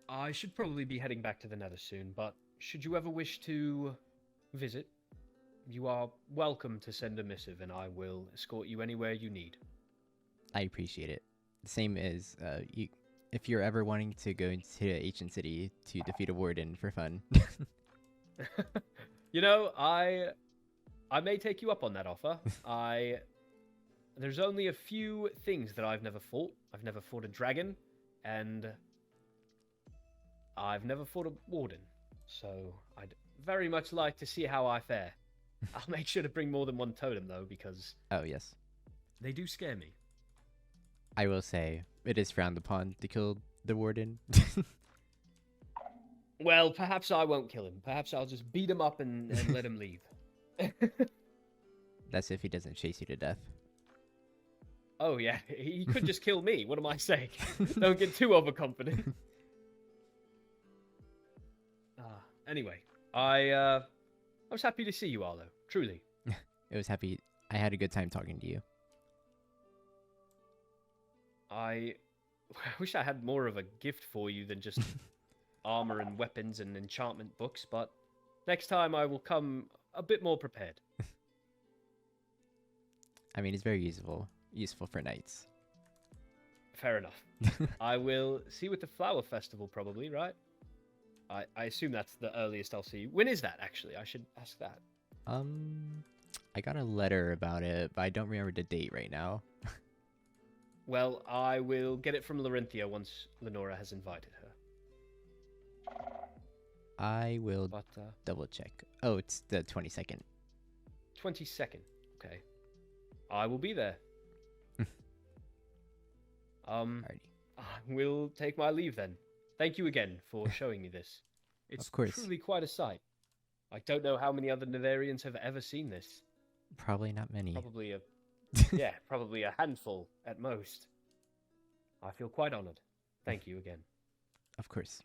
I should probably be heading back to the Nether soon, but should you ever wish to visit, you are welcome to send a missive and I will escort you anywhere you need. I appreciate it. Same as, if you're ever wanting to go into the ancient city to defeat a warden for fun. You know, I may take you up on that offer. There's only a few things that I've never fought. I've never fought a dragon, and I've never fought a warden. So I'd very much like to see how I fare. I'll make sure to bring more than one totem, though, because Oh, yes. they do scare me. I will say, it is frowned upon to kill the warden. Well, perhaps I won't kill him. Perhaps I'll just beat him up and let him leave. That's if he doesn't chase you to death. Oh, yeah. He could just kill me. What am I saying? Don't get too overconfident. Anyway, I was happy to see you, Arlo. Truly. It was happy. I had a good time talking to you. I wish I had more of a gift for you than just armor and weapons and enchantment books, but next time I will come a bit more prepared. I mean, it's very useful for knights. Fair enough. I will see you at the Flower Festival, probably, right? I assume that's the earliest I'll see you. When is that, actually? I should ask that. I got a letter about it, but I don't remember the date right now. Well, I will get it from Lorynthia once Lanora has invited her. I will But, double check. Oh, it's the 22nd. 22nd. Okay. I will be there. Alrighty. I will take my leave then. Thank you again for showing me this. It's Of course. truly quite a sight. I don't know how many other Netherians have ever seen this. Probably not many. Probably a handful at most. I feel quite honored. Thank you again. Of course.